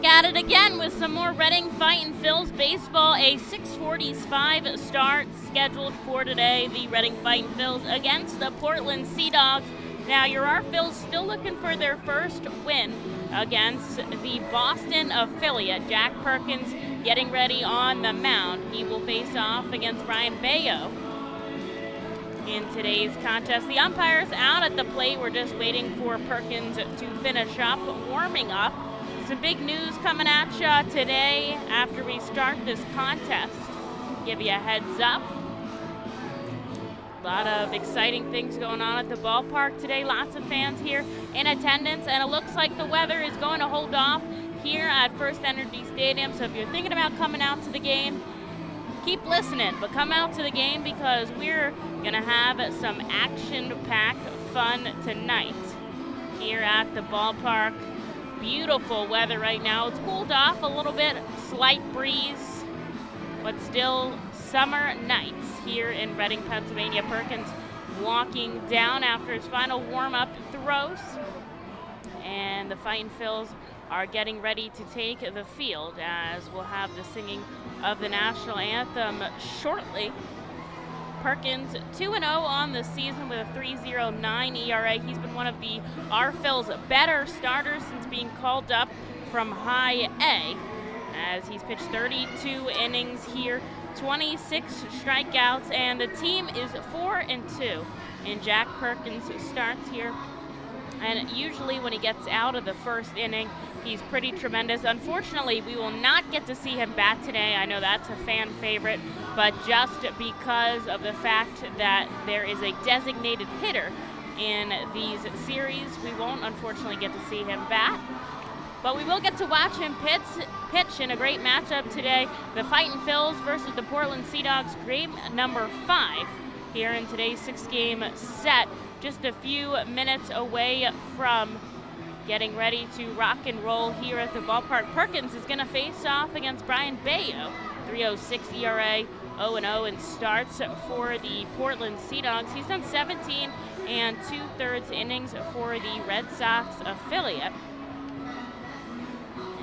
Back at it again with some more Reading Fightin' Phils baseball. A 6:45 start scheduled for today. The Reading Fightin' Phils against the Portland Sea Dogs. Now, your Phils still looking for their first win against the Boston affiliate. Jack Perkins getting ready on the mound. He will face off against Brian Bayo in today's contest. The umpires out at the plate. We're just waiting for Perkins to finish up warming up. Some big news coming at you today after we start this contest. Give you a heads up. A lot of exciting things going on at the ballpark today. Lots of fans here in attendance, and it looks like the weather is going to hold off here at FirstEnergy Stadium. So if you're thinking about coming out to the game, keep listening, but come out to the game because we're going to have some action-packed fun tonight here at the ballpark. Beautiful weather right now. It's cooled off a little bit, slight breeze, but still summer nights here in Reading, Pennsylvania. Perkins walking down after his final warm-up throws, and the Fightin' Phils are getting ready to take the field as we'll have the singing of the national anthem shortly. Perkins 2-0 on the season with a 3.09 ERA. He's been one of the Phils' better starters since being called up from High A, as he's pitched 32 innings here, 26 strikeouts, and the team is 4-2 in Jack Perkins' starts here. And usually when he gets out of the first inning, he's pretty tremendous. Unfortunately, we will not get to see him bat today. I know that's a fan favorite, but just because of the fact that there is a designated hitter in these series, we won't unfortunately get to see him bat. But we will get to watch him pitch in a great matchup today. The Fightin' Phils versus the Portland Sea Dogs, game number 5 here in today's 6-game set. Just a few minutes away from getting ready to rock and roll here at the ballpark. Perkins is going to face off against Brian Bayo. 3.06 ERA, 0-0 in starts for the Portland Sea Dogs. He's done 17 2/3 innings for the Red Sox affiliate,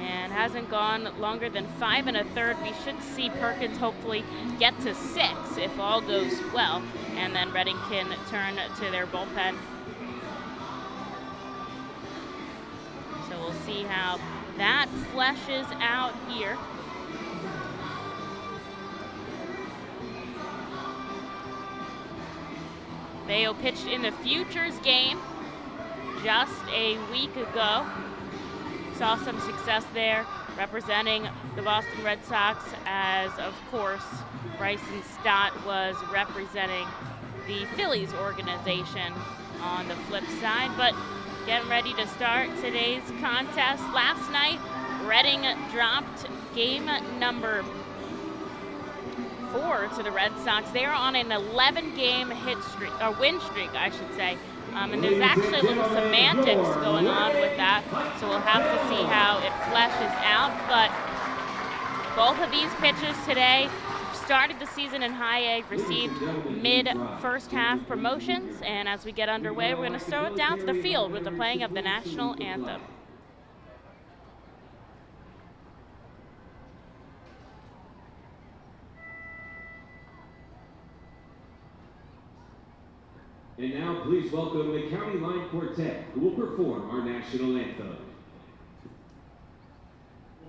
and hasn't gone longer than 5 1/3. We should see Perkins hopefully get to 6 if all goes well, and then Reading can turn to their bullpen. So we'll see how that fleshes out here. Bayo pitched in the Futures game just a week ago. Saw some success there representing the Boston Red Sox, as of course Bryson Stott was representing the Phillies organization on the flip side. But getting ready to start today's contest. Last night, Reading dropped game number 4 to the Red Sox. They are on an 11-game win streak, I should say. And there's actually a little semantics going on with that, so we'll have to see how it fleshes out. But both of these pitchers today started the season in High A, received mid-first half promotions, and as we get underway, we're going to throw it down to the field with the playing of the national anthem. And now, please welcome the County Line Quartet, who will perform our national anthem.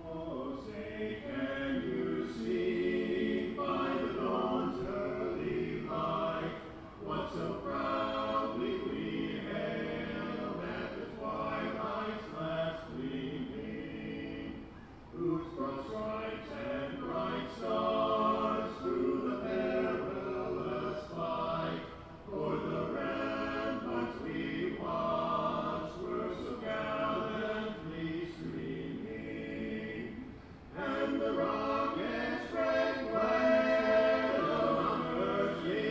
Oh, say, can you see by the dawn's early light what so proudly we hailed at the twilight's last gleaming, whose broad stripes and bright stars through the perilous fight for the ramparts we watched were so gallantly streaming, and the rockets' red glare on earthly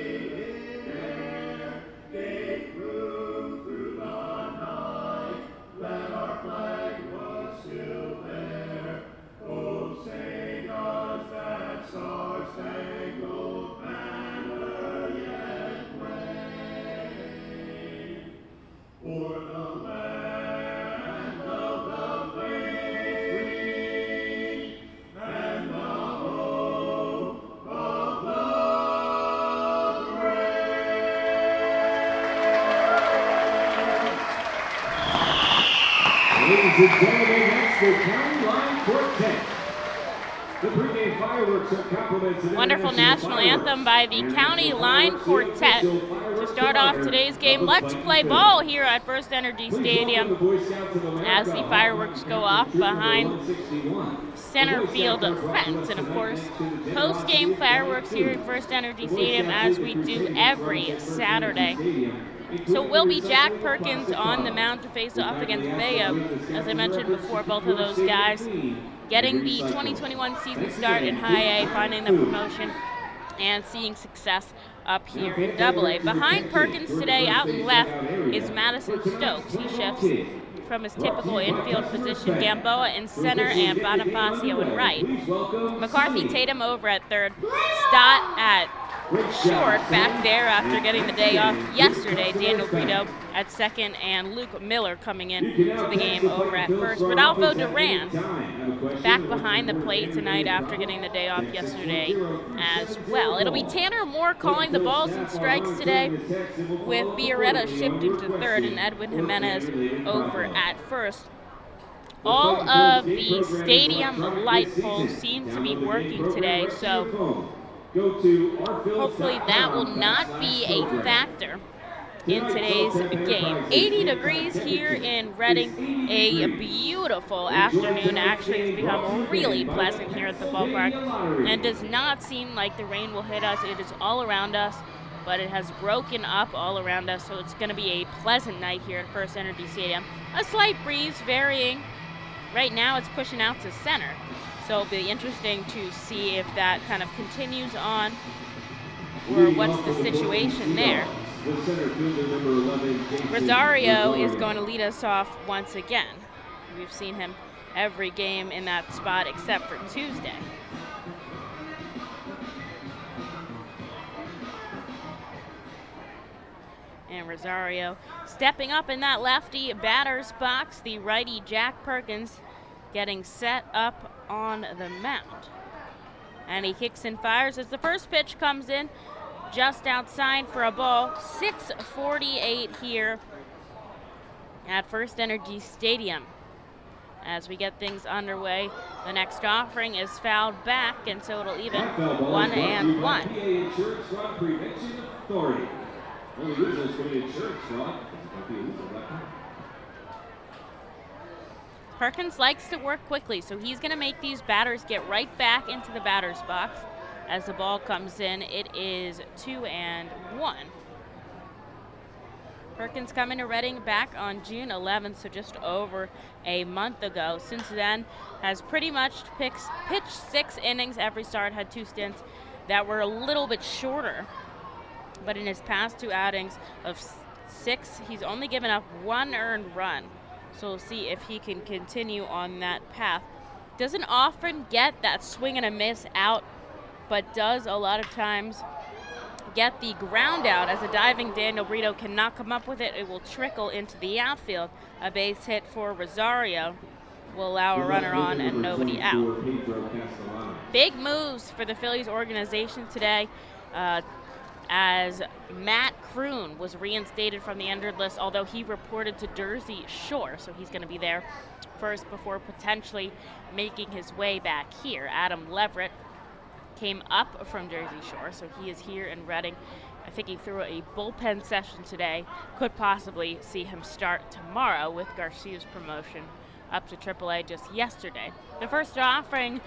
air gave proof through the night that our flag was still there. Oh, say does that star-spangled banner yet wave for the land of the free to gentlemen, next the County Line Quartet. The pregame fireworks are compliments of Wonderful national anthem by the County Line Quartet to start off today's game. Let's play ball here at FirstEnergy Stadium as the fireworks go off behind center field fence. And of course, post-game fireworks here at FirstEnergy Stadium as we do every Saturday. So it will be Jack Perkins on the mound to face off against Bayo. As I mentioned before, both of those guys getting the 2021 season start in High A, finding the promotion, and seeing success up here in Double A. Behind Perkins today, out in left, is Madison Stokes. He shifts from his typical infield position, Gamboa in center and Bonifacio in right. McCarthy Tatum over at third, Stott at short back there after getting the day off yesterday. Daniel Brito at second, and Luke Miller coming in to the game over at first. Rodolfo Duran back behind the plate tonight after getting the day off yesterday as well. It'll be Tanner Moore calling the balls and strikes today, with Biarretta shifting to third and Edwin Jimenez over at first. All of the stadium light poles seem to be working today, so hopefully that will not be a factor in today's game. 80 degrees here in Reading. A beautiful afternoon. Actually has become really pleasant here at the ballpark, and does not seem like the rain will hit us. It is all around us, but it has broken up all around us, so it's going to be a pleasant night here at FirstEnergy Stadium. A slight breeze varying. Right now it's pushing out to center, so it'll be interesting to see if that kind of continues on, or what's the situation there. Rosario is going to lead us off once again. We've seen him every game in that spot except for Tuesday. And Rosario stepping up in that lefty batter's box. The righty Jack Perkins getting set up on the mound. And he kicks and fires as the first pitch comes in just outside for a ball. 6:48 here at FirstEnergy Stadium. As we get things underway, the next offering is fouled back, and so it'll even 1-1. Perkins likes to work quickly, so he's going to make these batters get right back into the batter's box. As the ball comes in, it is 2-1. Perkins coming to Reading back on June 11th, so just over a month ago. Since then, has pretty much pitched 6 innings every start, had 2 stints that were a little bit shorter. But in his past 2 outings of 6, he's only given up 1 earned run. So we'll see if he can continue on that path. Doesn't often get that swing and a miss out, but does a lot of times get the ground out. As a diving Daniel Brito cannot come up with it, it will trickle into the outfield. A base hit for Rosario will allow a runner on and nobody out. Big moves for the Phillies organization today, as Matt Kroon was reinstated from the injured list, although he reported to Jersey Shore, so he's going to be there first before potentially making his way back here. Adam Leverett came up from Jersey Shore, so he is here in Reading. I think he threw a bullpen session today. Could possibly see him start tomorrow with Garcia's promotion up to AAA just yesterday. The first offering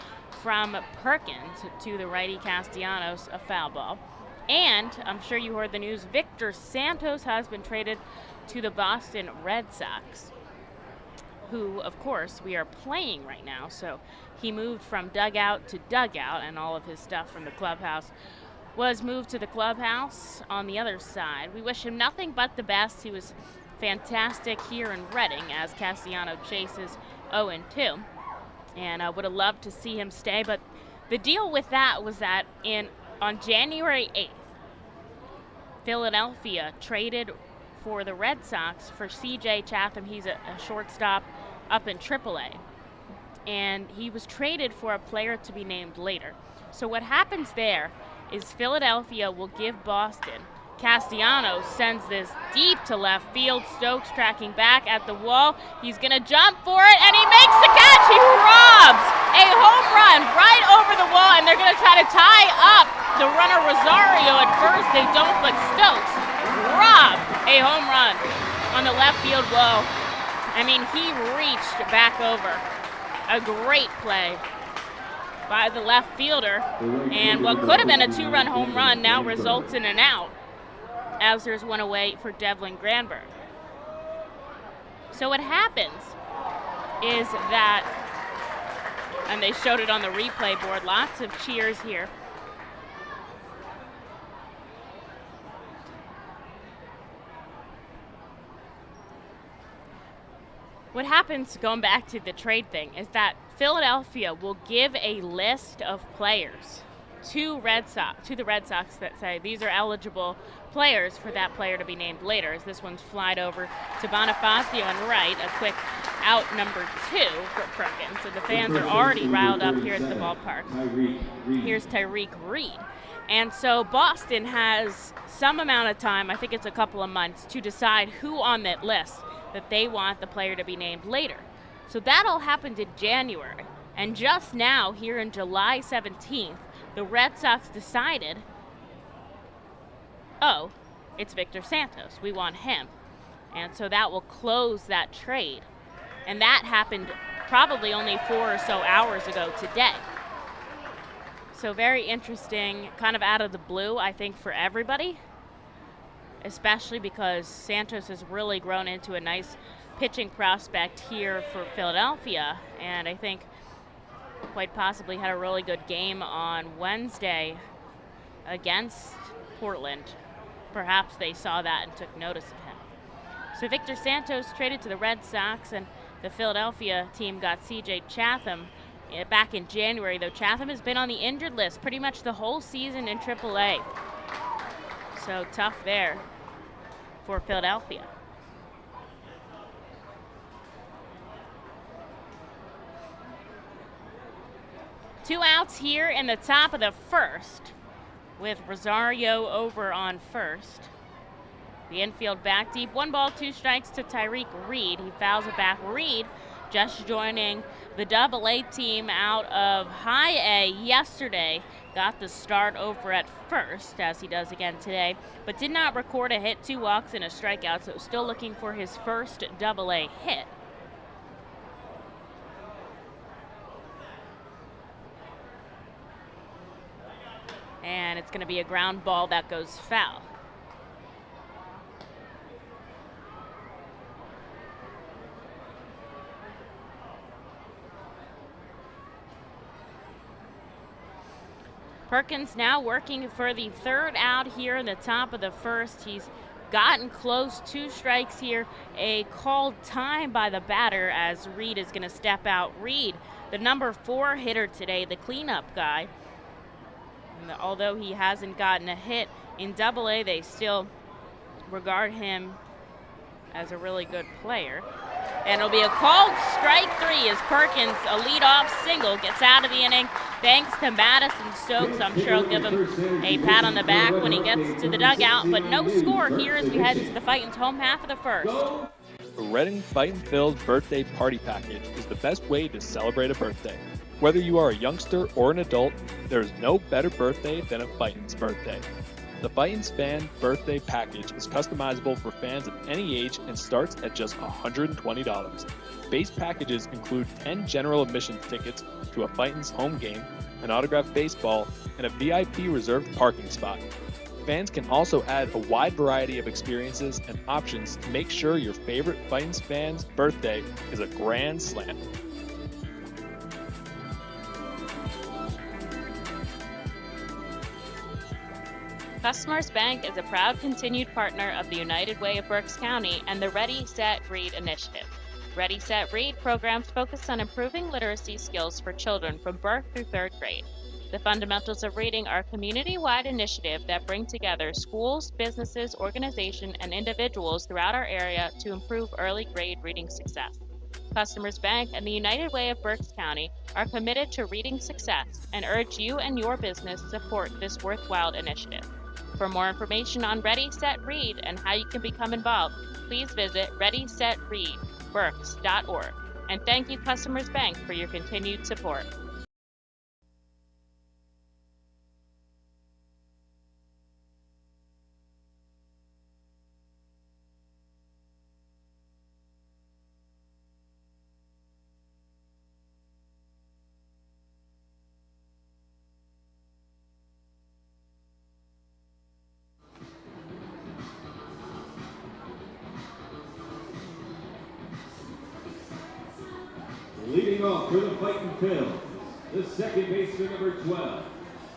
from Perkins to the righty Castellanos, a foul ball. And I'm sure you heard the news, Victor Santos has been traded to the Boston Red Sox, who, of course, we are playing right now. So he moved from dugout to dugout, and all of his stuff from the clubhouse was moved to the clubhouse on the other side. We wish him nothing but the best. He was fantastic here in Reading as Castellano chases 0-2. And I would have loved to see him stay, but the deal with that was that on January 8th, Philadelphia traded for the Red Sox for C.J. Chatham. He's a shortstop up in AAA. And he was traded for a player to be named later. So what happens there is Philadelphia will give Boston Castellanos sends this deep to left field. Stokes tracking back at the wall. He's going to jump for it, and he makes the catch. He robs a home run right over the wall, and they're going to try to tie up the runner Rosario at first. They don't, but Stokes robbed a home run on the left field wall. I mean, he reached back over. A great play by the left fielder, and what could have been a 2-run home run now results in an out, as there's one away for Devlin Granberg. So what happens is that, and they showed it on the replay board, lots of cheers here. What happens, going back to the trade thing, is that Philadelphia will give a list of players to the Red Sox that say these are eligible players for that player to be named later, as this one's flied over to Bonifacio and right, a quick out number 2 for Perkins. So the fans are already riled up here at the ballpark. Here's Tyreek Reed. And so Boston has some amount of time, I think it's a couple of months, to decide who on that list that they want the player to be named later. So that all happened in January. And just now, here in July 17th, the Red Sox decided, oh, it's Victor Santos. We want him. And so that will close that trade. And that happened probably only 4 or so hours ago today. So very interesting, kind of out of the blue, I think, for everybody, especially because Santos has really grown into a nice pitching prospect here for Philadelphia. And I think quite possibly had a really good game on Wednesday against Portland. Perhaps they saw that and took notice of him. So Victor Santos traded to the Red Sox, and the Philadelphia team got C.J. Chatham back in January, though Chatham has been on the injured list pretty much the whole season in AAA. So tough there for Philadelphia. Two outs here in the top of the first, with Rosario over on first. The infield back deep. 1 ball, 2 strikes to Tyreek Reed. He fouls it back. Reed just joining the AA team out of High A yesterday. Got the start over at first, as he does again today, but did not record a hit, 2 walks and a strikeout, so still looking for his first AA hit. And it's going to be a ground ball that goes foul. Perkins now working for the 3rd out here in the top of the first. He's gotten close, 2 strikes here. A called time by the batter as Reed is going to step out. Reed, the number 4 hitter today, the cleanup guy. And although he hasn't gotten a hit in AA, they still regard him as a really good player. And it'll be a called strike 3 as Perkins, a leadoff single, gets out of the inning. Thanks to Madison Stokes. I'm sure I'll give him a pat on the back when he gets to the dugout. But no score here as we head into the Fightin's home half of the first. The Reading Fightin' Phil's birthday party package is the best way to celebrate a birthday. Whether you are a youngster or an adult, there is no better birthday than a Fightin's birthday. The Fightin's Fan Birthday Package is customizable for fans of any age and starts at just $120. Base packages include 10 general admission tickets to a Fightin's home game, an autographed baseball, and a VIP reserved parking spot. Fans can also add a wide variety of experiences and options to make sure your favorite Fightin's fan's birthday is a grand slam. Customers Bank is a proud continued partner of the United Way of Berks County and the Ready, Set, Read initiative. Ready, Set, Read programs focus on improving literacy skills for children from birth through 3rd grade. The Fundamentals of Reading are a community-wide initiative that bring together schools, businesses, organizations, and individuals throughout our area to improve early grade reading success. Customers Bank and the United Way of Berks County are committed to reading success and urge you and your business to support this worthwhile initiative. For more information on Ready, Set, Read and how you can become involved, please visit readysetreadberks.org. And thank you, Customers Bank, for your continued support. Leading off for the Fightin Phils, the second baseman, number 12,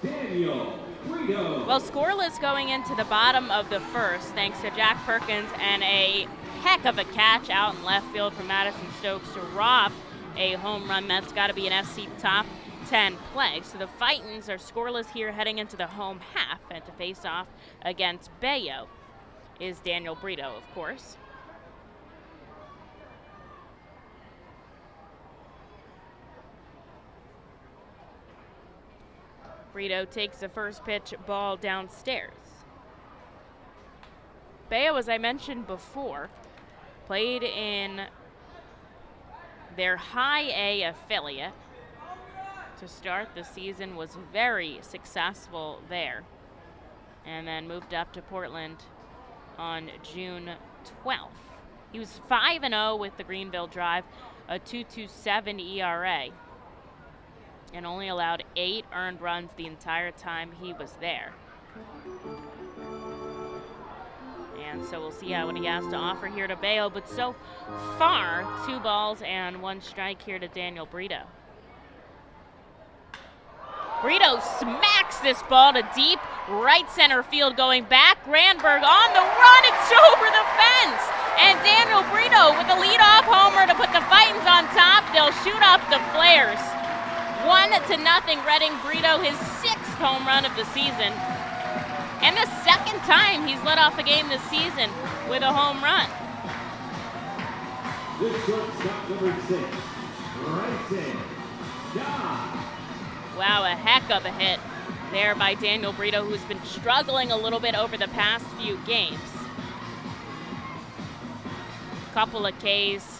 Daniel Brito. Well, scoreless going into the bottom of the first, thanks to Jack Perkins and a heck of a catch out in left field from Madison Stokes to rob a home run. That's got to be an SC top 10 play. So the Fightins are scoreless here heading into the home half, and to face off against Bayo is Daniel Brito, of course. Brito takes the first pitch, ball downstairs. Bayo, as I mentioned before, played in their High A affiliate to start the season, was very successful there, and then moved up to Portland on June 12th. He was 5-0 with the Greenville Drive, a 2.27 ERA. And only allowed 8 earned runs the entire time he was there. And so we'll see what he has to offer here to Bayo, but so far, 2 balls and 1 strike here to Daniel Brito. Brito smacks this ball to deep right center field, going back. Granberg on the run, it's over the fence! And Daniel Brito with a leadoff homer to put the Fightins on top. They'll shoot up the flares. 1-0 Reading. Brito, his 6th home run of the season, and the 2nd time he's led off a game this season with a home run. The shortstop, number 6, Bryson Stott. Wow, a heck of a hit there by Daniel Brito, who's been struggling a little bit over the past few games. Couple of Ks.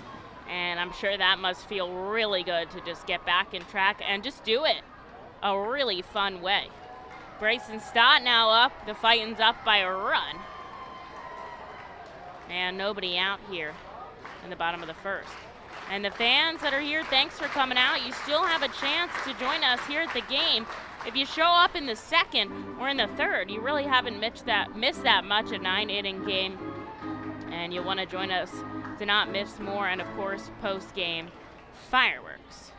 And I'm sure that must feel really good to just get back in track and just do it a really fun way. Bryson Stott now up. The Fightins up by a run. And nobody out here in the bottom of the first. And the fans that are here, thanks for coming out. You still have a chance to join us here at the game. If you show up in the second or in the third, you really haven't missed that much, a 9-inning game. And you want to join us to not miss more, and of course, post-game fireworks.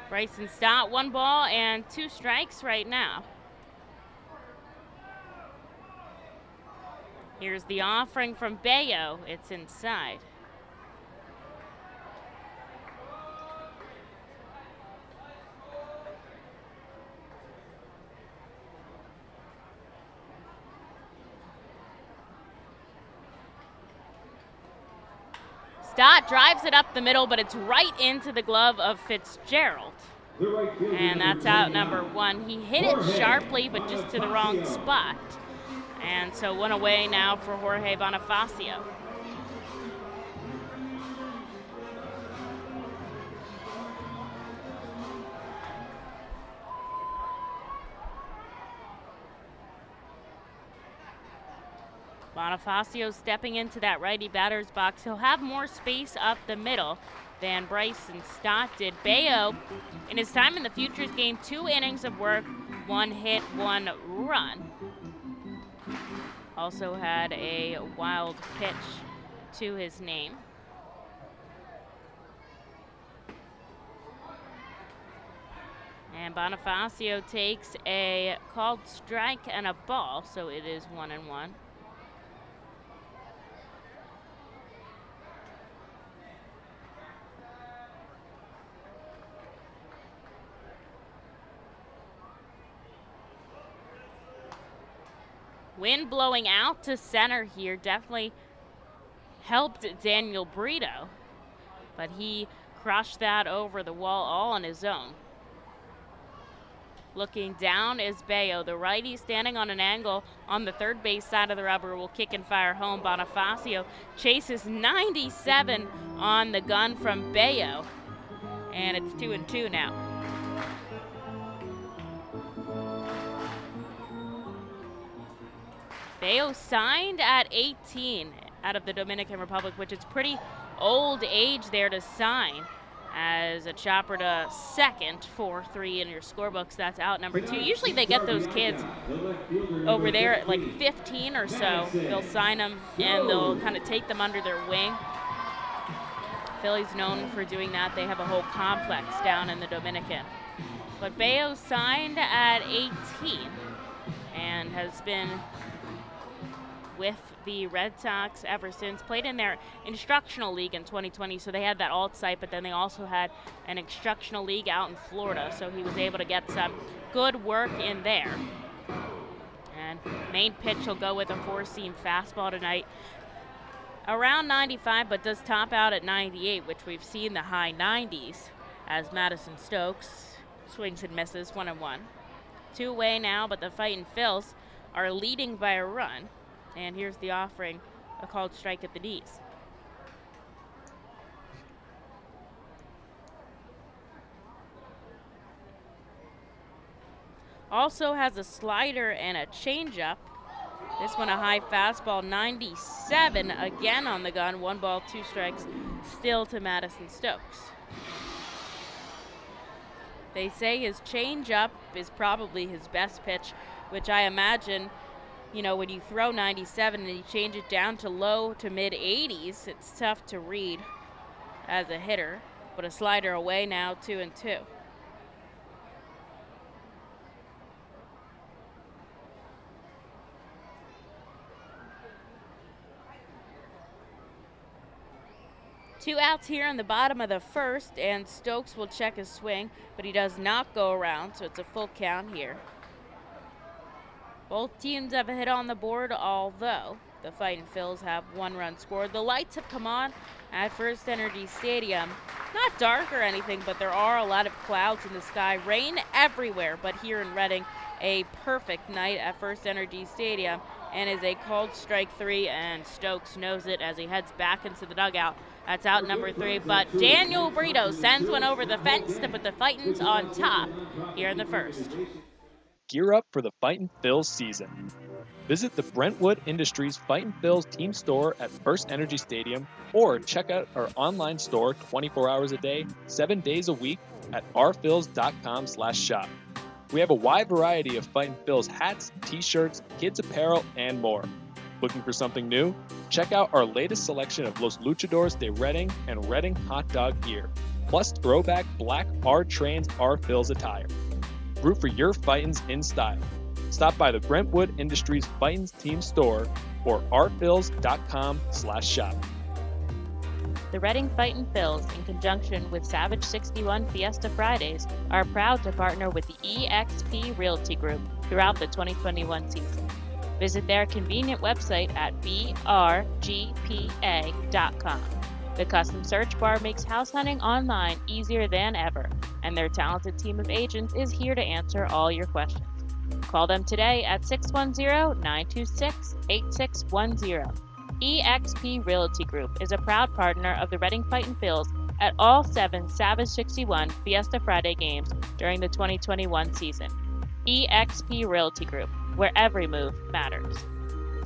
Bryson Stott, 1 ball and 2 strikes right now. Here's the offering from Bayo. It's inside. Stott drives it up the middle, but it's right into the glove of Fitzgerald. And that's out number 1. He hit it sharply, but just to the wrong spot. And so 1 away now for Jorge Bonifacio. Bonifacio stepping into that righty batter's box. He'll have more space up the middle than Bryson Stott did. Bayo, in his time in the Futures game, 2 innings of work, 1 hit, 1 run. Also had a wild pitch to his name. And Bonifacio takes a called strike and a ball, so it is 1-1. Wind blowing out to center here, definitely helped Daniel Brito, but he crushed that over the wall all on his own. Looking down is Bayo, the righty standing on an angle on the third base side of the rubber, will kick and fire home. Bonifacio chases 97 on the gun from Bayo, and it's 2-2 now. Bayo signed at 18 out of the Dominican Republic, which is pretty old age there to sign. As a chopper to second, 4-3 in your scorebooks. That's out number 2. Usually they get those kids over there at like 15 or so. They'll sign them and they'll kind of take them under their wing. Philly's known for doing that. They have a whole complex down in the Dominican. But Bayo signed at 18 and has been with the Red Sox ever since. Played in their instructional league in 2020, so they had that alt site, but then they also had an instructional league out in Florida, so he was able to get some good work in there. And main pitch will go with a 4-seam fastball tonight. Around 95, but does top out at 98, which we've seen the high 90s as Madison Stokes swings and misses 1-1. 2 away now, but the Fightin' Phils are leading by a run. And here's the offering, a called strike at the knees. Also has a slider and a changeup. This one a high fastball, 97 again on the gun. 1 ball, 2 strikes, still to Madison Stokes. They say his changeup is probably his best pitch, which I imagine, you know, when you throw 97 and you change it down to low to mid 80s, it's tough to read as a hitter. But a slider away now, 2-2. Two outs here in the bottom of the first, and Stokes will check his swing, but he does not go around, so it's a full count here. Both teams have a hit on the board, although the Fightin' Phils have 1 run scored. The lights have come on at FirstEnergy Stadium. Not dark or anything, but there are a lot of clouds in the sky. Rain everywhere, but here in Reading, a perfect night at FirstEnergy Stadium, and is a called strike 3, and Stokes knows it as he heads back into the dugout. That's out number 3, but Daniel Brito sends one over the fence to put the Fightins on top here in the first. Gear up for the Fightin' Phils season. Visit the Brentwood Industries Fightin' Phils team store at FirstEnergy Stadium, or check out our online store 24 hours a day, 7 days a week at rphils.com/shop. We have a wide variety of Fightin' Phils hats, t-shirts, kids apparel, and more. Looking for something new? Check out our latest selection of Los Luchadores de Reading and Reading hot dog gear, plus throwback black R-Trains R-Phils attire. Root for your Fightins in style. Stop by the Brentwood Industries Fightins team store or rphils.com/shop. The Reading Fightin' Phils, in conjunction with Savage 61 Fiesta Fridays, are proud to partner with the eXp Realty Group throughout the 2021 season. Visit their convenient website at brgpa.com. The custom search bar makes house hunting online easier than ever, and their talented team of agents is here to answer all your questions. Call them today at 610-926-8610. eXp Realty Group is a proud partner of the Reading Fightin' Phils at all 7 Savage 61 Fiesta Friday games during the 2021 season. eXp Realty Group, where every move matters.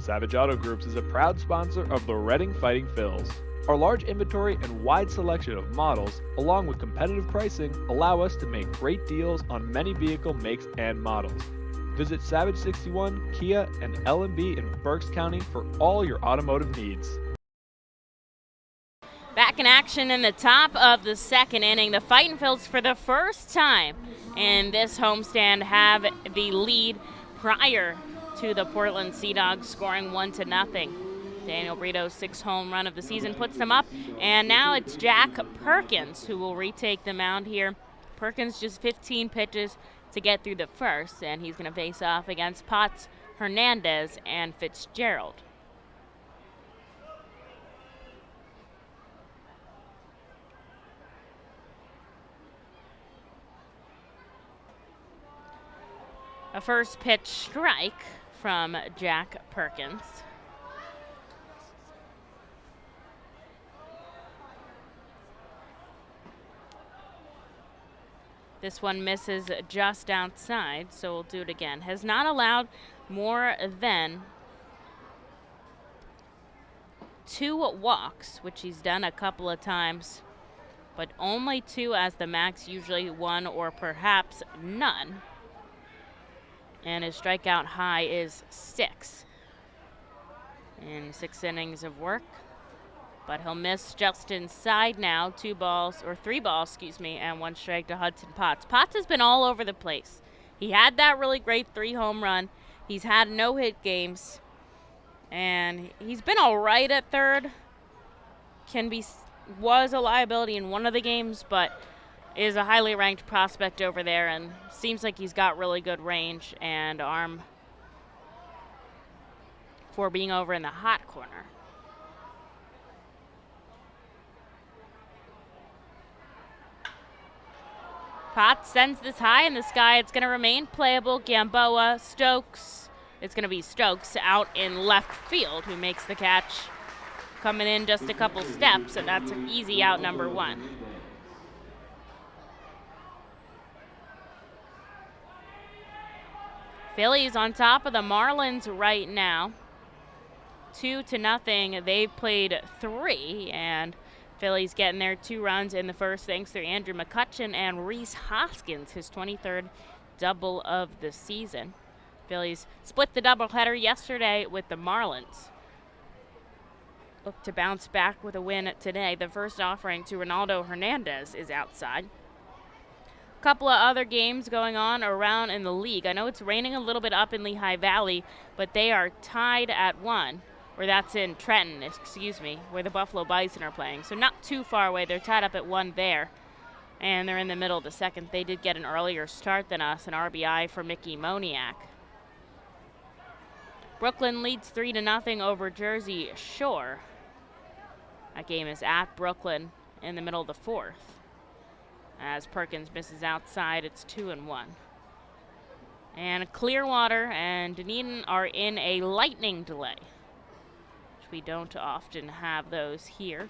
Savage Auto Groups is a proud sponsor of the Reading Fightin' Phils. Our large inventory and wide selection of models, along with competitive pricing, allow us to make great deals on many vehicle makes and models. Visit Savage 61, Kia, and L&B in Berks County for all your automotive needs. Back in action in the top of the second inning, the Fightin' Phils for the first time in this homestand have the lead prior to the Portland Sea Dogs scoring 1-0. Daniel Brito's 6th home run of the season puts them up, and now it's Jack Perkins who will retake the mound here. Perkins just 15 pitches to get through the first, and he's going to face off against Potts, Hernandez, and Fitzgerald. A first pitch strike from Jack Perkins. This one misses just outside, so we'll do it again. Has not allowed more than 2 walks, which he's done a couple of times, but only 2 as the max, usually 1 or perhaps none. And his strikeout high is 6 in 6 innings of work. But he'll miss just inside now. 3 balls, and 1 strike to Hudson Potts. Potts has been all over the place. He had that really great 3 home run. He's had no-hit games. And he's been all right at third. Was a liability in one of the games, but is a highly ranked prospect over there, and seems like he's got really good range and arm for being over in the hot corner. Potts sends this high in the sky. It's going to remain playable. Gamboa, Stokes. It's going to be Stokes out in left field who makes the catch. Coming in just a couple steps, and that's an easy out, number 1. Phillies on top of the Marlins right now. 2-0. They played 3, and Phillies getting their 2 runs in the first thanks to Andrew McCutchen and Rhys Hoskins, his 23rd double of the season. Phillies split the doubleheader yesterday with the Marlins. Look to bounce back with a win today. The first offering to Ronaldo Hernandez is outside. A couple of other games going on around in the league. I know it's raining a little bit up in Lehigh Valley, but they are tied at 1. Or that's in Trenton, where the Buffalo Bison are playing. So not too far away. They're tied up at 1 there. And they're in the middle of the second. They did get an earlier start than us, an RBI for Mickey Moniak. Brooklyn leads 3-0 over Jersey Shore. That game is at Brooklyn in the middle of the 4th. As Perkins misses outside, it's 2-1. And Clearwater and Dunedin are in a lightning delay. We don't often have those here.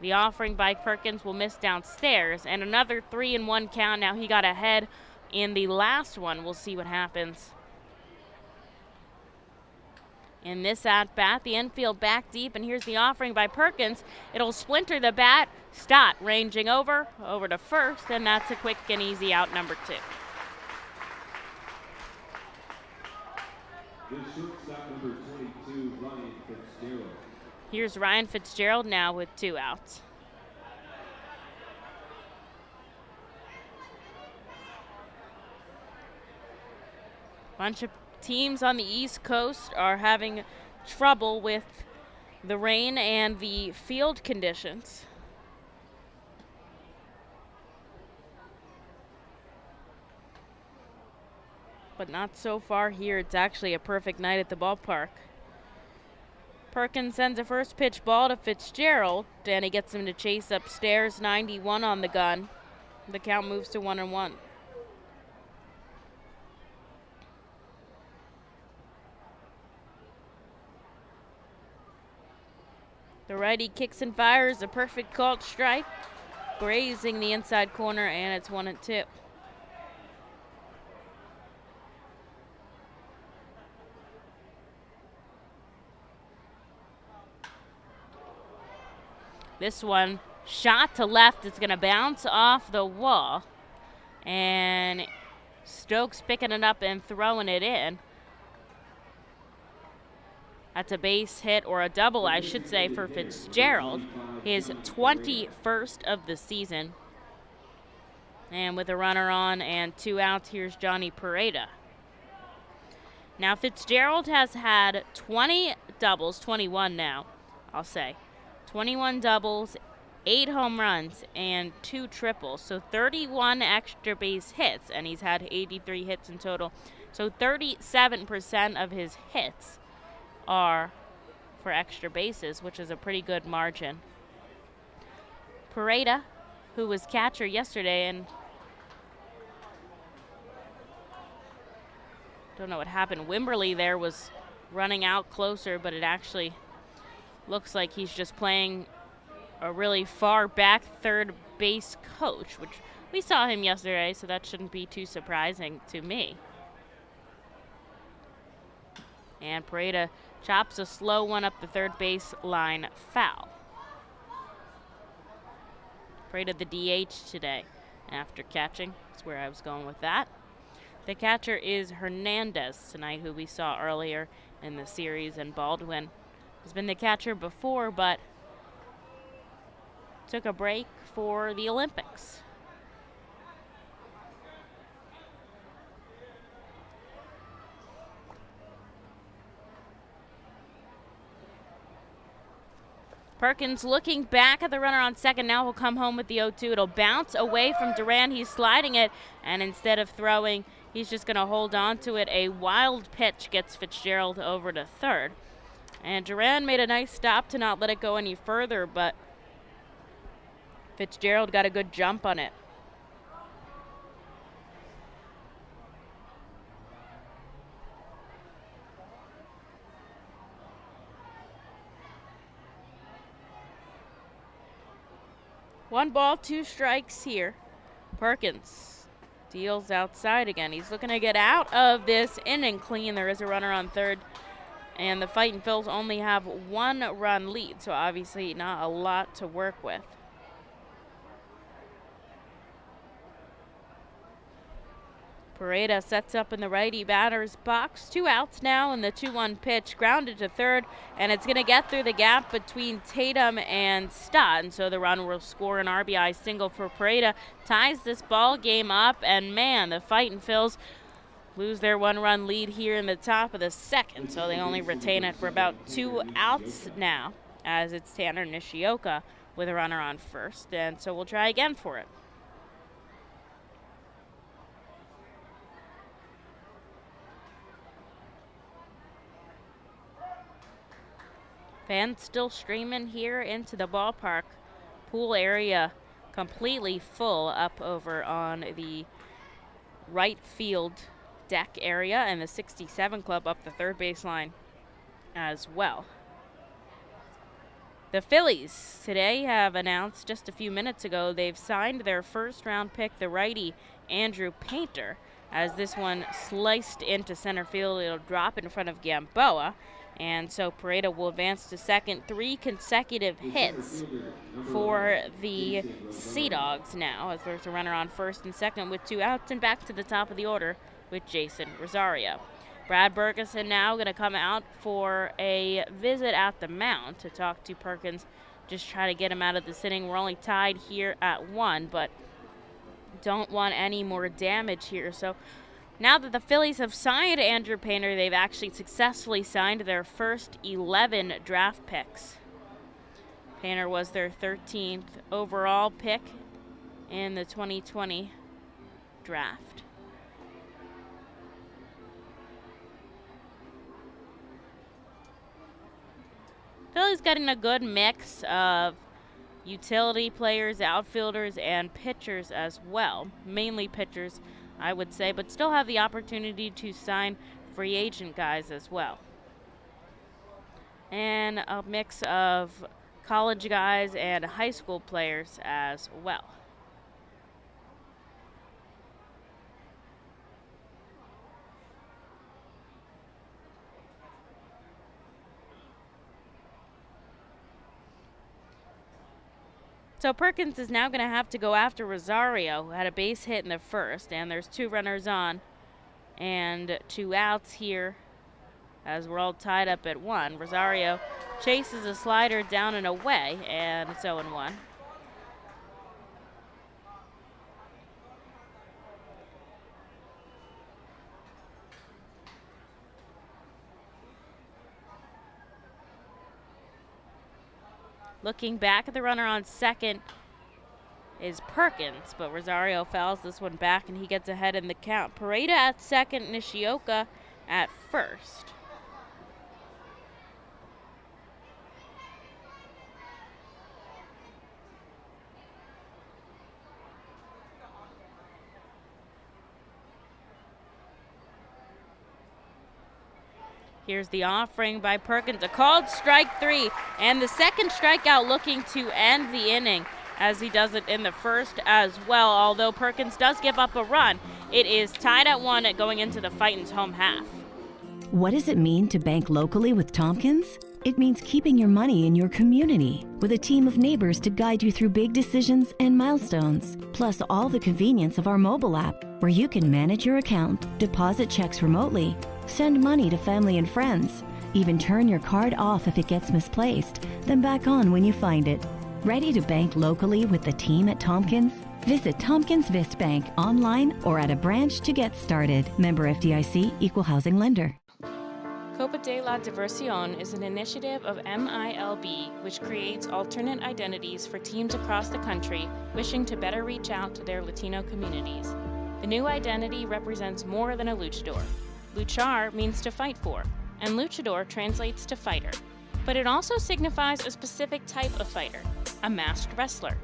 The offering by Perkins will miss downstairs, and another 3-1 count. Now he got ahead in the last one. We'll see what happens. In this at-bat, the infield back deep, and here's the offering by Perkins. It'll splinter the bat. Stott ranging over to first, and that's a quick and easy out, number 2. The shortstop, number 22, Ryan Fitzgerald. Here's Ryan Fitzgerald now with 2 outs. Bunch of teams on the East Coast are having trouble with the rain and the field conditions. But not so far here. It's actually a perfect night at the ballpark. Perkins sends a first pitch ball to Fitzgerald, and he gets him to chase upstairs. 91 on the gun. The count moves to 1-1. The righty kicks and fires a perfect called strike, grazing the inside corner, and it's 1-2. This one shot to left. It's going to bounce off the wall. And Stokes picking it up and throwing it in. That's a base hit, or a double, I should say, for Fitzgerald. His 21st of the season. And with a runner on and 2 outs, here's Johnny Pareda. Now Fitzgerald has had 20 doubles, 21 now, I'll say. 21 doubles, 8 home runs, and 2 triples. So 31 extra base hits, and he's had 83 hits in total. So 37% of his hits are for extra bases, which is a pretty good margin. Pareda, who was catcher yesterday, and Don't know what happened. Wimberly there was running out closer, but it actually looks like he's just playing a really far back third base coach, which we saw him yesterday, so that shouldn't be too surprising to me. And Pareda chops a slow one up the third base line, foul. Pareda the DH today after catching. That's where I was going with that. The catcher is Hernandez tonight, who we saw earlier in the series, and Baldwin has been the catcher before, but took a break for the Olympics. Perkins looking back at the runner on second. Now will come home with the 0-2. It'll bounce away from Duran. He's sliding it, and instead of throwing, he's just going to hold on to it. A wild pitch gets Fitzgerald over to third. And Duran made a nice stop to not let it go any further, but Fitzgerald got a good jump on it. One ball, two strikes here. Perkins deals outside again. He's looking to get out of this inning clean. There is a runner on third, and the Fightin' Phils only have 1 run lead, so obviously not a lot to work with. Pareda sets up in the righty batter's box. 2 outs now, and the 2-1 pitch grounded to third, and it's going to get through the gap between Tatum and Stott, and so the run will score an RBI single for Pareda. Ties this ball game up, and man, the Fightin' Phils lose their 1-run lead here in the top of the second, so they only retain it for about 2 outs now, as it's Tanner Nishioka with a runner on first, and so we'll try again for it. Fans still streaming here into the ballpark. Pool area completely full up over on the right field deck area, and the 67 Club up the third baseline as well. The Phillies today have announced just a few minutes ago they've signed their first-round pick, the righty Andrew Painter, as this one sliced into center field. It'll drop in front of Gamboa. And so Pareda will advance to second. 3 consecutive hits for the Sea Dogs now, as there's a runner on first and second with 2 outs, and back to the top of the order with Jason Rosario. Brad Bergeson now going to come out for a visit at the mound to talk to Perkins, just try to get him out of this inning. We're only tied here at 1, but don't want any more damage here. So now that the Phillies have signed Andrew Painter, they've actually successfully signed their first 11 draft picks. Painter was their 13th overall pick in the 2020 draft. Phillies getting a good mix of utility players, outfielders, and pitchers as well. Mainly pitchers, I would say, but still have the opportunity to sign free agent guys as well. And a mix of college guys and high school players as well. So Perkins is now going to have to go after Rosario, who had a base hit in the first, and there's 2 runners on and 2 outs here as we're all tied up at 1. Rosario chases a slider down and away, and it's 0-1. Looking back at the runner on second is Perkins, but Rosario fouls this one back and he gets ahead in the count. Pareda at second, Nishioka at first. Here's the offering by Perkins, a called strike 3, and the second strikeout looking to end the inning, as he does it in the first as well. Although Perkins does give up a run, it is tied at 1 going into the Fightin's home half. What does it mean to bank locally with Tompkins? It means keeping your money in your community with a team of neighbors to guide you through big decisions and milestones, plus all the convenience of our mobile app where you can manage your account, deposit checks remotely, send money to family and friends, even turn your card off if it gets misplaced, then back on when you find it. Ready to bank locally with the team at Tompkins? Visit Tompkins Vist Bank online or at a branch to get started. Member FDIC, Equal Housing Lender. Copa de la Diversión is an initiative of MILB which creates alternate identities for teams across the country wishing to better reach out to their Latino communities. The new identity represents more than a luchador. Luchar means to fight for, and luchador translates to fighter. But it also signifies a specific type of fighter, a masked wrestler.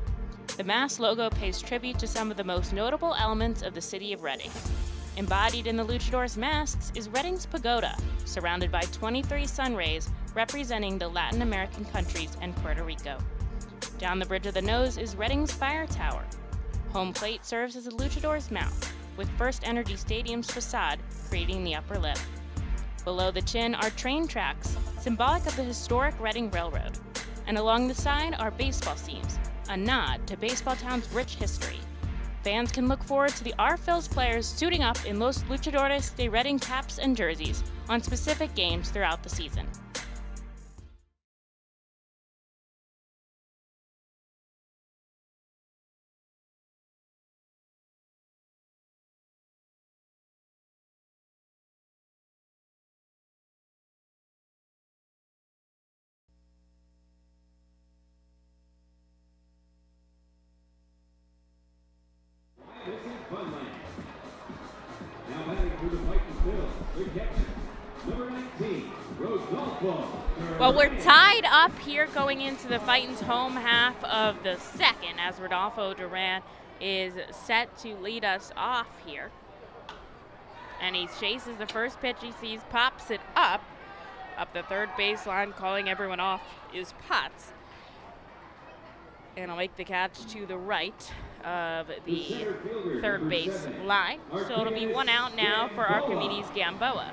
The mask logo pays tribute to some of the most notable elements of the city of Reading. Embodied in the luchador's masks is Reading's pagoda, surrounded by 23 sun rays representing the Latin American countries and Puerto Rico. Down the bridge of the nose is Reading's fire tower. Home plate serves as a luchador's mouth, with FirstEnergy Stadium's facade creating the upper lip. Below the chin are train tracks, symbolic of the historic Reading Railroad. And along the side are baseball seams, a nod to Baseball Town's rich history. Fans can look forward to the Our Phils players suiting up in Los Luchadores de Reading caps and jerseys on specific games throughout the season. This is Funland. Now heading through the Fightin Phils, their catcher, number 19, Rodolfo. Well, we're tied up here going into the Fightin's home half of the second, as Rodolfo Duran is set to lead us off here. And he chases the first pitch he sees, pops it up the third baseline. Calling everyone off is Potts. And I'll make the catch to the right of the third base line. So it'll be 1 out now for Archimedes Gamboa.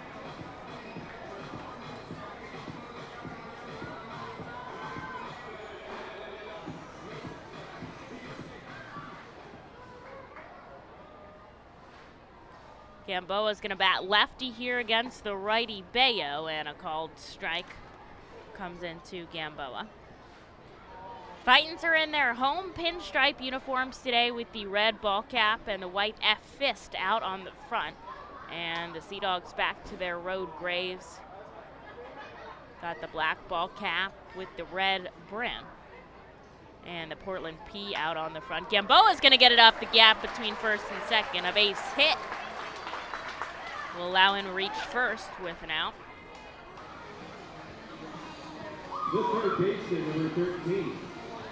Gamboa's going to bat lefty here against the righty Bayo, and a called strike comes into Gamboa. Fightins are in their home pinstripe uniforms today with the red ball cap and the white F fist out on the front. And the Sea Dogs back to their road grays. Got the black ball cap with the red brim. And the Portland P out on the front. Gamboa's going to get it up the gap between first and second. A base hit will allow him to reach first with an out. The third baseman, number 13,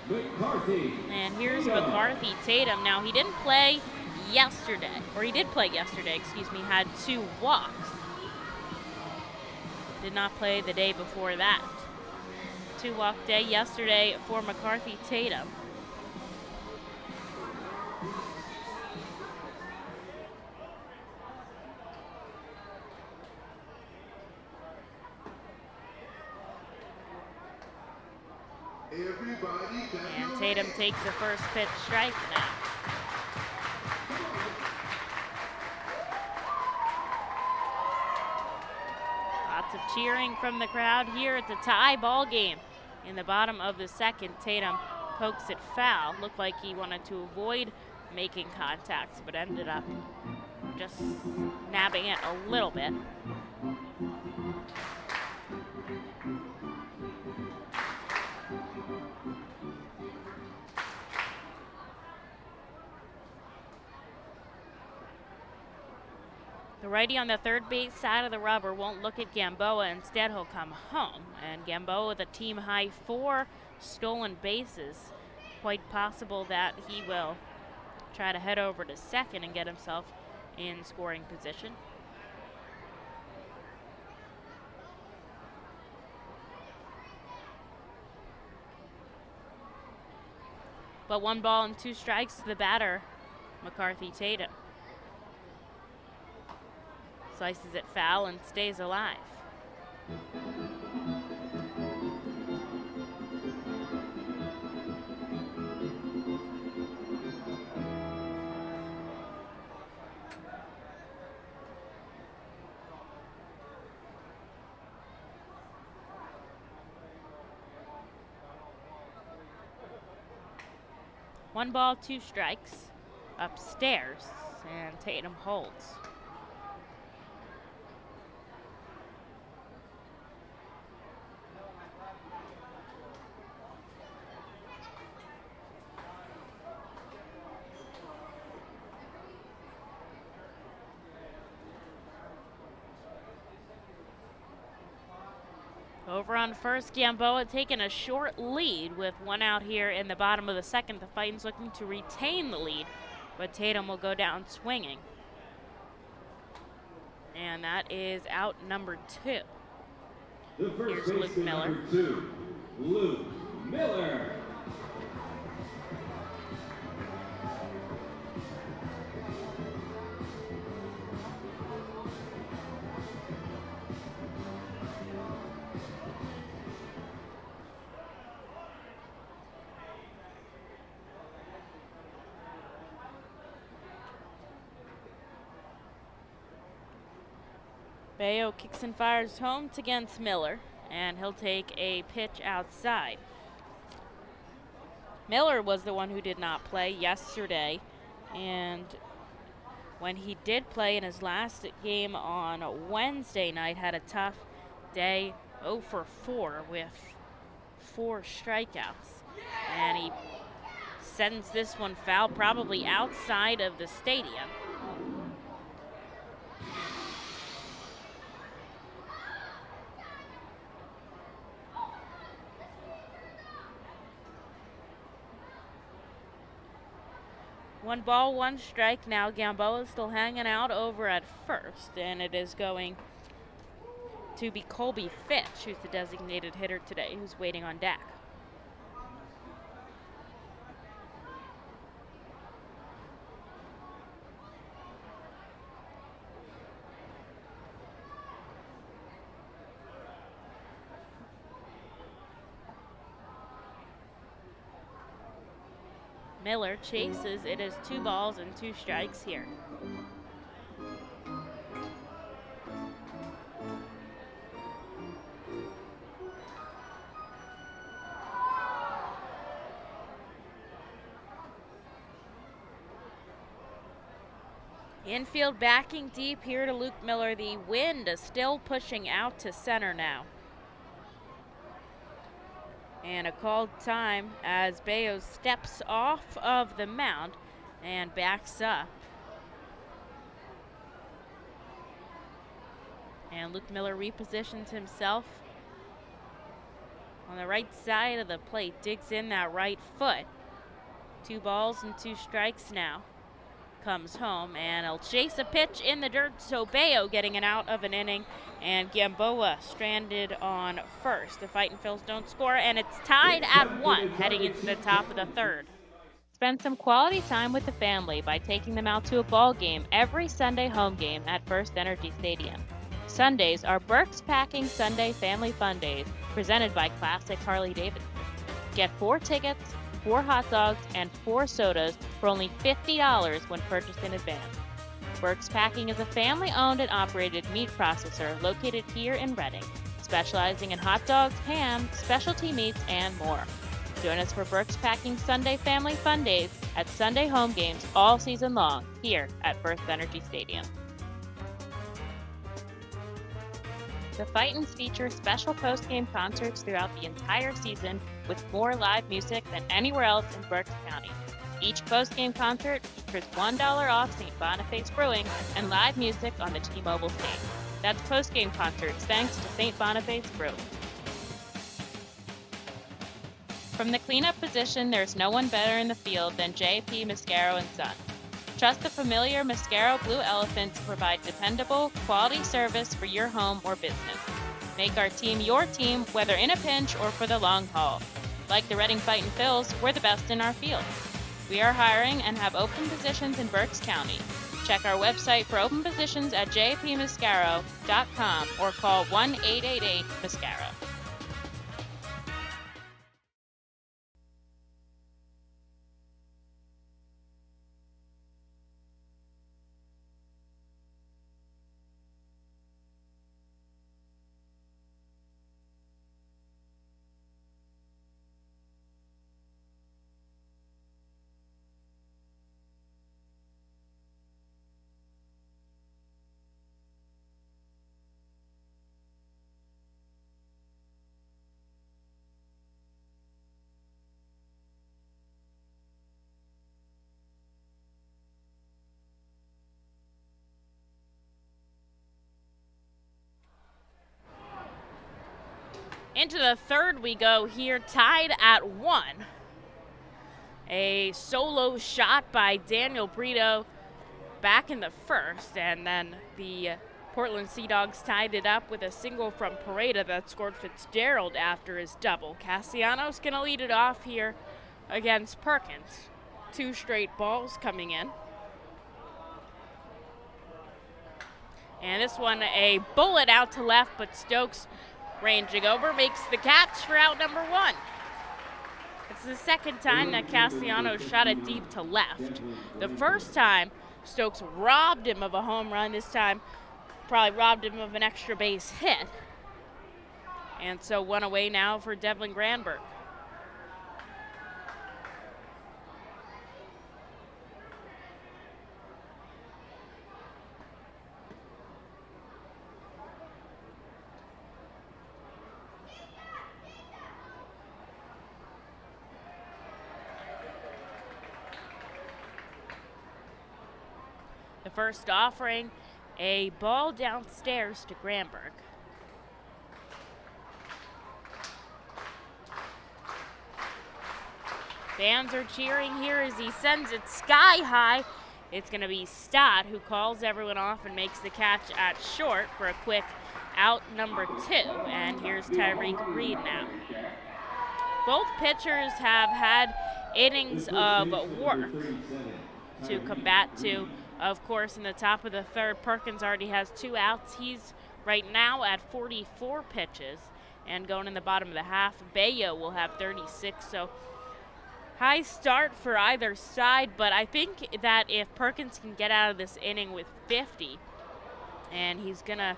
McCarthy. And here's McCarthy Tatum. Now, he didn't play yesterday, or he did play yesterday, excuse me, had 2 walks. Did not play the day before that. 2-walk day yesterday for McCarthy Tatum. And Tatum takes the first pitch strike now. Lots of cheering from the crowd here. It's a tie ball game. In the bottom of the second, Tatum pokes it foul. Looked like he wanted to avoid making contacts, but ended up just nabbing it a little bit. The righty on the third base side of the rubber won't look at Gamboa. Instead, he'll come home. And Gamboa with a team high 4 stolen bases. Quite possible that he will try to head over to second and get himself in scoring position. But 1 ball and 2 strikes to the batter, McCarthy Tatum. Slices it foul and stays alive. One ball, 2 strikes, upstairs, and Tatum holds. Over on first, Gamboa taking a short lead with 1 out here in the bottom of the second. The Fightins looking to retain the lead, but Tatum will go down swinging. And that is out number 2. The first Here's Luke baseman, Miller. number 2, Luke Miller. Bayo kicks and fires home against Miller, and he'll take a pitch outside. Miller was the one who did not play yesterday, and when he did play in his last game on Wednesday night, had a tough day, 0 for 4 with 4 strikeouts. And he sends this one foul, probably outside of the stadium. One ball, 1 strike now. Gamboa is still hanging out over at first, and it is going to be Colby Fitch, who's the designated hitter today, who's waiting on deck. Miller chases. It is 2 balls and 2 strikes here. Infield backing deep here to Luke Miller. The wind is still pushing out to center now. And a called time as Bayo steps off of the mound and backs up. And Luke Miller repositions himself on the right side of the plate, digs in that right foot. 2 balls and 2 strikes now. Comes home, and he'll chase a pitch in the dirt, so Bayo getting it out of an inning, and Gamboa stranded on first. The Fightin' Phils don't score, and it's tied at 1 heading into the top of the 3rd. Spend some quality time with the family by taking them out to a ball game every Sunday home game at FirstEnergy Stadium. Sundays are Burke's Packing Sunday Family Fun Days, presented by Classic Harley-Davidson. Get 4 tickets, 4 hot dogs, and 4 sodas for only $50 when purchased in advance. Burke's Packing is a family-owned and operated meat processor located here in Reading, specializing in hot dogs, ham, specialty meats, and more. Join us for Burke's Packing Sunday Family Fun Days at Sunday home games all season long here at FirstEnergy Stadium. The Fightins feature special post-game concerts throughout the entire season with more live music than anywhere else in Berks County. Each post-game concert features $1 off St. Boniface Brewing and live music on the T-Mobile stage. That's post-game concerts thanks to St. Boniface Brewing. From the cleanup position, there's no one better in the field than J.P. Mascaro & Son. Trust the familiar Mascaro Blue Elephant to provide dependable, quality service for your home or business. Make our team your team, whether in a pinch or for the long haul. Like the Reading Fightin' Phils, we're the best in our field. We are hiring and have open positions in Berks County. Check our website for open positions at jpmascaro.com or call 1-888-MASCARO. Into the third we go here, tied at 1. A solo shot by Daniel Brito back in the first, and then the Portland Sea Dogs tied it up with a single from Pareda that scored Fitzgerald after his double. Castellanos gonna lead it off here against Perkins. 2 straight balls coming in. And this one a bullet out to left, but Stokes ranging over makes the catch for out number 1. It's the second time that Castellanos shot it deep to left. The first time, Stokes robbed him of a home run. This time, probably robbed him of an extra base hit. And so 1 away now for Devlin Granberg. The first offering, a ball downstairs to Granberg. Fans are cheering here as he sends it sky high. It's going to be Stott who calls everyone off and makes the catch at short for a quick out number 2. And here's Tyreek Reed now. Both pitchers have had innings of work to combat to. Of course, in the top of the third, Perkins already has 2 outs. He's right now at 44 pitches. And going in the bottom of the half, Bayo will have 36. So high start for either side, but I think that if Perkins can get out of this inning with 50, and he's going to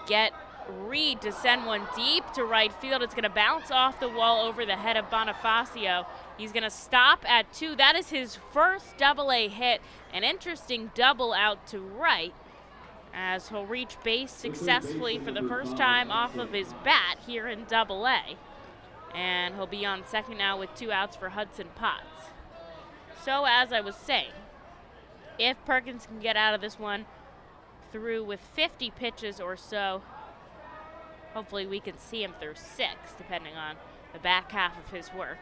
get Reed to send one deep to right field. It's going to bounce off the wall over the head of Bonifacio. He's going to stop at 2. That is his first double-A hit. An interesting double out to right as he'll reach base successfully for the first time off of his bat here in double-A. And he'll be on second now with 2 outs for Hudson Potts. So as I was saying, if Perkins can get out of this one through with 50 pitches or so, hopefully we can see him through 6, depending on the back half of his work.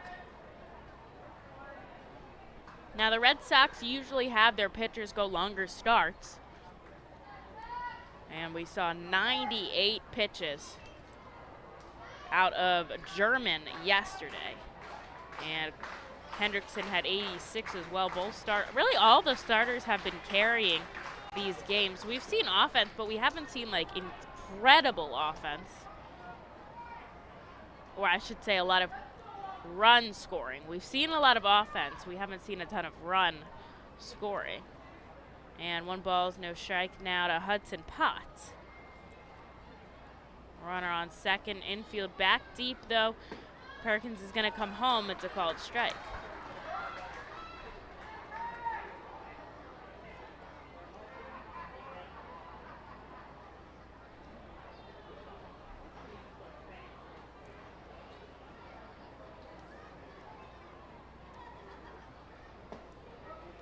Now the Red Sox usually have their pitchers go longer starts. And we saw 98 pitches out of German yesterday. And Hendrickson had 86 as well. Really all the starters have been carrying these games. We've seen offense, but we haven't seen like incredible offense. Or I should say a lot of run scoring. We've seen a lot of offense. We haven't seen a ton of run scoring. And 1 ball, no strike now to Hudson Potts. Runner on second, infield back deep though. Perkins is going to come home. It's a called strike.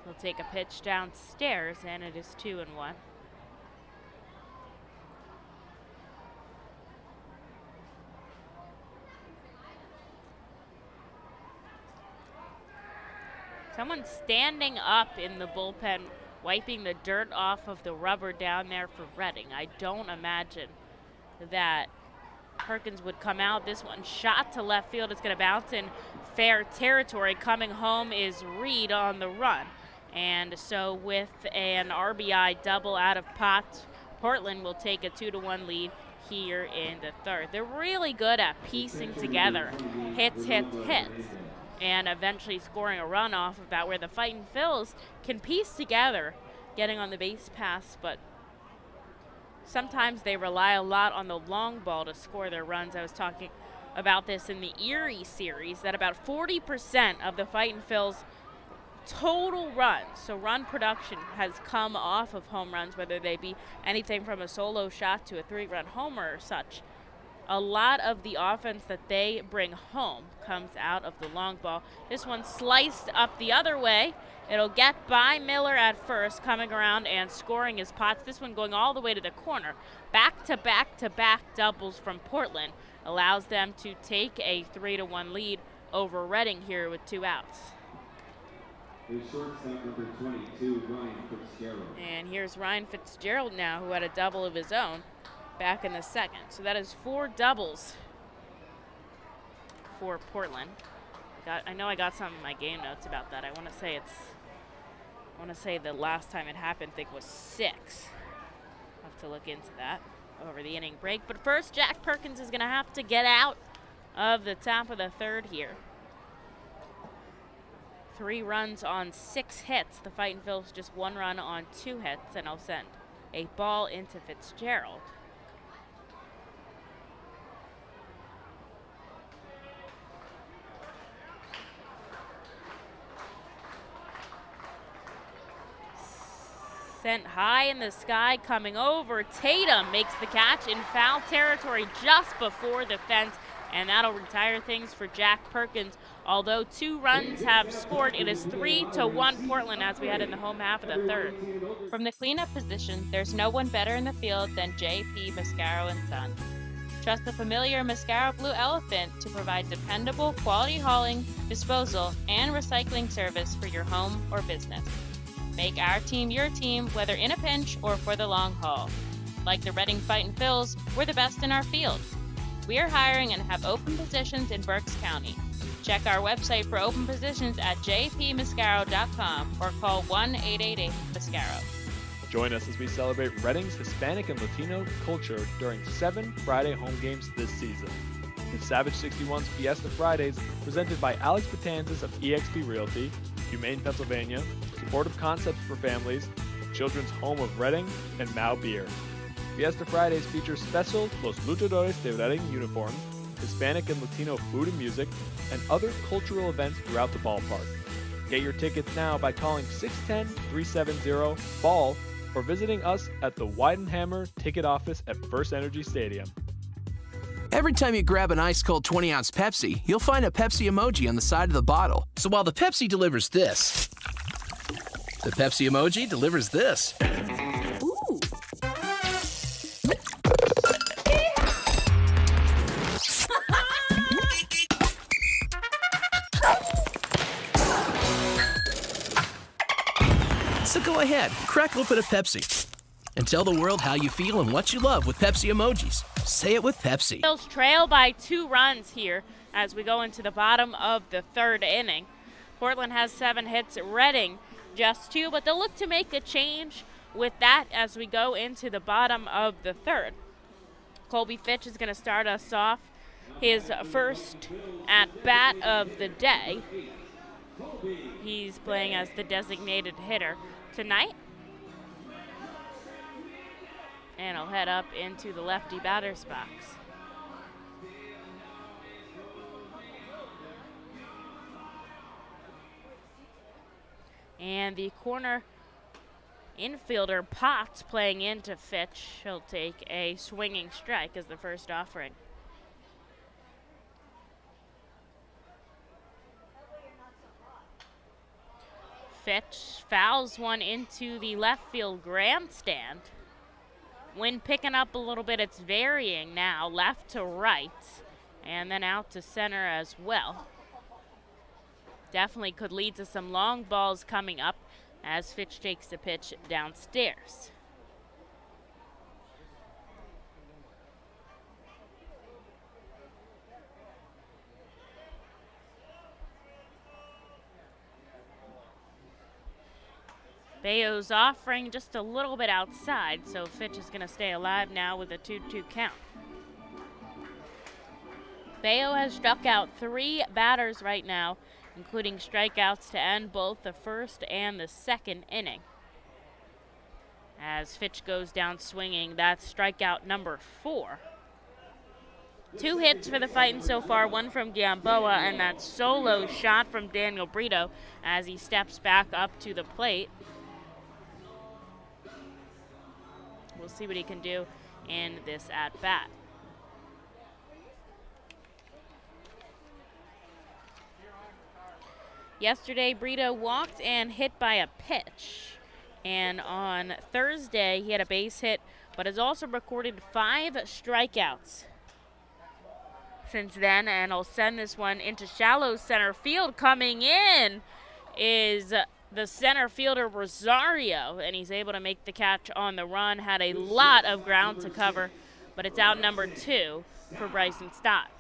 He'll take a pitch downstairs, and it is 2-1. Someone standing up in the bullpen, wiping the dirt off of the rubber down there for Reading. I don't imagine that Perkins would come out. This one shot to left field. It's going to bounce in fair territory. Coming home is Reed on the run. And so with an RBI double out of Potts, Portland will take a 2-1 lead here in the third. They're really good at piecing together hits, and eventually scoring a run off of that, where the Fightin' Phils can piece together getting on the base pass, but sometimes they rely a lot on the long ball to score their runs. I was talking about this in the Erie series, that about 40% of the Fightin' Phils total runs, so run production, has come off of home runs, whether they be anything from a solo shot to a 3-run homer or such. A lot of the offense that they bring home comes out of the long ball. This one sliced up the other way. It'll get by Miller at first, coming around and scoring his Potts. This one going all the way to the corner. Back-to-back doubles from Portland allows them to take a 3-1 lead over Reading here with 2 outs. His shortstop, number 22, Ryan Fitzgerald. And here's Ryan Fitzgerald now, who had a double of his own back in the second. So that is 4 doubles for Portland. I know I got some of my game notes about that. I want to say the last time it happened, I think, was 6. I'll have to look into that over the inning break. But first, Jack Perkins is going to have to get out of the top of the third here. 3 runs on 6 hits. The Fightin' Phils just 1 run on 2 hits, and I'll send a ball into Fitzgerald. Sent high in the sky, coming over. Tatum makes the catch in foul territory just before the fence, and that'll retire things for Jack Perkins. Although 2 runs have scored, it is 3-1 Portland as we head in the home half of the third. From the cleanup position, there's no one better in the field than J.P. Mascaro & Son. Trust the familiar Mascaro Blue Elephant to provide dependable quality hauling, disposal, and recycling service for your home or business. Make our team your team, whether in a pinch or for the long haul. Like the Reading Fightin' Phils, we're the best in our field. We are hiring and have open positions in Berks County. Check our website for open positions at jpmascaro.com or call 1-888-MASCARO. Join us as we celebrate Reading's Hispanic and Latino culture during 7 Friday home games this season. The Savage 61's Fiesta Fridays, presented by Alex Batanzas of eXp Realty, Humane Pennsylvania, Supportive Concepts for Families, Children's Home of Reading, and Mao Beer. Fiesta Fridays features special Los Luchadores de Reading uniforms, Hispanic and Latino food and music, and other cultural events throughout the ballpark. Get your tickets now by calling 610-370-BALL or visiting us at the Weidenhammer ticket office at FirstEnergy Stadium. Every time you grab an ice-cold 20-ounce Pepsi, you'll find a Pepsi emoji on the side of the bottle. So while the Pepsi delivers this, the Pepsi emoji delivers this. Ooh. So go ahead, crack open a Pepsi and tell the world how you feel and what you love with Pepsi emojis. Say it with Pepsi. Phils trail by 2 runs here as we go into the bottom of the third inning. Portland has 7 hits, Reading just 2, but they'll look to make a change with that as we go into the bottom of the third. Colby Fitch is going to start us off, his first at-bat of the day. He's playing as the designated hitter tonight. And he'll head up into the lefty batter's box. And the corner infielder Potts playing into Fitch. He'll take a swinging strike as the first offering. Fitch fouls one into the left field grandstand. Wind picking up a little bit, it's varying now, left to right, and then out to center as well. Definitely could lead to some long balls coming up as Fitch takes the pitch downstairs. Bayo's offering just a little bit outside, so Fitch is going to stay alive now with a 2-2 count. Bayo has struck out 3 batters right now, including strikeouts to end both the first and the second inning. As Fitch goes down swinging, that's strikeout number 4. 2 hits for the Fightin so far, 1 from Gamboa, and that solo shot from Daniel Brito as he steps back up to the plate. We'll see what he can do in this at-bat. Yesterday, Brito walked and hit by a pitch. And on Thursday, he had a base hit, but has also recorded 5 strikeouts since then. And he'll send this one into shallow center field. Coming in is the center fielder, Rosario, and he's able to make the catch on the run. Had a lot of ground to cover, but it's out number 2 for Bryson Stott.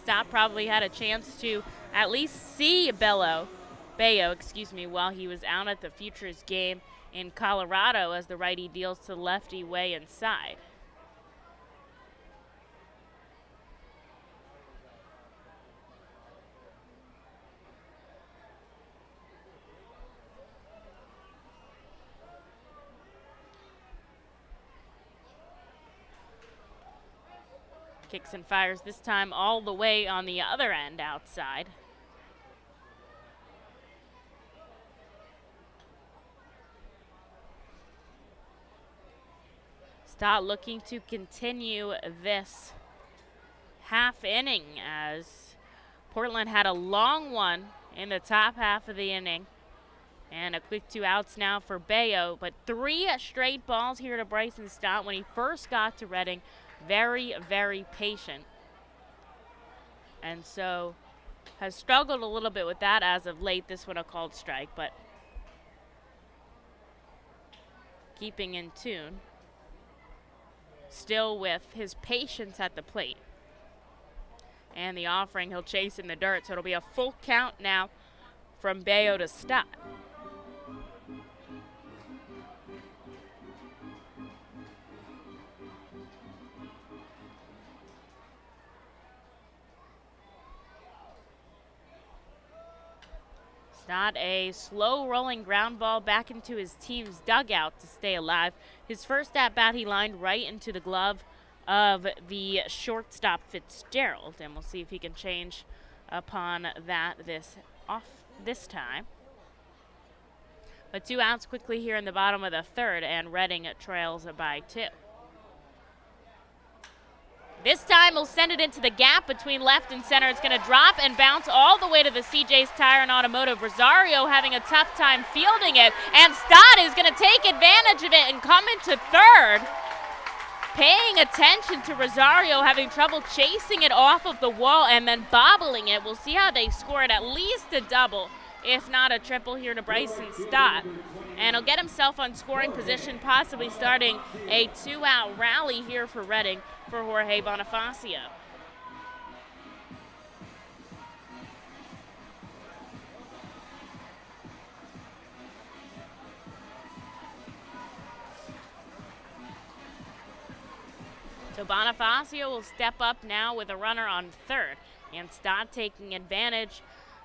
Stott probably had a chance to at least see Bayo, while he was out at the Futures game in Colorado as the righty deals to lefty way inside. Kicks and fires this time all the way on the other end outside. Stott looking to continue this half inning as Portland had a long one in the top half of the inning. And a quick 2 outs now for Bayo, but 3 straight balls here to Bryson Stott when he first got to Reading. Very, very patient. And so has struggled a little bit with that as of late. This one a called strike, but keeping in tune. Still with his patience at the plate. And the offering, he'll chase in the dirt, so it'll be a full count now from Bayo to Stott. Stott, a slow rolling ground ball back into his team's dugout to stay alive. His first at bat he lined right into the glove of the shortstop Fitzgerald, and we'll see if he can change upon that this time. But 2 outs quickly here in the bottom of the third, and Reading trails by 2. This time he'll send it into the gap between left and center. It's going to drop and bounce all the way to the CJ's Tire and Automotive. Rosario having a tough time fielding it, and Stott is going to take advantage of it and come into third. Paying attention to Rosario having trouble chasing it off of the wall and then bobbling it. We'll see how they score it, at least a double, if not a triple here to Bryson Stott. And he'll get himself on scoring position, possibly starting a 2-out rally here for Reading for Jorge Bonifacio. So Bonifacio will step up now with a runner on third, and Stott taking advantage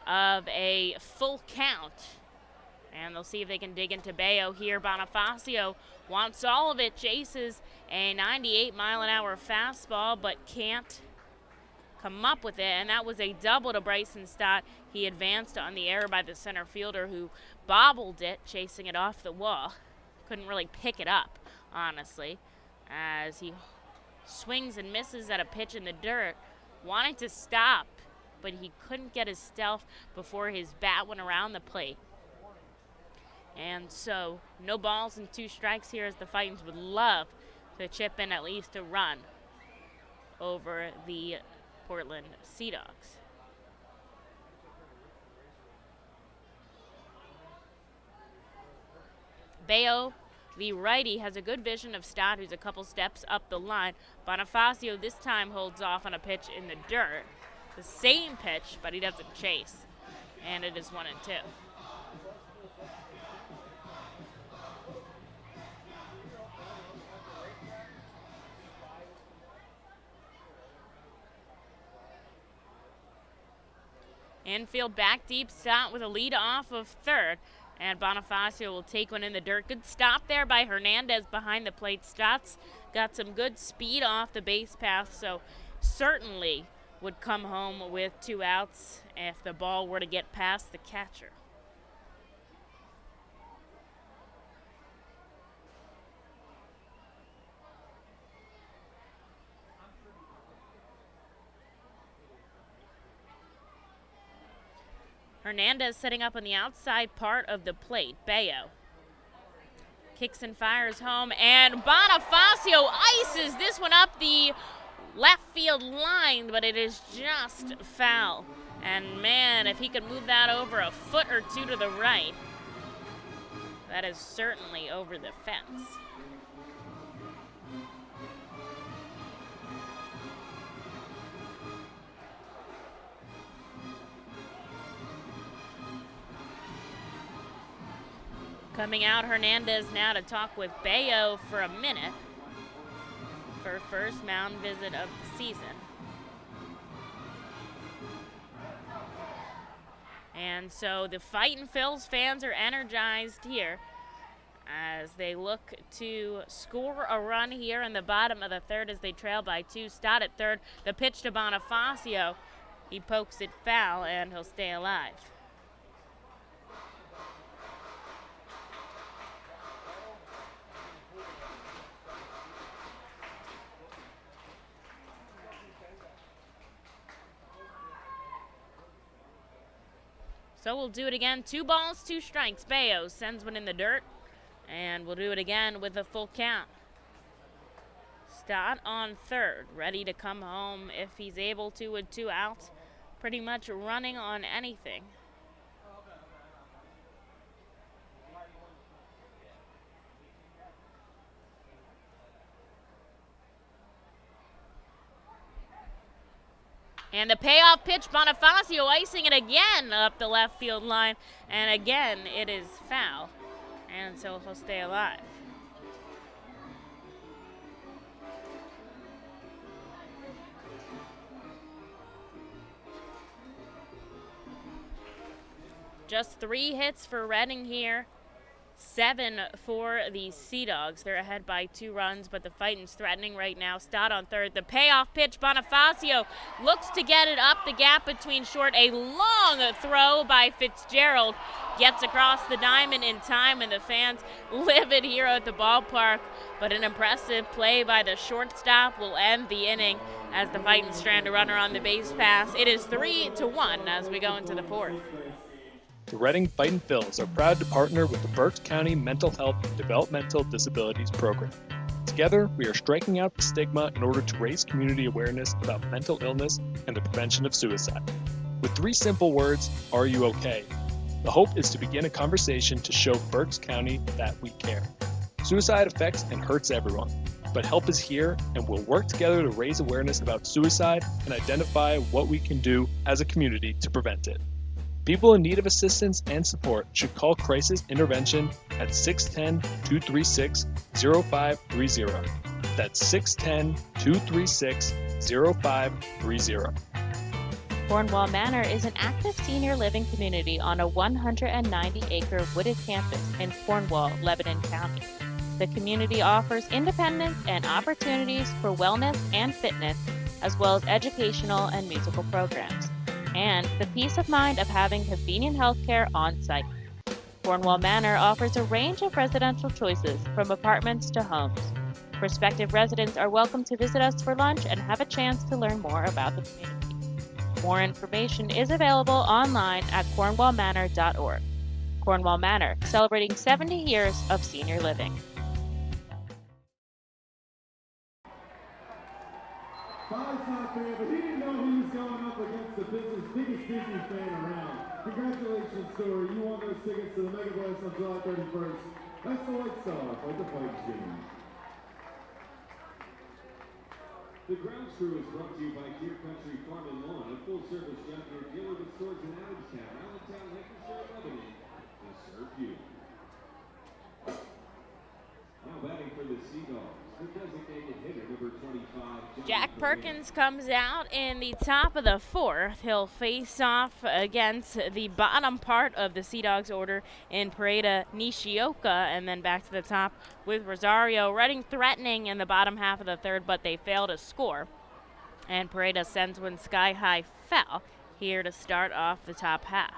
of a full count. And they'll see if they can dig into Bayo here. Bonifacio wants all of it, chases a 98-mile-an-hour fastball, but can't come up with it. And that was a double to Bryson Stott. He advanced on the error by the center fielder who bobbled it, chasing it off the wall. Couldn't really pick it up, honestly, as he swings and misses at a pitch in the dirt. Wanted to stop, but he couldn't get his stealth before his bat went around the plate. And so no balls and 2 strikes here, as the Fightins would love to chip in at least a run over the Portland Sea Dogs. Bayo The righty has a good vision of Stott, who's a couple steps up the line. Bonifacio this time holds off on a pitch in the dirt. The same pitch, but he doesn't chase. And it is 1-2. Infield back deep, Stott with a lead off of third, and Bonifacio will take one in the dirt. Good stop there by Hernandez behind the plate. Stott's got some good speed off the base path, so certainly would come home with 2 outs if the ball were to get past the catcher. Hernandez setting up on the outside part of the plate. Bayo kicks and fires home, and Bonifacio ices this one up the left field line, but it is just foul. And man, if he could move that over a foot or two to the right, that is certainly over the fence. Coming out, Hernandez now to talk with Bayo for a minute for first mound visit of the season. And so the Fightin' Phils fans are energized here as they look to score a run here in the bottom of the third as they trail by 2. Stott at third. The pitch to Bonifacio. He pokes it foul and he'll stay alive. So we'll do it again. 2 balls, 2 strikes. Bayo sends one in the dirt, and we'll do it again with a full count. Stott on third, ready to come home if he's able to with 2 outs. Pretty much running on anything. And the payoff pitch, Bonifacio icing it again up the left field line. And again, it is foul. And so he'll stay alive. Just 3 hits for Reading here. 7 for the Sea Dogs. They're ahead by 2 runs, but the Fightin's threatening right now. Stott on third. The payoff pitch, Bonifacio looks to get it up the gap between short. A long throw by Fitzgerald gets across the diamond in time, and the fans livid here at the ballpark. But an impressive play by the shortstop will end the inning as the Fightin strand a runner on the base pass. It is 3-1 as we go into the 4th. The Reading Fightin' Phils are proud to partner with the Berks County Mental Health and Developmental Disabilities Program. Together, we are striking out the stigma in order to raise community awareness about mental illness and the prevention of suicide. With 3 simple words, are you okay? The hope is to begin a conversation to show Berks County that we care. Suicide affects and hurts everyone, but help is here, and we'll work together to raise awareness about suicide and identify what we can do as a community to prevent it. People in need of assistance and support should call Crisis Intervention at 610-236-0530. That's 610-236-0530. Cornwall Manor is an active senior living community on a 190-acre wooded campus in Cornwall, Lebanon County. The community offers independence and opportunities for wellness and fitness, as well as educational and musical programs, and the peace of mind of having convenient health care on site. Cornwall Manor offers a range of residential choices from apartments to homes. Prospective residents are welcome to visit us for lunch and have a chance to learn more about the community. More information is available online at cornwallmanor.org. Cornwall Manor, celebrating 70 years of senior living. Bob's not a fan, but he didn't know he was going up against the biggest Disney fan around. Congratulations, Story. You won those tickets to the Mega Blast on July 31st. That's the White Sox like the Fightin team. The grounds crew is brought to you by Deer Country Farm and Lawn, a full-service junkyard dealer with stores in Adamstown, Allentown, Lancashire, and Lebanon to serve you. Now batting for the Sea Dogs, the designated hitter, number 25. Jack Perkins comes out in the top of the fourth. He'll face off against the bottom part of the Sea Dogs order in Pareda Nishioka, and then back to the top with Rosario. Reading threatening in the bottom half of the third, but they fail to score. And Pareda sends one sky-high foul here to start off the top half.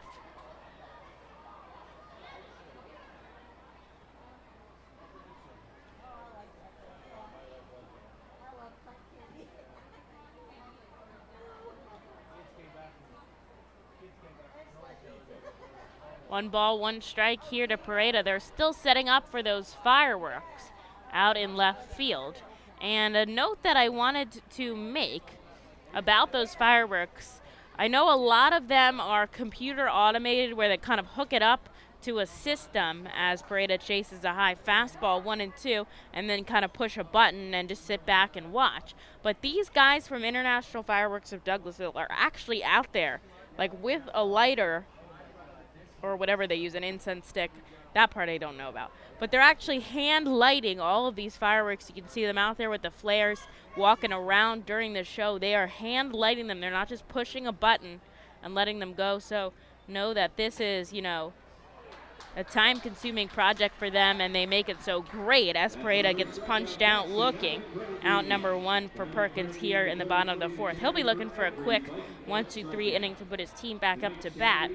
One ball, one strike here to Pareda. They're still setting up for those fireworks out in left field. And a note that I wanted to make about those fireworks, I know a lot of them are computer automated where they kind of hook it up to a system as Pareda chases a high fastball 1-2 and then kind of push a button and just sit back and watch. But these guys from International Fireworks of Douglasville are actually out there like with a lighter or whatever they use, an incense stick. That part I don't know about. But they're actually hand lighting all of these fireworks. You can see them out there with the flares walking around during the show. They are hand lighting them. They're not just pushing a button and letting them go. So know that this is, you know, a time-consuming project for them, and they make it so great as Pareda gets punched out looking. Out number one for Perkins here in the bottom of the fourth. He'll be looking for a quick 1-2-3 inning to put his team back up to bat,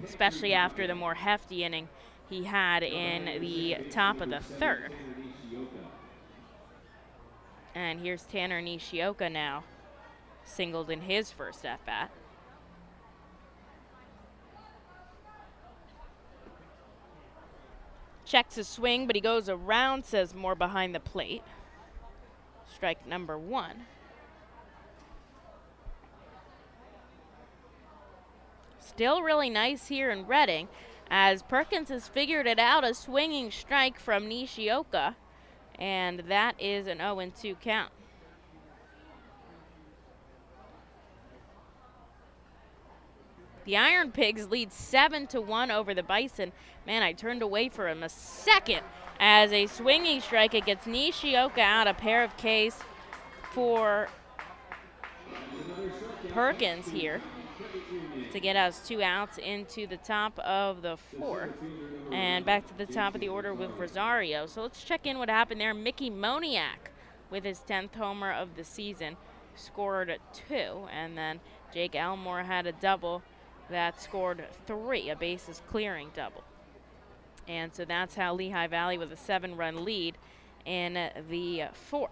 especially after the more hefty inning he had in the top of the third. And here's Tanner Nishioka now, singled in his first at-bat. Checks his swing, but he goes around, says more behind the plate. Strike number one. Still really nice here in Reading, as Perkins has figured it out, a swinging strike from Nishioka, and that is an 0-2 count. The Iron Pigs lead 7-1 over the Bison. Man, I turned away for him a second as a swinging strike. It gets Nishioka out, a pair of Ks for Perkins here to get us 2 outs into the top of the fourth and back to the top of the order with Rosario. So let's check in what happened there. Mickey Moniak with his 10th homer of the season scored 2, and then Jake Elmore had a double that scored 3, a bases clearing double. And so that's how Lehigh Valley with a 7-run lead in the fourth.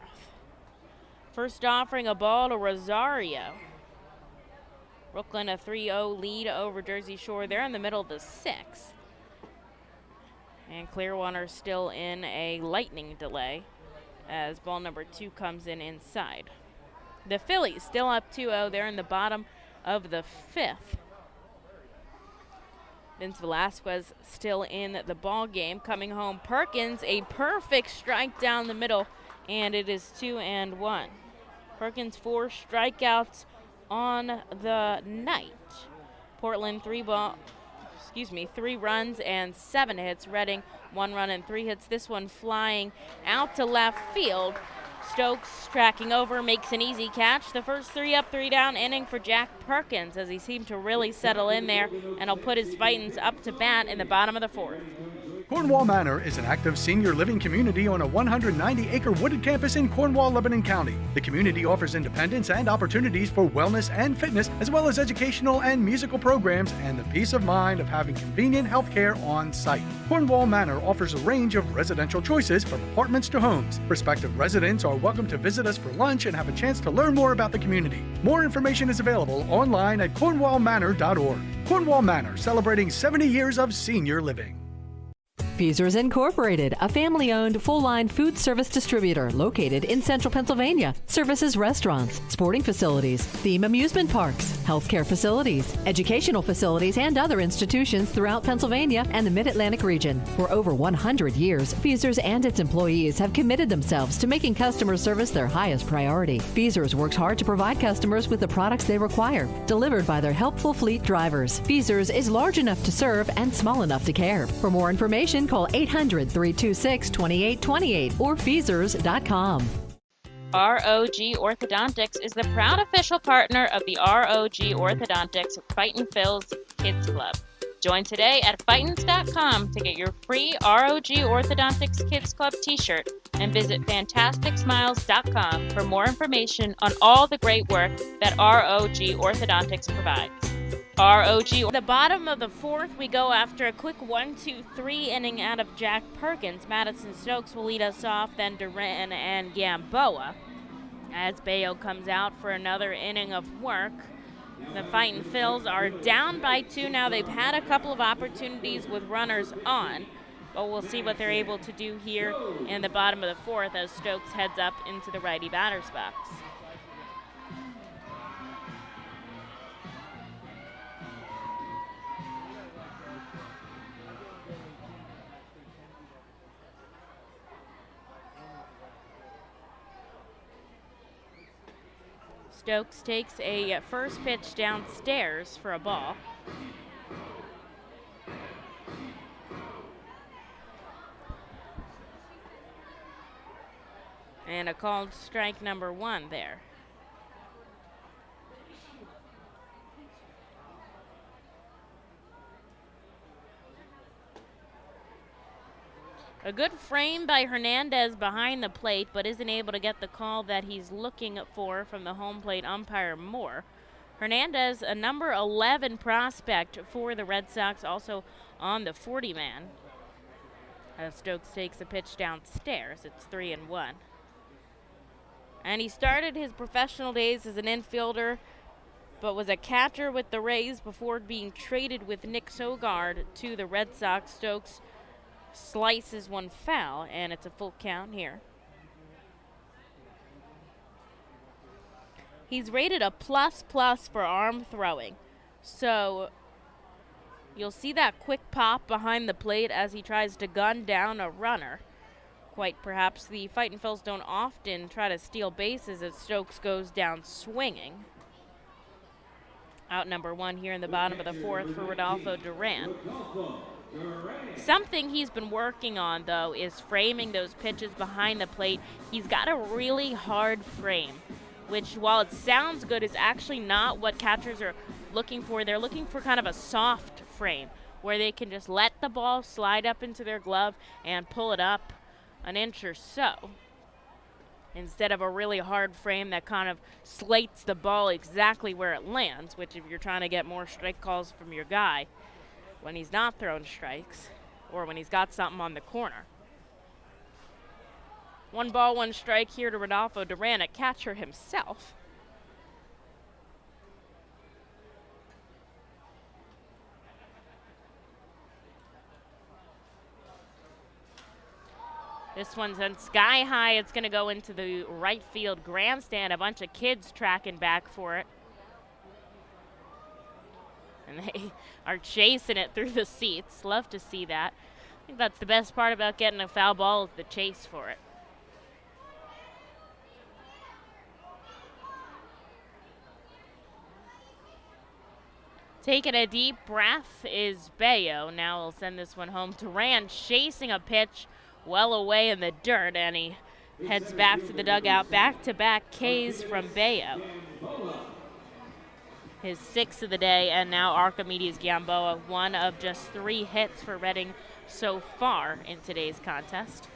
First offering a ball to Rosario. Brooklyn a 3-0 lead over Jersey Shore. They're in the middle of the sixth. And Clearwater still in a lightning delay as ball number 2 comes in inside. The Phillies still up 2-0. They're in the bottom of the fifth. Vince Velasquez still in the ball game. Coming home, Perkins, a perfect strike down the middle, and it is 2-1. Perkins 4 strikeouts on the night. Portland 3 runs and 7 hits. Reading 1 run and 3 hits. This one flying out to left field. Stokes tracking over, makes an easy catch. The first 3 up, 3 down inning for Jack Perkins as he seemed to really settle in there, and he'll put his Fightins up to bat in the bottom of the fourth. Cornwall Manor is an active senior living community on a 190-acre wooded campus in Cornwall, Lebanon County. The community offers independence and opportunities for wellness and fitness, as well as educational and musical programs, and the peace of mind of having convenient health care on site. Cornwall Manor offers a range of residential choices from apartments to homes. Prospective residents are welcome to visit us for lunch and have a chance to learn more about the community. More information is available online at cornwallmanor.org. Cornwall Manor, celebrating 70 years of senior living. Feasers Incorporated, a family-owned full-line food service distributor located in central Pennsylvania, services restaurants, sporting facilities, theme amusement parks, healthcare facilities, educational facilities, and other institutions throughout Pennsylvania and the Mid-Atlantic region. For over 100 years, Feasers and its employees have committed themselves to making customer service their highest priority. Feasers works hard to provide customers with the products they require, delivered by their helpful fleet drivers. Feasers is large enough to serve and small enough to care. For more information, call 800-326-2828 or Feasers.com. ROG Orthodontics is the proud official partner of the ROG Orthodontics Fightin Phil's Kids Club. Join today at Fightins.com to get your free ROG Orthodontics Kids Club t-shirt and visit FantasticSmiles.com for more information on all the great work that ROG Orthodontics provides. ROG. The bottom of the fourth, we go after a quick 1-2-3 inning out of Jack Perkins. Madison Stokes will lead us off, then Duran and Gamboa. As Bayo comes out for another inning of work. The Fightin Phils are down by 2 now. They've had a couple of opportunities with runners on, but we'll see what they're able to do here in the bottom of the fourth as Stokes heads up into the righty batter's box. Stokes takes a first pitch downstairs for a ball. And a called strike number 1 there. A good frame by Hernandez behind the plate, but isn't able to get the call that he's looking for from the home plate umpire Moore. Hernandez, a number 11 prospect for the Red Sox, also on the 40-man. As Stokes takes a pitch downstairs, it's 3-1. And he started his professional days as an infielder, but was a catcher with the Rays before being traded with Nick Sogard to the Red Sox. Stokes slices one foul, and it's a full count here. He's rated a plus for arm throwing. So you'll see that quick pop behind the plate as he tries to gun down a runner. Quite perhaps the Fightin Phils don't often try to steal bases as Stokes goes down swinging. Out number 1 here in the bottom of the fourth for Rodolfo Duran. Something he's been working on, though, is framing those pitches behind the plate. He's got a really hard frame, which, while it sounds good, is actually not what catchers are looking for. They're looking for kind of a soft frame where they can just let the ball slide up into their glove and pull it up an inch or so, instead of a really hard frame that kind of slates the ball exactly where it lands, which if you're trying to get more strike calls from your guy when he's not throwing strikes or when he's got something on the corner. 1 ball, 1 strike here to Rodolfo Duran, a catcher himself. This one's on sky high. It's going to go into the right field grandstand. A bunch of kids tracking back for it. And they are chasing it through the seats. Love to see that. I think that's the best part about getting a foul ball is the chase for it. Taking a deep breath is Bayo. Now we'll send this one home. Duran chasing a pitch well away in the dirt, and he heads back to the dugout. Back-to-back Ks from Bayo. His 6th of the day, and now Archimedes Gamboa, 1 of just 3 hits for Reading so far in today's contest.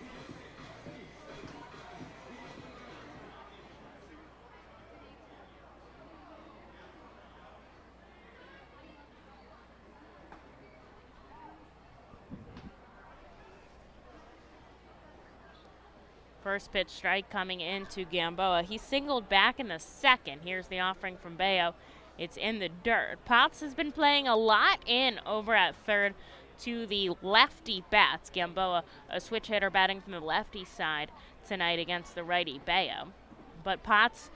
First pitch strike coming into Gamboa. He singled back in the 2nd. Here's the offering from Bayo. It's in the dirt. Potts has been playing a lot in over at 3rd. to the lefty bats. Gamboa, a switch hitter batting from the lefty side tonight against the righty Bayo. But Potts,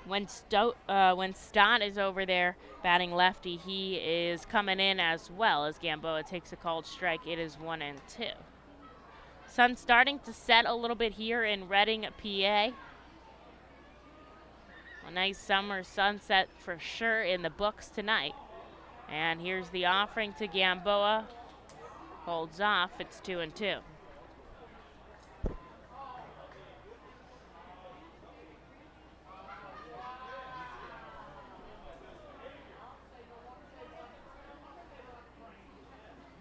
when Stott is over there batting lefty, he is coming in as well as Gamboa takes a called strike. It is 1-2. Sun starting to set a little bit here in Reading, PA. A nice summer sunset for sure in the books tonight. And here's the offering to Gamboa. Holds off. It's 2-2.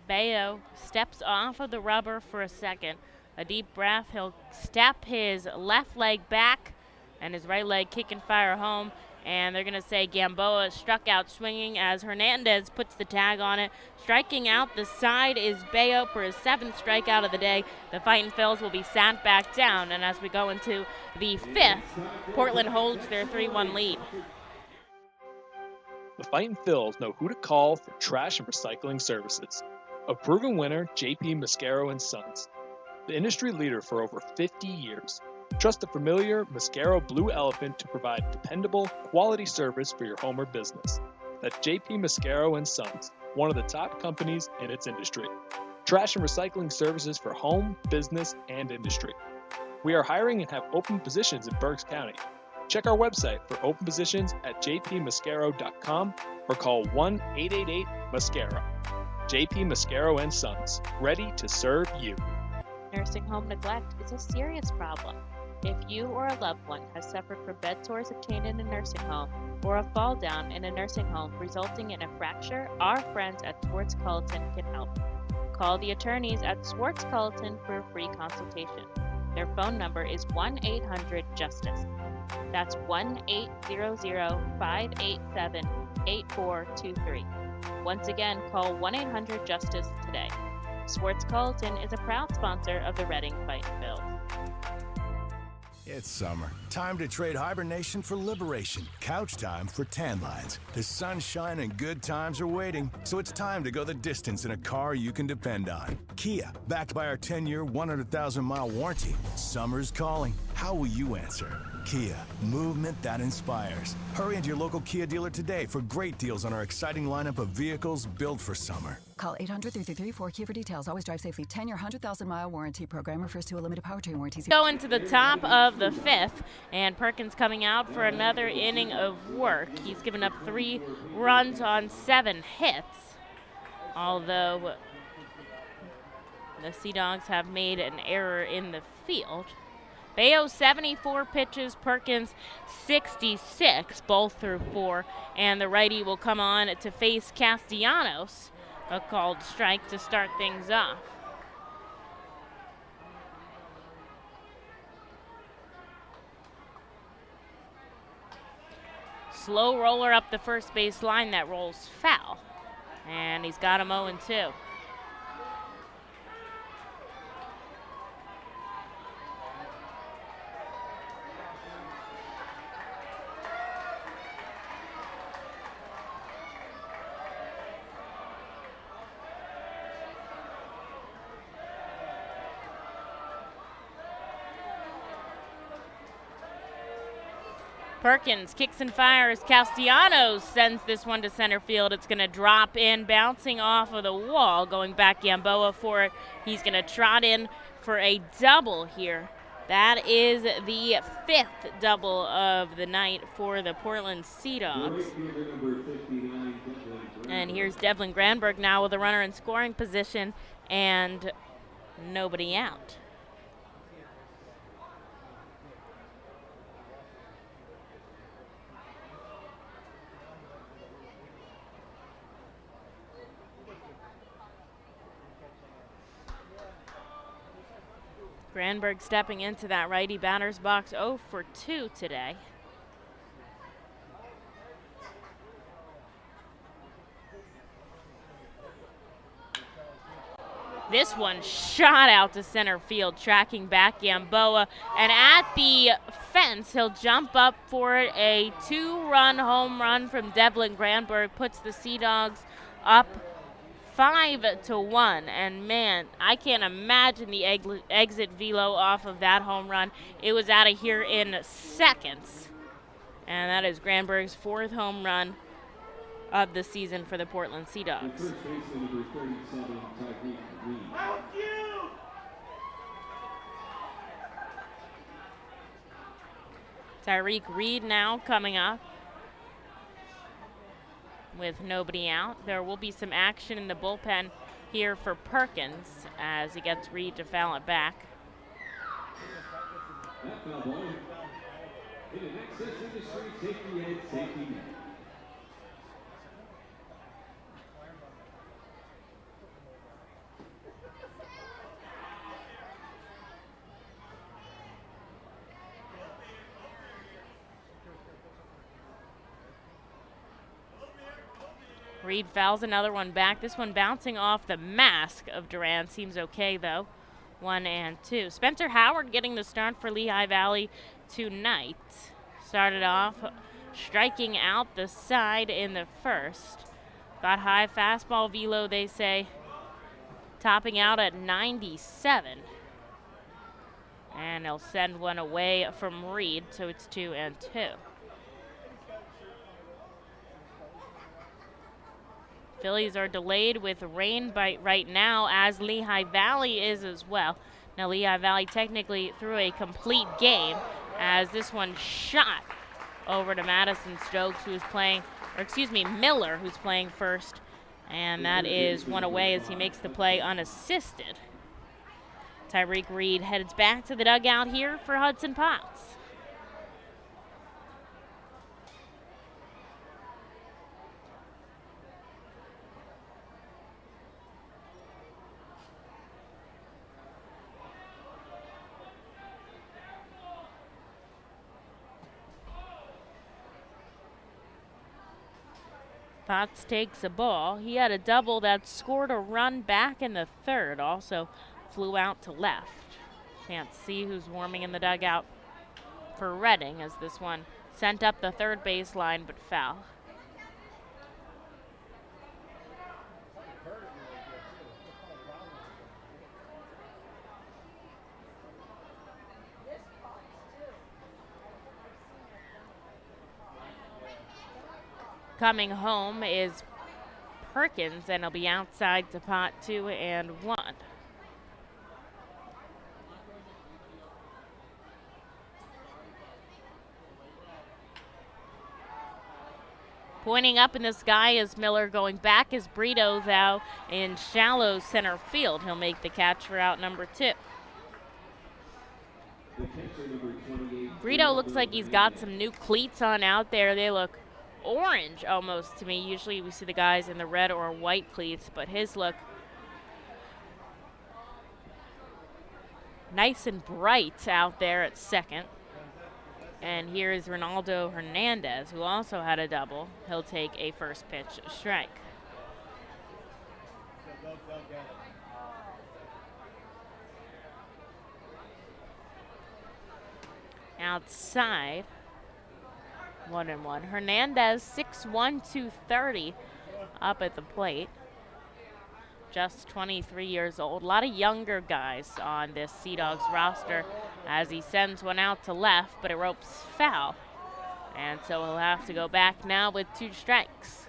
Bayo steps off of the rubber for a second. A deep breath. He'll step his left leg back and his right leg kick and fire home. And they're going to say Gamboa struck out swinging as Hernandez puts the tag on it. Striking out the side is Bayo for his 7th strikeout of the day. The Fightin' Phils will be sat back down. And as we go into the 5th, Portland holds their 3-1 lead. The Fightin' Phils know who to call for trash and recycling services. A proven winner, JP Mascaro & Sons. The industry leader for over 50 years. Trust the familiar Mascaro Blue Elephant to provide dependable, quality service for your home or business. That's JP Mascaro & Sons, one of the top companies in its industry. Trash and recycling services for home, business, and industry. We are hiring and have open positions in Berks County. Check our website for open positions at jpmascaro.com or call 1-888-MASCARO. JP Mascaro & Sons, ready to serve you. Nursing home neglect is a serious problem. If you or a loved one has suffered from bed sores obtained in a nursing home or a fall down in a nursing home resulting in a fracture, our friends at Swartz Culleton can help. Call the attorneys at Swartz Culleton for a free consultation. Their phone number is 1-800-JUSTICE. That's 1-800-587-8423. Once again, call 1-800-JUSTICE today. Swartz Culleton is a proud sponsor of the Reading Fightin' Phils. It's summer. Time to trade hibernation for liberation. Couch time for tan lines. The sunshine and good times are waiting, so it's time to go the distance in a car you can depend on. Kia, backed by our 10-year, 100,000-mile warranty. Summer's calling. How will you answer? Kia, movement that inspires. Hurry into your local Kia dealer today for great deals on our exciting lineup of vehicles built for summer. Call 800-333-4KIA for details. Always drive safely. 10-year, 100,000-mile warranty program refers to a limited powertrain warranty. Going to the top of the 5th, and Perkins coming out for another inning of work. He's given up 3 runs on 7 hits, although the Sea Dogs have made an error in the field. Bayo 74 pitches, Perkins 66, both through 4, and the righty will come on to face Castellanos. A called strike to start things off. Slow roller up the first base line that rolls foul. And he's got him 0-2. Perkins kicks and fires. Castellanos sends this one to center field. It's going to drop in, bouncing off of the wall, going back Gamboa for it. He's going to trot in for a double here. That is the 5th double of the night for the Portland Sea Dogs. And here's Devlin Granberg now with a runner in scoring position and nobody out. Granberg stepping into that righty batter's box 0 for 2 today. This one shot out to center field, tracking back Gamboa. And at the fence, he'll jump up for it. A 2-run home run from Devlin Granberg puts the Sea Dogs up 5-1, and man, I can't imagine the exit velo off of that home run. It was out of here in seconds, and that is Granberg's 4th home run of the season for the Portland Sea Dogs. First baseman number 37, Tyreek Reed. Tyreek Reed now coming up with nobody out. There will be some action in the bullpen here for Perkins as he gets Reed to foul it back. That foul ball. In an excess industry, safety head, safety net. Reed fouls another one back. This one bouncing off the mask of Duran. Seems okay, though. 1-2. Spencer Howard getting the start for Lehigh Valley tonight. Started off striking out the side in the first. Got high fastball velo, they say, topping out at 97. And he'll send one away from Reed, so it's 2-2. Phillies are delayed with rain right now, as Lehigh Valley is as well. Now Lehigh Valley technically threw a complete game, as this one shot over to Madison Stokes, who's playing, or excuse me, Miller, who's playing first. And that is one away as he makes the play unassisted. Tyreek Reed heads back to the dugout here for Hudson Potts. Potts takes a ball. He had a double that scored a run back in the third. Also flew out to left. Can't see who's warming in the dugout for Reading, as this one sent up the third baseline but foul. Coming home is Perkins, and he'll be outside to pot 2-1. Pointing up in the sky is Miller. Going back is Brito, though, in shallow center field. He'll make the catch for out number 2. Brito looks like he's got some new cleats on out there. They look orange almost to me. Usually we see the guys in the red or white cleats, but his look nice and bright out there at second. And here is Ronaldo Hernandez, who also had a double. He'll take a first pitch strike. Outside, 1-1. Hernandez, 6'1", 230, up at the plate. Just 23 years old. A lot of younger guys on this Sea Dogs roster, as he sends one out to left, but it ropes foul. And so he'll have to go back now with 2 strikes.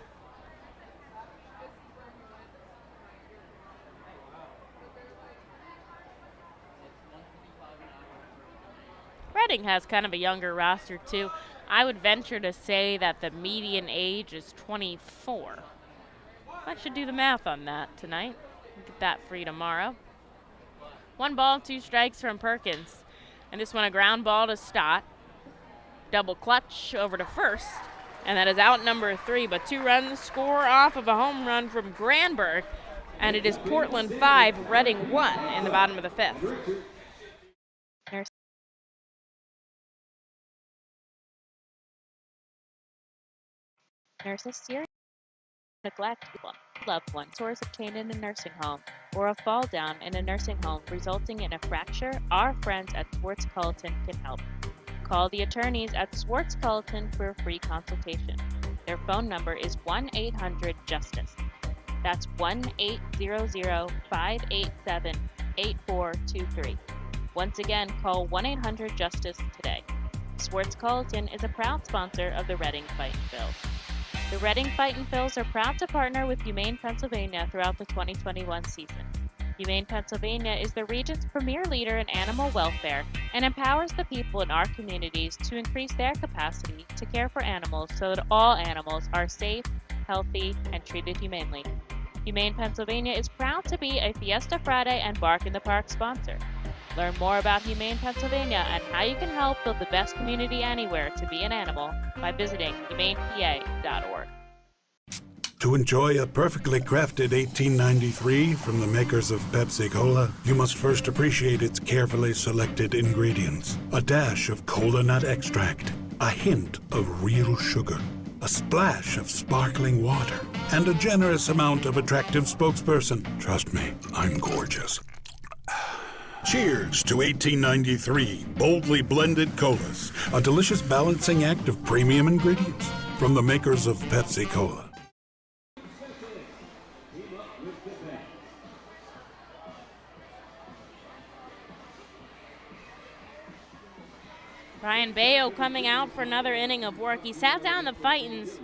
Reading has kind of a younger roster too. I would venture to say that the median age is 24. I should do the math on that tonight. Get that for you tomorrow. 1 ball, 2 strikes from Perkins. And this one a ground ball to Stott. Double clutch over to first. And that is out number 3, but 2 runs score off of a home run from Granberg. And it is Portland 5, Reading 1 in the bottom of the 5th. Nurses serious neglect loved ones, source obtained in a nursing home, or a fall down in a nursing home resulting in a fracture, our friends at Swartz Culleton can help. Call the attorneys at Swartz Culleton for a free consultation. Their phone number is 1-800-JUSTICE. That's 1-800-587-8423. Once again, call 1-800-JUSTICE today. Sports Collagen is a proud sponsor of the Reading Fightin' Phils. The Reading Fightin' Phils are proud to partner with Humane Pennsylvania throughout the 2021 season. Humane Pennsylvania is the region's premier leader in animal welfare and empowers the people in our communities to increase their capacity to care for animals so that all animals are safe, healthy, and treated humanely. Humane Pennsylvania is proud to be a Fiesta Friday and Bark in the Park sponsor. Learn more about Humane Pennsylvania and how you can help build the best community anywhere to be an animal by visiting humanepa.org. To enjoy a perfectly crafted 1893 from the makers of Pepsi Cola, you must first appreciate its carefully selected ingredients. A dash of cola nut extract, a hint of real sugar, a splash of sparkling water, and a generous amount of attractive spokesperson. Trust me, I'm gorgeous. Cheers to 1893 boldly blended colas, a delicious balancing act of premium ingredients from the makers of Pepsi Cola. Brian Bayo coming out for another inning of work. He sat down the Fightins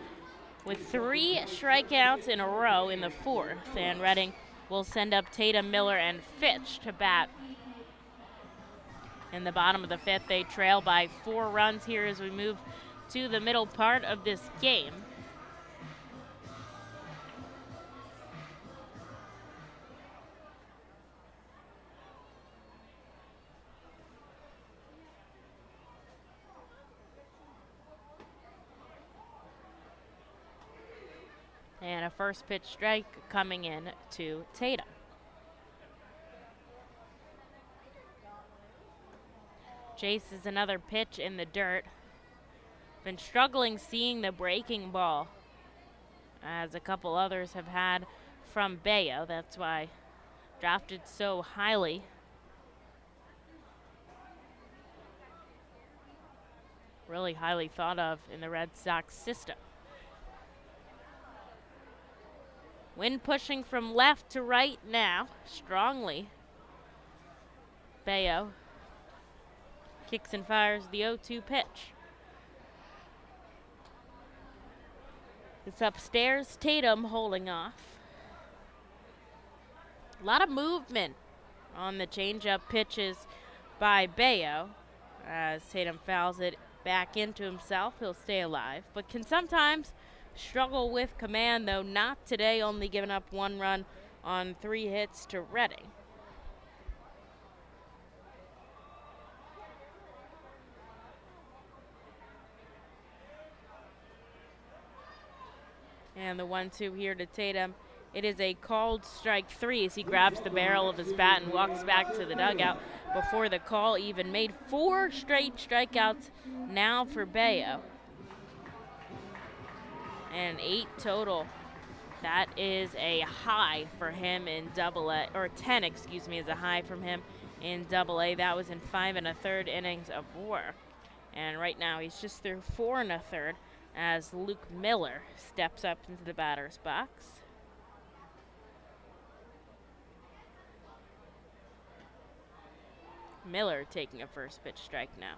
with 3 strikeouts in a row in the 4th, and Reading will send up Tatum, Miller, and Fitch to bat. In the bottom of the 5th, they trail by 4 runs here as we move to the middle part of this game. And a first pitch strike coming in to Tatum. Chases another pitch in the dirt. Been struggling seeing the breaking ball, as a couple others have had from Bayo. That's why drafted so highly. Really highly thought of in the Red Sox system. Wind pushing from left to right now, strongly. Bayo kicks and fires the 0-2 pitch. It's upstairs, Tatum holding off. A lot of movement on the changeup pitches by Bayo. As Tatum fouls it back into himself, he'll stay alive, but can sometimes struggle with command, though not today, only giving up 1 run on 3 hits to Reading. And the 1-2 here to Tatum. It is a called strike 3 as he grabs the barrel of his bat and walks back to the dugout before the call even made. 4 straight strikeouts now for Bayo. And 8 total. That is a high for him in Double-A, or 10, excuse me, is a high from him in Double-A. That was in 5 1/3 innings of work. And right now he's just through 4 1/3 as Luke Miller steps up into the batter's box. Miller taking a first pitch strike now.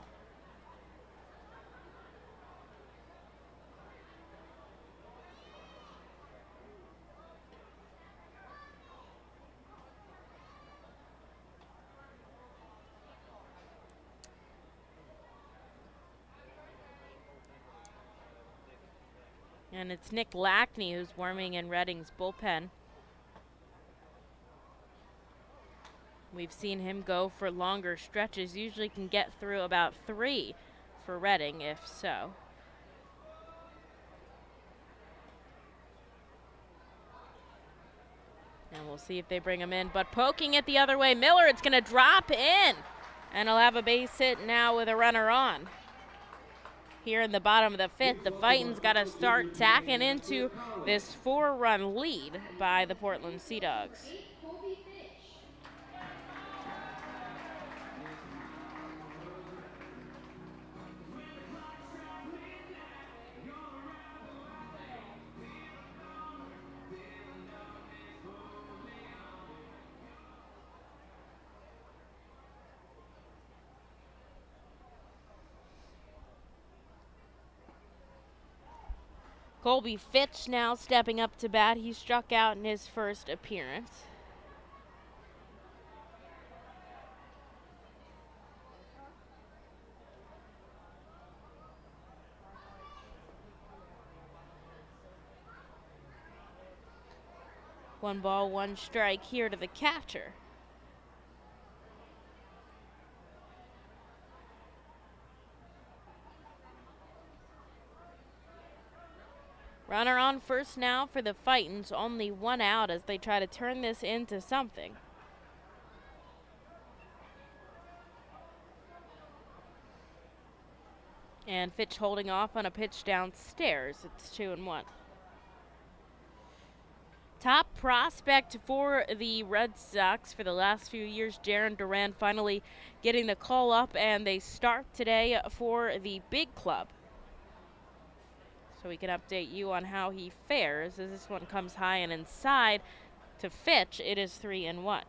And it's Nick Lackney who's warming in Reading's bullpen. We've seen him go for longer stretches, usually can get through about 3 for Reading, if so. And we'll see if they bring him in, but poking it the other way, Miller, it's gonna drop in. And he'll have a base hit now with a runner on. Here in the bottom of the 5th, the Fightins got to start tacking into this 4-run lead by the Portland Sea Dogs. Colby Fitch now stepping up to bat. He struck out in his first appearance. One ball, one strike here to the catcher. Runner on first now for the Fightins, only one out as they try to turn this into something. And Fitch holding off on a pitch downstairs. It's 2-1. Top prospect for the Red Sox for the last few years, Jarren Duran, finally getting the call up, and they start today for the big club. So we can update you on how he fares as this one comes high and inside to Fitch. It is 3-1.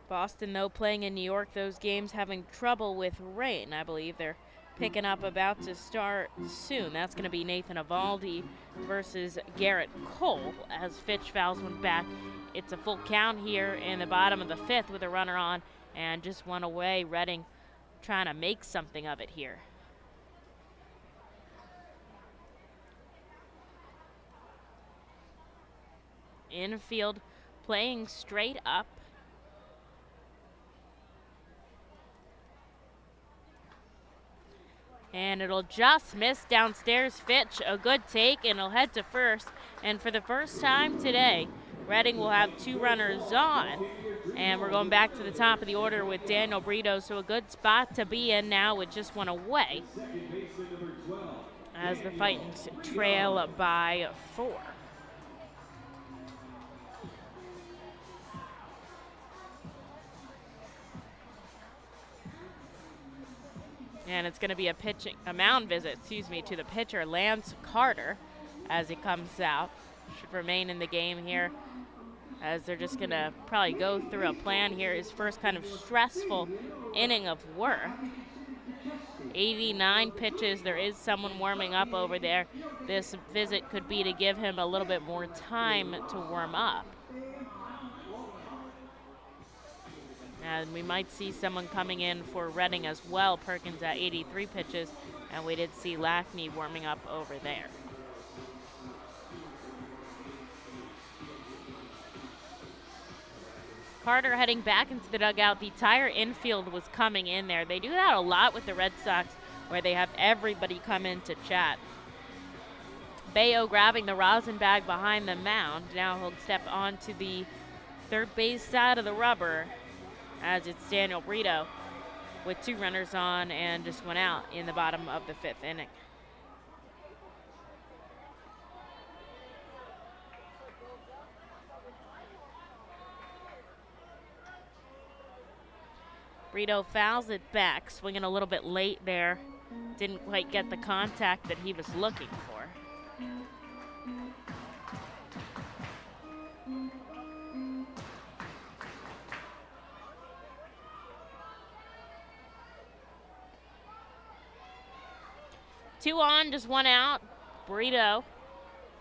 Boston, though, playing in New York, those games having trouble with rain. I believe they're picking up, about to start soon. That's going to be Nathan Eovaldi versus Garrett Cole as Fitch fouls one back. It's a full count here in the bottom of the fifth with a runner on and just one away. Reading trying to make something of it here. Infield playing straight up. And it'll just miss downstairs. Fitch, a good take, and it'll head to first. And for the first time today, Reading will have two runners on. And we're going back to the top of the order with Daniel Brito, so a good spot to be in now with just one away as the Fightins trail by 4. And it's going to be a mound visit, to the pitcher, Lance Carter, as he comes out. Should remain in the game here, as they're just going to probably go through a plan here. His first kind of stressful inning of work. 89 pitches. There is someone warming up over there. This visit could be to give him a little bit more time to warm up. And we might see someone coming in for Reading as well. Perkins at 83 pitches, and we did see Lackney warming up over there. Carter heading back into the dugout. The entire infield was coming in there. They do that a lot with the Red Sox, where they have everybody come in to chat. Bayo grabbing the rosin bag behind the mound. Now he'll step onto the third base side of the rubber, as it's Daniel Brito with two runners on and just one out in the bottom of the fifth inning. Brito fouls it back, swinging a little bit late there. Didn't quite get the contact that he was looking for. Two on, just one out. Brito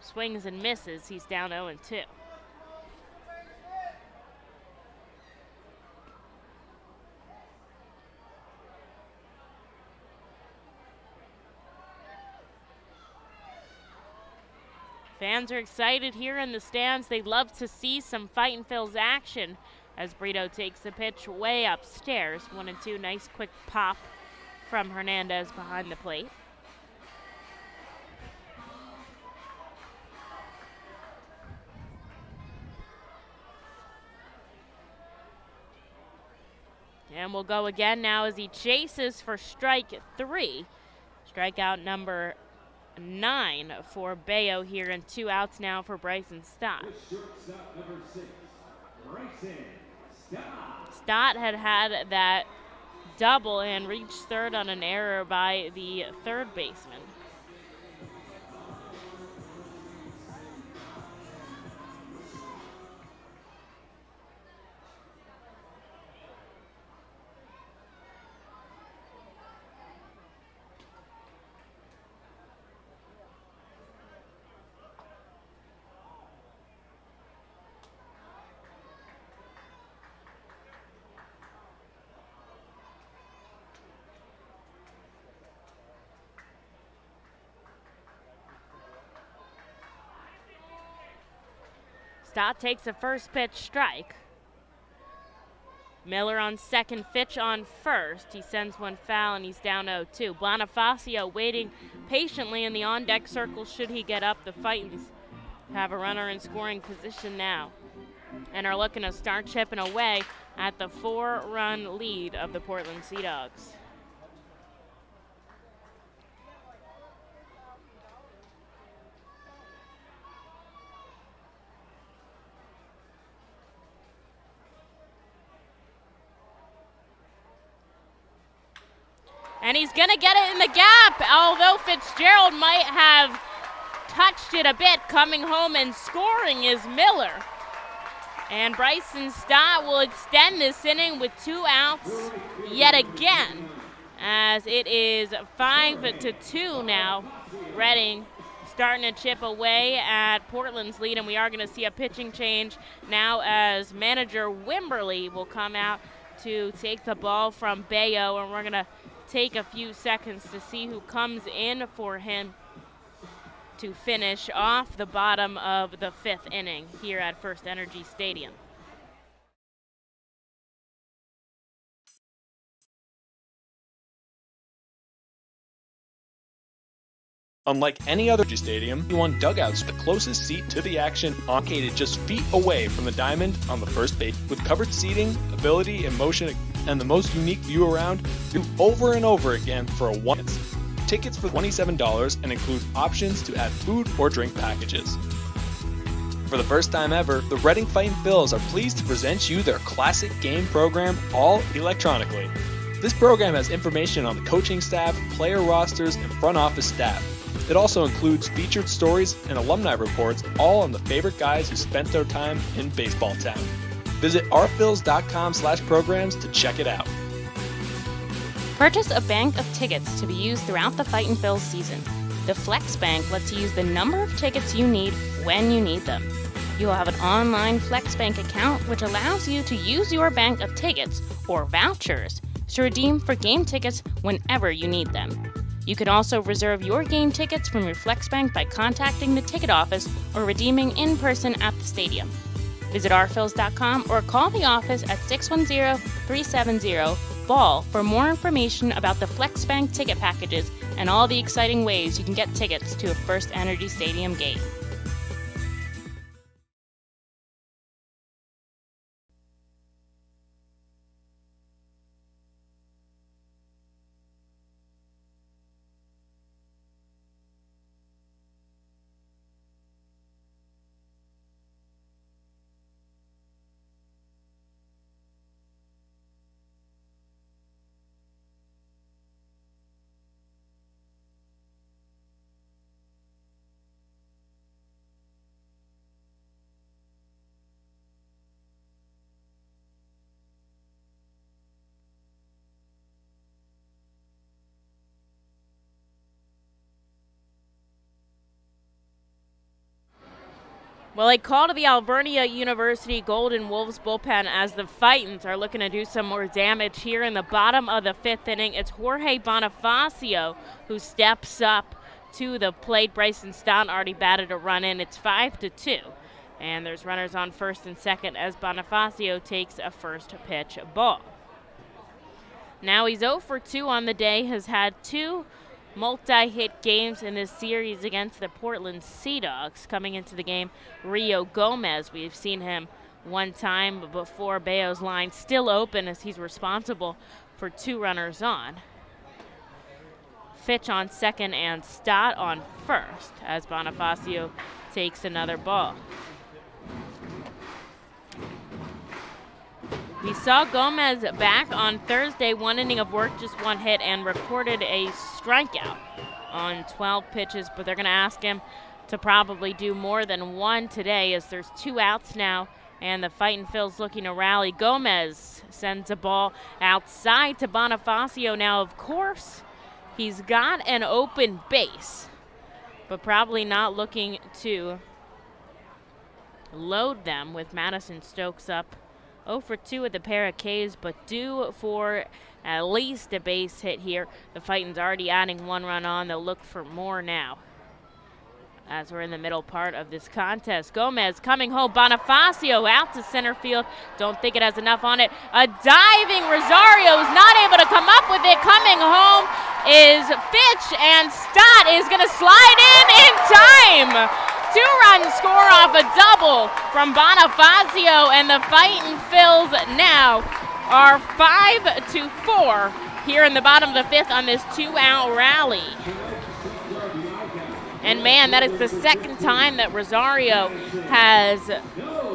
swings and misses. He's down 0-2. Fans are excited here in the stands. They'd love to see some Fightin' Phil's action as Brito takes the pitch way upstairs. 1-2, nice quick pop from Hernandez behind the plate. And we'll go again now as he chases for strike 3. Strikeout number 9 for Bayo here, and 2 outs now for Bryson Stott. Stott had that double and reached third on an error by the third baseman. Stott takes a first pitch strike. Miller on second, Fitch on first. He sends one foul and he's down 0-2. Bonifacio waiting patiently in the on-deck circle should he get up. The Fightins have a runner in scoring position now and are looking to start chipping away at the 4-run lead of the Portland Sea Dogs. And he's going to get it in the gap, although Fitzgerald might have touched it a bit. Coming home and scoring is Miller. And Bryson Stott will extend this inning with 2 outs yet again, as it is 5-2 now. Reading starting to chip away at Portland's lead, and we are going to see a pitching change now as manager Wimberly will come out to take the ball from Bayo, and we're going to take a few seconds to see who comes in for him to finish off the bottom of the 5th inning here at FirstEnergy Stadium. Unlike any other stadium, you want dugouts the closest seat to the action, located just feet away from the diamond on the first base. With covered seating, ability, and motion, and the most unique view around, do over and over again for a once. Tickets for $27 and include options to add food or drink packages. For the first time ever, the Reading Fightin' Phils are pleased to present you their classic game program all electronically. This program has information on the coaching staff, player rosters, and front office staff. It also includes featured stories and alumni reports, all on the favorite guys who spent their time in baseball town. Visit ourphils.com/programs to check it out. Purchase a bank of tickets to be used throughout the Fightin' Phils season. The Flex Bank lets you use the number of tickets you need when you need them. You will have an online Flex Bank account which allows you to use your bank of tickets or vouchers to redeem for game tickets whenever you need them. You can also reserve your game tickets from your Flex Bank by contacting the ticket office or redeeming in person at the stadium. Visit ourphils.com or call the office at 610-370-BALL for more information about the Flex Bank ticket packages and all the exciting ways you can get tickets to a FirstEnergy Stadium game. Well, a call to the Alvernia University Golden Wolves bullpen as the Fightins are looking to do some more damage here in the bottom of the 5th inning. It's Jorge Bonifacio who steps up to the plate. Bryson Stott already batted a run in. It's 5-2. And there's runners on first and second as Bonifacio takes a first pitch ball. Now he's 0 for 2 on the day, has had 2 multi-hit games in this series against the Portland Sea Dogs. Coming into the game, Rio Gomez. We've seen him one time before Bayo's line, still open as he's responsible for 2 runners on. Fitch on second and Stott on first as Bonifacio takes another ball. We saw Gomez back on Thursday, 1 inning of work, just 1 hit, and recorded a strikeout on 12 pitches, but they're going to ask him to probably do more than 1 today as there's 2 outs now, and the Fightin' Phils looking to rally. Gomez sends a ball outside to Bonifacio. Now, of course, he's got an open base, but probably not looking to load them with Madison Stokes up 0 for 2 with a pair of Ks, but due for at least a base hit here. The Fightins already adding 1 run on. They'll look for more now. as we're in the middle part of this contest. Gomez coming home. Bonifacio out to center field. Don't think it has enough on it. A diving Rosario is not able to come up with it. Coming home is Fitch, and Stott is going to slide in time. 2-run score off a double from Bonifacio, and the Fightin' Phils now are 5-4 here in the bottom of the 5th on this 2-out rally. And man, that is the second time that Rosario has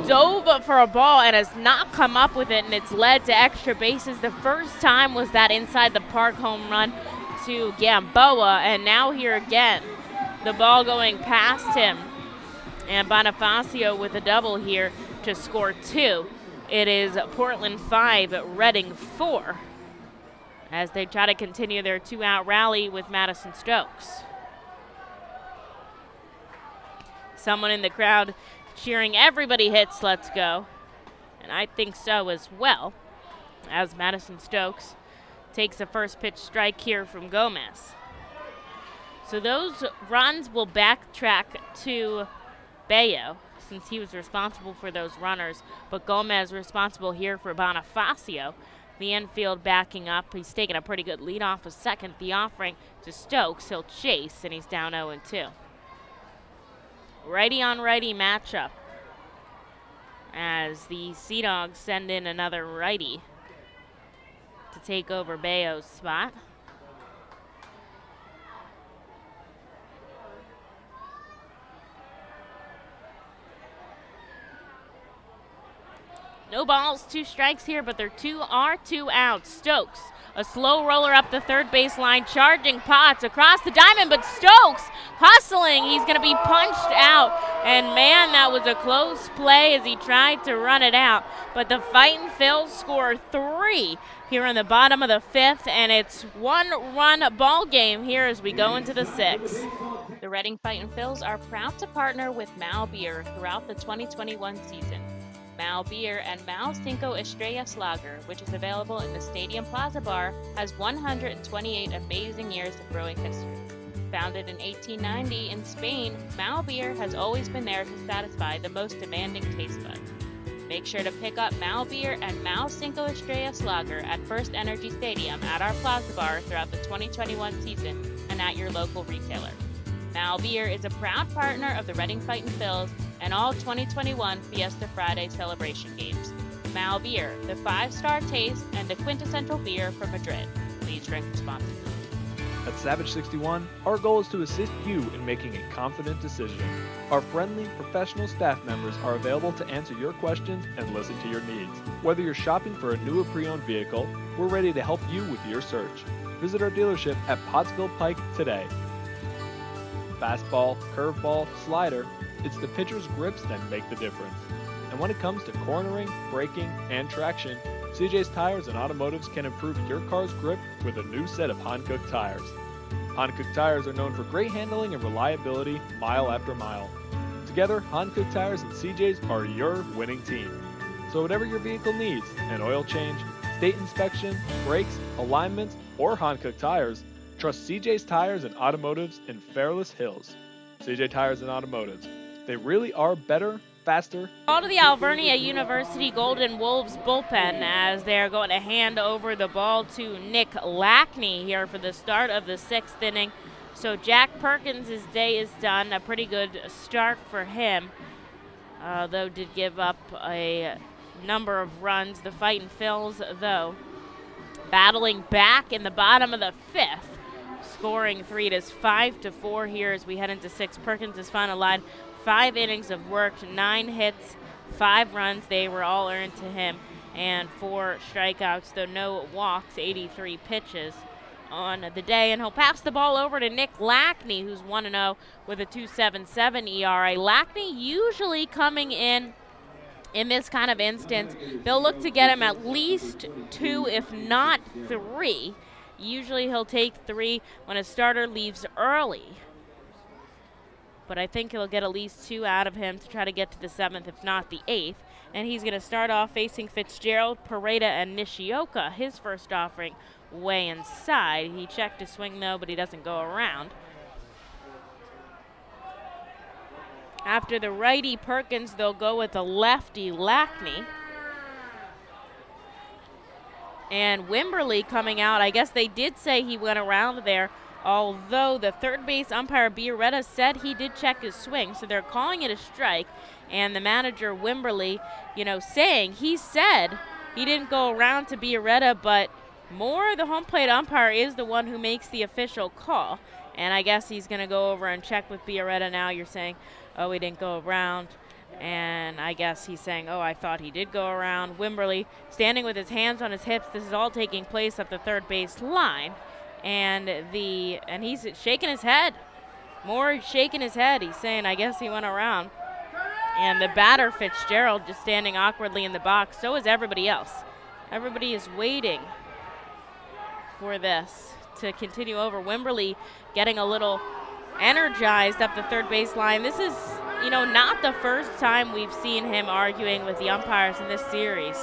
dove for a ball and has not come up with it, and it's led to extra bases. The first time was that inside the park home run to Gamboa, and now here again, the ball going past him. And Bonifacio with a double here to score 2. It is Portland 5, Reading 4, as they try to continue their 2-out rally with Madison Stokes. Someone in the crowd cheering, everybody hits, let's go. And I think so as well, as Madison Stokes takes a first pitch strike here from Gomez. So those runs will backtrack to Bayo, since he was responsible for those runners, but Gomez responsible here for Bonifacio. The infield backing up. He's taking a pretty good lead off of second. The offering to Stokes. He'll chase, and he's down 0-2. Righty on righty matchup as the Sea Dogs send in another righty to take over Bayo's spot. No balls, 2 strikes here, but there are 2 outs. Stokes, a slow roller up the third baseline, charging Potts across the diamond, but Stokes hustling. He's going to be punched out. And man, that was a close play as he tried to run it out. But the Fightin' Phils score 3 here in the bottom of the 5th, and it's 1-run ball game here as we go into the 6th. The Reading Fightin' Phils are proud to partner with Mal Beer throughout the 2021 season. Mal Beer and Mal Cinco Estrellas Lager, which is available in the Stadium Plaza Bar, has 128 amazing years of brewing history. Founded in 1890 in Spain, Mal Beer has always been there to satisfy the most demanding taste buds. Make sure to pick up Mal Beer and Mal Cinco Estrellas Lager at FirstEnergy Stadium at our Plaza Bar throughout the 2021 season and at your local retailer. Mal Beer is a proud partner of the Reading Fightin' Phils and all 2021 Fiesta Friday celebration games. Mal Beer, the 5-star taste and the quintessential beer from Madrid. Please drink responsibly. At Savage 61, our goal is to assist you in making a confident decision. Our friendly, professional staff members are available to answer your questions and listen to your needs. Whether you're shopping for a new or pre-owned vehicle, we're ready to help you with your search. Visit our dealership at Pottsville Pike today. Fastball, curveball, slider, it's the pitcher's grips that make the difference. And when it comes to cornering, braking, and traction, CJ's Tires and Automotives can improve your car's grip with a new set of Hankook tires. Hankook tires are known for great handling and reliability mile after mile. Together, Hankook Tires and CJ's are your winning team. So whatever your vehicle needs, an oil change, state inspection, brakes, alignments, or Hankook tires, trust CJ's Tires and Automotives in Fairless Hills. CJ Tires and Automotives. They really are better, faster. Ball to the Alvernia University Golden Wolves bullpen as they're going to hand over the ball to Nick Lackney here for the start of the 6th inning. So Jack Perkins' day is done. A pretty good start for him, though did give up a number of runs. The Fightin' Phils, though, battling back in the bottom of the 5th. Scoring 3. It is 5-4 here as we head into 6. Perkins' final line, 5 innings of work, 9 hits, 5 runs. They were all earned to him, and 4 strikeouts, though no walks, 83 pitches on the day. And he'll pass the ball over to Nick Lackney, who's 1-0 with a 2.77 ERA. Lackney usually coming in this kind of instance, they'll look to get him at least 2, if not 3. Usually he'll take 3 when a starter leaves early. But I think he'll get at least 2 out of him to try to get to the 7th, if not the 8th. And he's going to start off facing Fitzgerald, Pareda, and Nishioka. His first offering way inside. He checked his swing, though, but he doesn't go around. After the righty Perkins, they'll go with the lefty Lackney. And Wimberly coming out, I guess they did say he went around there, although the third base umpire Biarretta said he did check his swing, so they're calling it a strike. And the manager Wimberly, saying he said he didn't go around to Biarretta, but Moore, the home plate umpire, is the one who makes the official call. And I guess he's going to go over and check with Biarretta now. You're saying, oh, he didn't go around. And I guess he's saying, oh, I thought he did go around. Wimberly standing with his hands on his hips. This is all taking place at the third base line. And he's shaking his head. Moore shaking his head. He's saying, I guess he went around. And the batter, Fitzgerald, just standing awkwardly in the box. So is everybody else. Everybody is waiting for this to continue over. Wimberly getting a little energized up the third base line. This is, not the first time we've seen him arguing with the umpires in this series.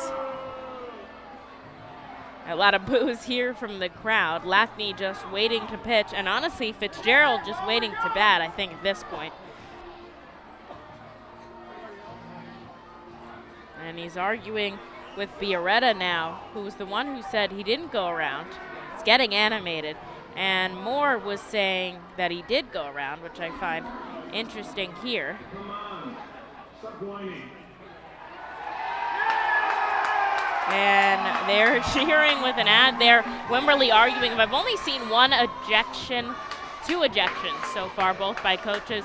A lot of boos here from the crowd. Lackney just waiting to pitch, and honestly, Fitzgerald just waiting to bat, I think, at this point. And he's arguing with Biarretta now, who was the one who said he didn't go around. It's getting animated. And Moore was saying that he did go around, which I find interesting here. Come on. Stop whining. And they're cheering with an ad there. Wimberly arguing. I've only seen two ejections so far, both by coaches.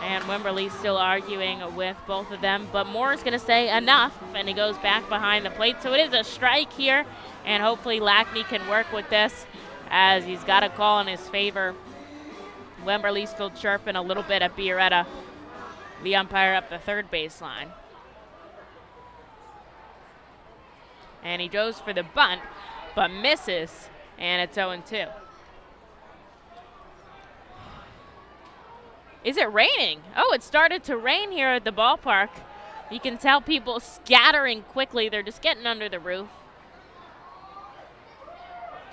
And Wimberly's still arguing with both of them. But Moore's going to say enough, and he goes back behind the plate. So it is a strike here, and hopefully Lackney can work with this as he's got a call in his favor. Wimberly still chirping a little bit at Biarretta, the umpire up the third baseline. And he goes for the bunt, but misses, and it's 0-2. Is it raining? Oh, it started to rain here at the ballpark. You can tell people scattering quickly. They're just getting under the roof.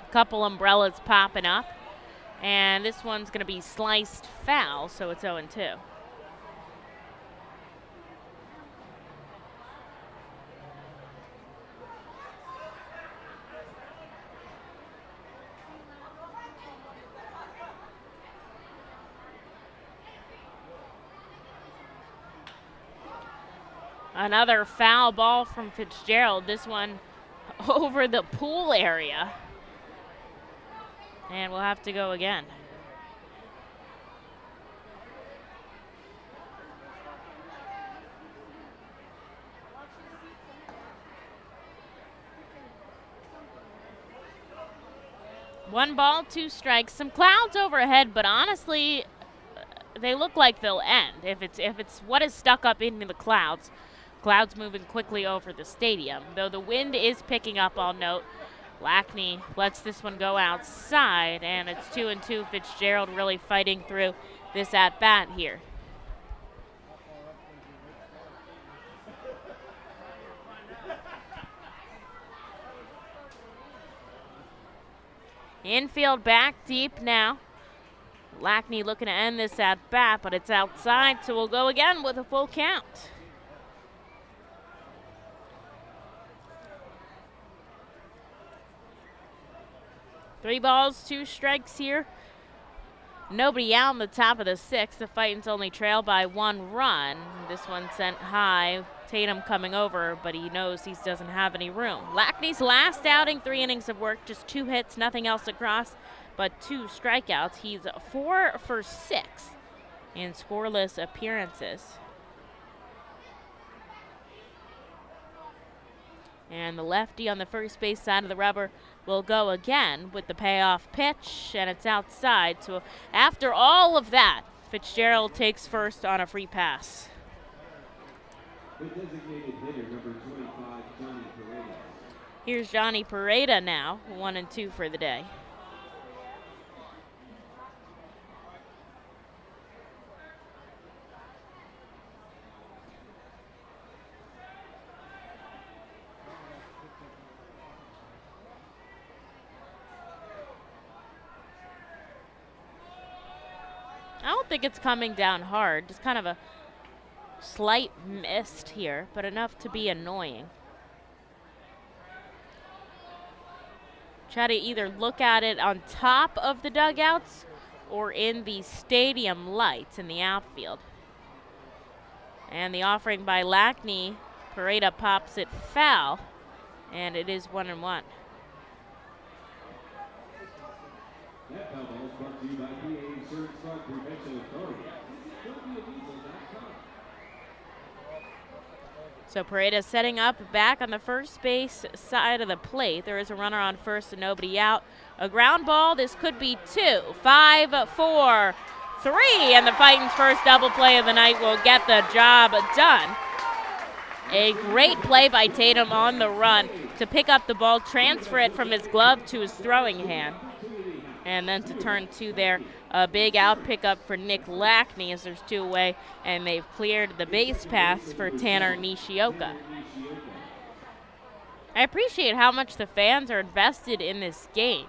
A couple umbrellas popping up. And this one's going to be sliced foul, so it's 0-2. Another foul ball from Fitzgerald. This one over the pool area. And we'll have to go again. One ball, two strikes. Some clouds overhead, but honestly, they look like they'll end. If it's what is stuck up into the clouds. Clouds moving quickly over the stadium. Though the wind is picking up, I'll note. Lackney lets this one go outside, and it's 2-2. Fitzgerald really fighting through this at-bat here. Infield back deep now. Lackney looking to end this at-bat, but it's outside, so we'll go again with a full count. Three balls, two strikes here. Nobody out in the top of the sixth. The Fightins only trail by 1 run. This one sent high. Tatum coming over, but he knows he doesn't have any room. Lackney's last outing, 3 innings of work, just 2 hits, nothing else across, but 2 strikeouts. He's 4 for 6 in scoreless appearances. And the lefty on the first base side of the rubber will go again with the payoff pitch, and it's outside. So after all of that, Fitzgerald takes first on a free pass. The designated hitter, number 25, Johnny Pareda. Here's Johnny Pareda now, 1-2 for the day. I don't think it's coming down hard, just kind of a slight mist here, but enough to be annoying. Try to either look at it on top of the dugouts or in the stadium lights in the outfield. And the offering by Lackney, Pareda pops it foul, and it is 1-1. That foul ball is brought to you by PA Insurance Fraud Prevention Authority. PhiladelphiaDiesel.com. So Pareda setting up back on the first base side of the plate. There is a runner on first and nobody out. A ground ball. This could be 2, 5, 4, 3, and the Fightin's first double play of the night will get the job done. A great play by Tatum on the run to pick up the ball, transfer it from his glove to his throwing hand, and then to turn two there. A big out pickup for Nick Lackney as there's 2 away, and they've cleared the base pass for Tanner Nishioka. I appreciate how much the fans are invested in this game.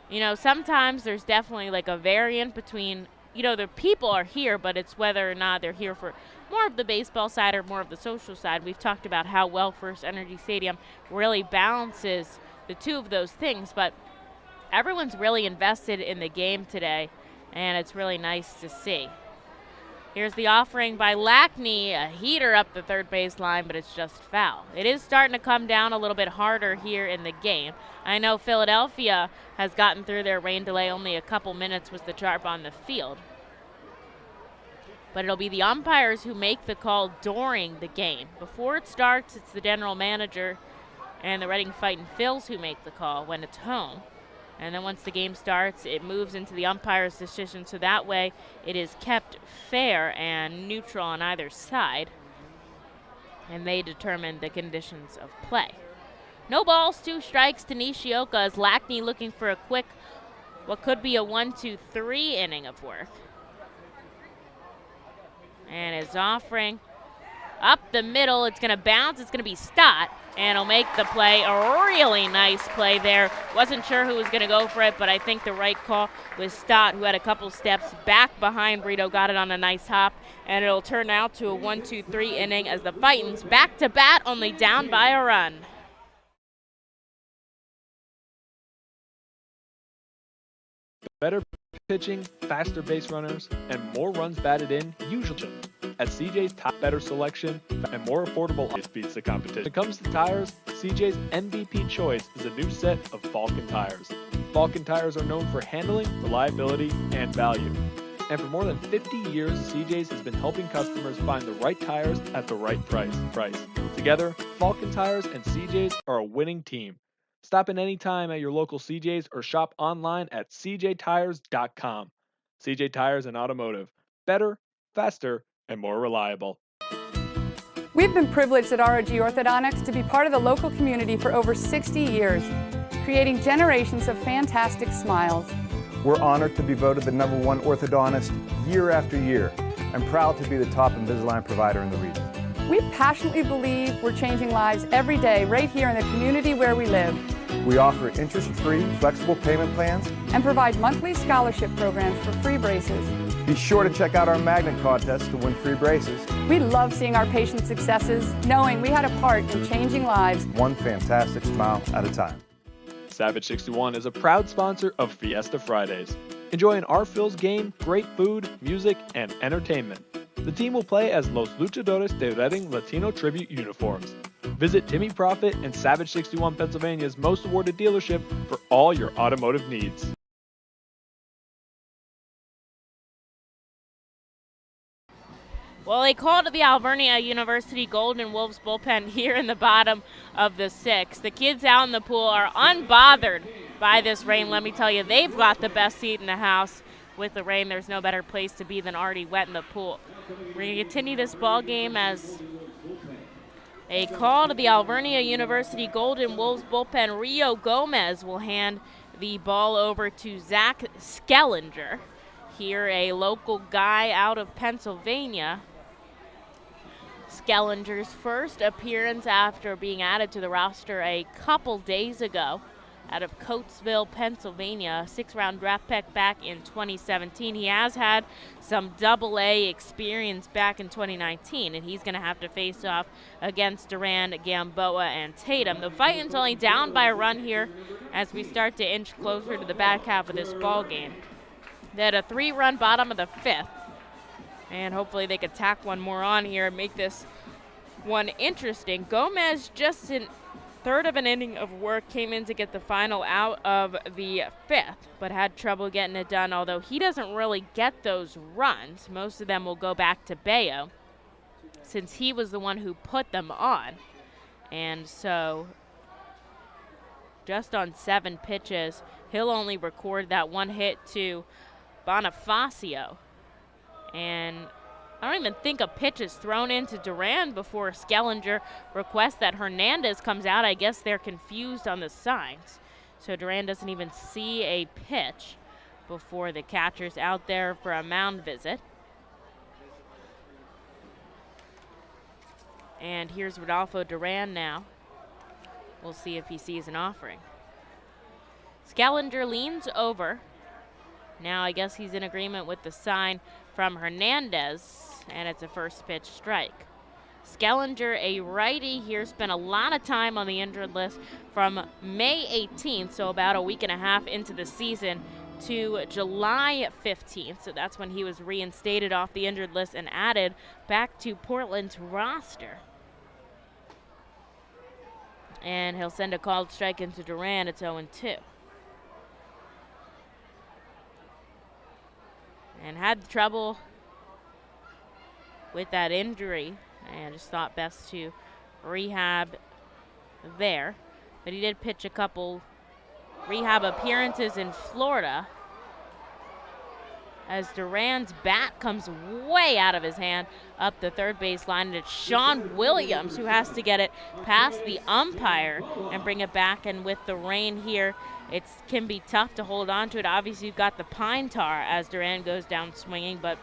You know, sometimes there's definitely like a variant between, you know, the people are here, but it's whether or not they're here for more of the baseball side or more of the social side. We've talked about how well FirstEnergy Stadium really balances the two of those things, but everyone's really invested in the game today, and it's really nice to see. Here's the offering by Lackney, a heater up the third base line, but it's just foul. It is starting to come down a little bit harder here in the game. I know Philadelphia has gotten through their rain delay. Only a couple minutes was the tarp on the field. But it'll be the umpires who make the call during the game. Before it starts, it's the general manager and the Reading Fightin' Phils who make the call when it's home. And then once the game starts, it moves into the umpire's decision, so that way it is kept fair and neutral on either side, and they determine the conditions of play. No balls, 2 strikes to Nishioka as Lackney looking for a quick, what could be a 1-2-3 inning of work. And his offering up the middle, it's going to bounce, it's going to be Stott, and he'll make the play. A really nice play there. Wasn't sure who was going to go for it, but I think the right call was Stott, who had a couple steps back behind Brito, got it on a nice hop, and it'll turn out to a 1-2-3 inning as the Fightins back to bat, only down by a run. Better pitching, faster base runners, and more runs batted in usually. At CJ's top better selection and more affordable beats the competition. When it comes to tires, CJ's MVP choice is a new set of Falken tires. Falken tires are known for handling, reliability, and value. And for more than 50 years, CJ's has been helping customers find the right tires at the right price. Together, Falken tires and CJ's are a winning team. Stop in any time at your local CJ's or shop online at cjtires.com. CJ Tires and Automotive. Better, faster, and more reliable. We've been privileged at ROG Orthodontics to be part of the local community for over 60 years, creating generations of fantastic smiles. We're honored to be voted the #1 orthodontist year after year, and proud to be the top Invisalign provider in the region. We passionately believe we're changing lives every day right here in the community where we live. We offer interest-free, flexible payment plans and provide monthly scholarship programs for free braces. Be sure to check out our magnet contest to win free braces. We love seeing our patients' successes, knowing we had a part in changing lives. One fantastic smile at a time. Savage 61 is a proud sponsor of Fiesta Fridays. Enjoy an our Phil's game, great food, music, and entertainment. The team will play as Los Luchadores de Reading Latino Tribute uniforms. Visit Timmy Profit and Savage 61 Pennsylvania's most awarded dealership for all your automotive needs. Well, they called the Alvernia University Golden Wolves bullpen here in the bottom of the 6th. The kids out in the pool are unbothered by this rain. Let me tell you, they've got the best seat in the house. With the rain, there's no better place to be than already wet in the pool. We're going to continue this ball game as a call to the Alvernia University Golden Wolves bullpen. Rio Gomez will hand the ball over to Zach Skellinger. Here, a local guy out of Pennsylvania. Skellinger's first appearance after being added to the roster a couple days ago out of Coatesville, Pennsylvania, 6th-round draft pick back in 2017. He has had some Double-A experience back in 2019, and he's going to have to face off against Durand, Gamboa, and Tatum. The Fightin's only down by a run here as we start to inch closer to the back half of this ball game. They had a 3-run bottom of the 5th, and hopefully they could tack one more on here and make this one interesting. Gomez, just in third of an inning of work, came in to get the final out of the 5th, but had trouble getting it done, although he doesn't really get those runs. Most of them will go back to Bayo, since he was the one who put them on. And so just on 7 pitches, he'll only record that 1 hit to Bonifacio. And I don't even think a pitch is thrown into Durand before Skellinger requests that Hernandez comes out. I guess they're confused on the signs. So Durand doesn't even see a pitch before the catcher's out there for a mound visit. And here's Rodolfo Durand now. We'll see if he sees an offering. Skellinger leans over. Now I guess he's in agreement with the sign from Hernandez, and it's a first pitch strike. Skellinger, a righty here, spent a lot of time on the injured list from May 18th, so about a week and a half into the season, to July 15th. So that's when he was reinstated off the injured list and added back to Portland's roster. And he'll send a called strike into Durand. It's 0-2. And had trouble with that injury, and just thought best to rehab there. But he did pitch a couple rehab appearances in Florida as Durand's bat comes way out of his hand up the third base line, and it's Sean Williams who has to get it past the umpire and bring it back. And with the rain here, it can be tough to hold on to it. Obviously, you've got the pine tar as Durand goes down swinging, but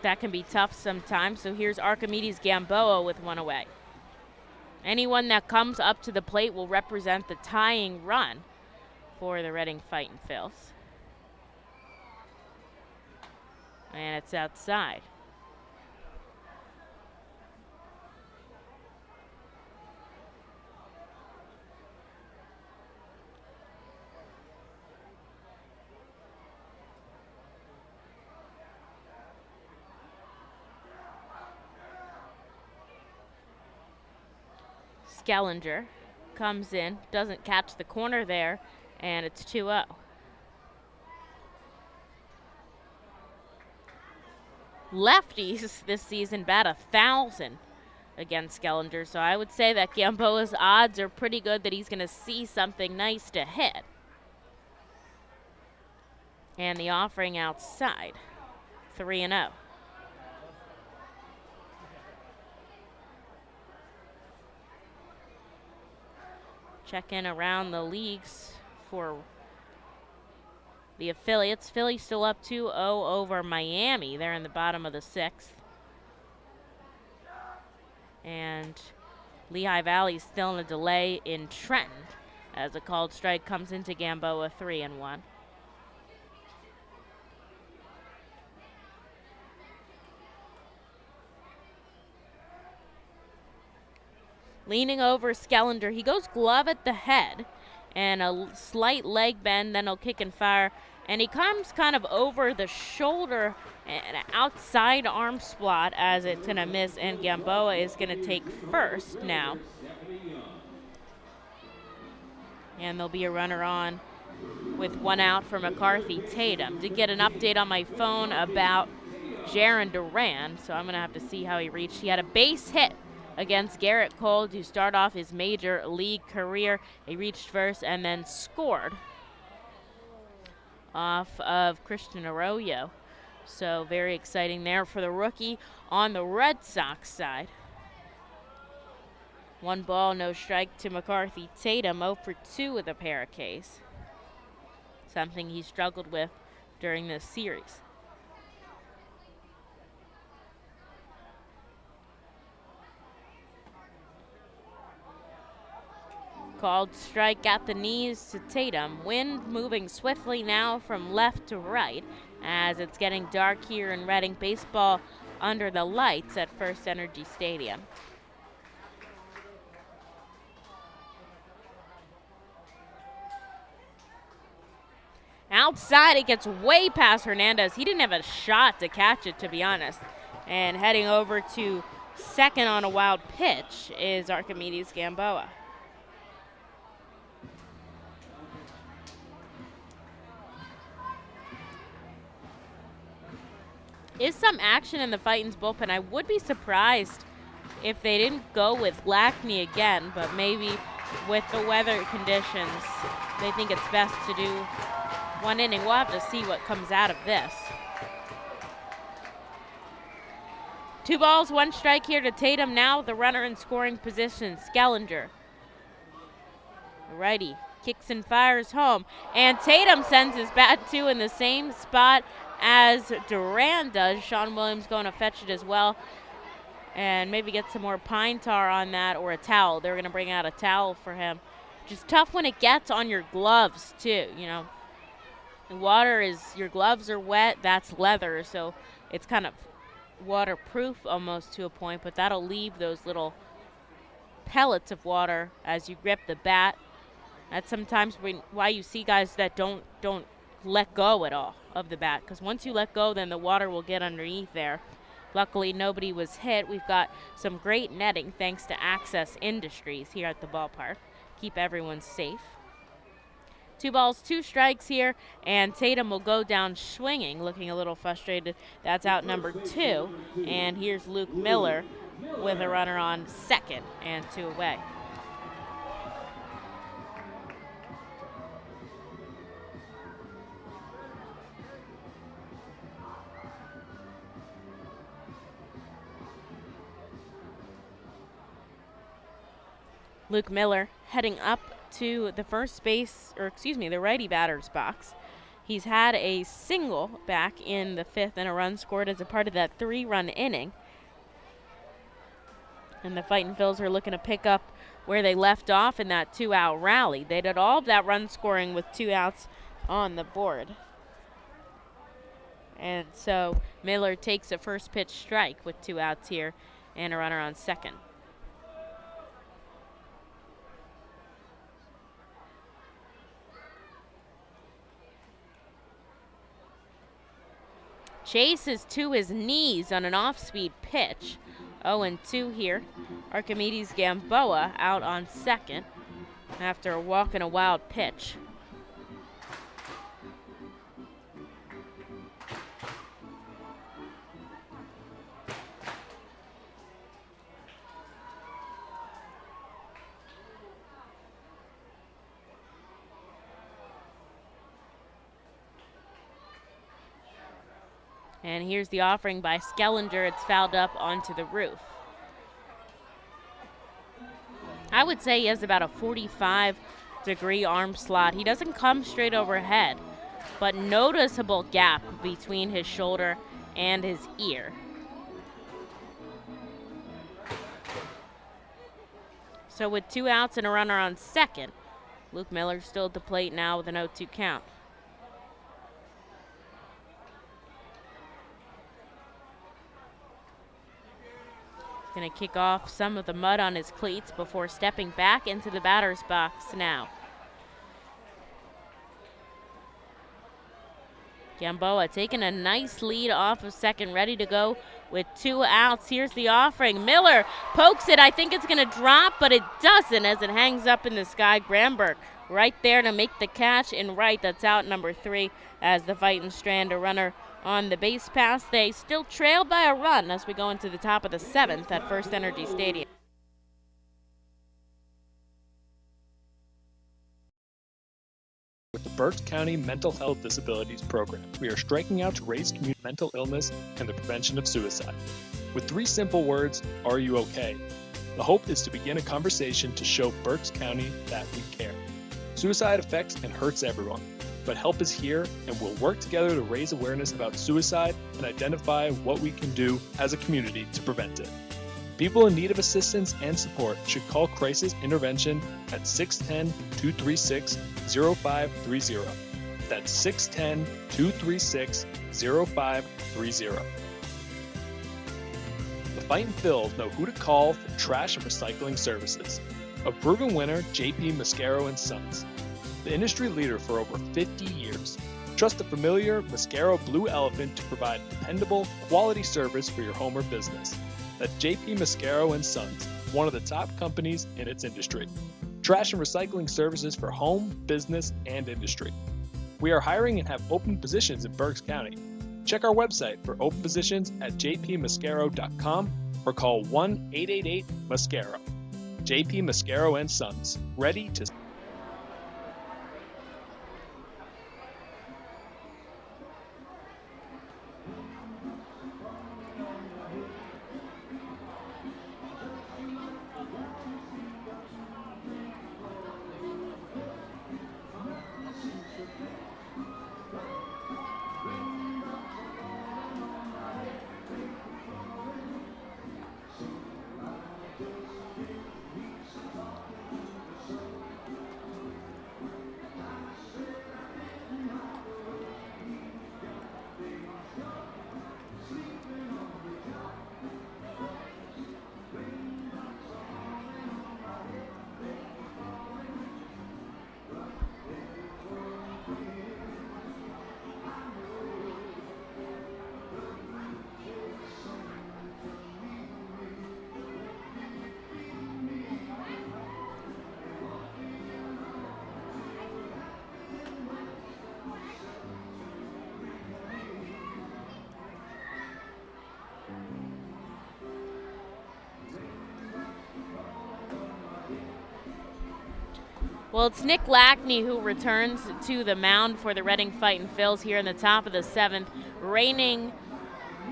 that can be tough sometimes. So here's Archimedes Gamboa with 1 away. Anyone that comes up to the plate will represent the tying run for the Reading Fightin' Phils. And it's outside. Skellinger comes in, doesn't catch the corner there, and it's 2-0. Lefties this season bat 1,000 against Skellinger, so I would say that Gamboa's odds are pretty good that he's going to see something nice to hit. And the offering outside, 3-0. Check in around the leagues for the affiliates. Philly still up 2-0 over Miami. They're in the bottom of the 6th. And Lehigh Valley still in a delay in Trenton as a called strike comes into Gamboa, 3-1. Leaning over Skellinger, he goes glove at the head and a slight leg bend, then he'll kick and fire. And he comes kind of over the shoulder and outside arm slot as it's going to miss, and Gamboa is going to take first now. And there'll be a runner on with 1 out for McCarthy Tatum. Did get an update on my phone about Jarren Durand, so I'm going to have to see how he reached. He had a base hit against Garrett Cole to start off his major league career. He reached first and then scored off of Christian Arroyo. So very exciting there for the rookie on the Red Sox side. 1 ball, no strike to McCarthy Tatum, 0 for 2 with a pair of Ks. Something he struggled with during this series. Called strike at the knees to Tatum. Wind moving swiftly now from left to right as it's getting dark here in Reading. Baseball under the lights at FirstEnergy Stadium. Outside, it gets way past Hernandez. He didn't have a shot to catch it, to be honest. And heading over to second on a wild pitch is Archimedes Gamboa. Is some action in the Fightin's bullpen. I would be surprised if they didn't go with Lackney again, but maybe with the weather conditions, they think it's best to do one inning. We'll have to see what comes out of this. 2 balls, 1 strike here to Tatum. Now the runner in scoring position, Skellinger. Righty kicks and fires home, and Tatum sends his bat too in the same spot as Duran does. Sean Williams going to fetch it as well, and maybe get some more pine tar on that or a towel. They're going to bring out a towel for him, which is tough when it gets on your gloves too. You know, the water is, your gloves are wet, that's leather, so it's kind of waterproof almost to a point, but that'll leave those little pellets of water as you grip the bat. That's sometimes why you see guys that don't let go at all of the bat, because once you let go, then the water will get underneath there. Luckily, nobody was hit. We've got some great netting thanks to Access Industries here at the ballpark. Keep everyone safe. 2 balls, 2 strikes here, and Tatum will go down swinging, looking a little frustrated. That's out number 2, and here's Luke Miller with a runner on second and 2 away. Luke Miller heading up to the the righty batter's box. He's had a single back in the 5th and a run scored as a part of that 3-run inning. And the Fightin' Phils are looking to pick up where they left off in that 2-out rally. They did all of that run scoring with 2 outs on the board. And so Miller takes a first pitch strike with 2 outs here and a runner on second. Chase is to his knees on an off-speed pitch. 0-2 here. Archimedes Gamboa out on second after a walk and a wild pitch. And here's the offering by Skellinger. It's fouled up onto the roof. I would say he has about a 45-degree arm slot. He doesn't come straight overhead, but noticeable gap between his shoulder and his ear. So with 2 outs and a runner on second, Luke Miller still at the plate now with an 0-2 count. Going to kick off some of the mud on his cleats before stepping back into the batter's box now. Gamboa taking a nice lead off of second, ready to go with 2 outs. Here's the offering. Miller pokes it. I think it's going to drop, but it doesn't as it hangs up in the sky. Gramberg right there to make the catch in right. That's out number 3 as the Fightin' strand a runner on the base pass. They still trail by a run as we go into the top of the 7th at FirstEnergy Stadium. With the Berks County Mental Health Disabilities Program, we are striking out to raise community mental illness and the prevention of suicide. With 3 simple words, are you okay? The hope is to begin a conversation to show Berks County that we care. Suicide affects and hurts everyone, but help is here, and we'll work together to raise awareness about suicide and identify what we can do as a community to prevent it. People in need of assistance and support should call Crisis Intervention at 610-236-0530. That's 610-236-0530. The Fightin' Phils know who to call for trash and recycling services. A proven winner, J.P. Mascaro & Sons. The industry leader for over 50 years. Trust the familiar Mascaro Blue Elephant to provide dependable, quality service for your home or business. That's J.P. Mascaro & Sons, one of the top companies in its industry. Trash and recycling services for home, business, and industry. We are hiring and have open positions in Berks County. Check our website for open positions at jpmascaro.com or call 1-888-MASCARO. J.P. Mascaro & Sons, ready to... Well, it's Nick Lackney who returns to the mound for the Reading Fightin' Phils here in the top of the 7th. Raining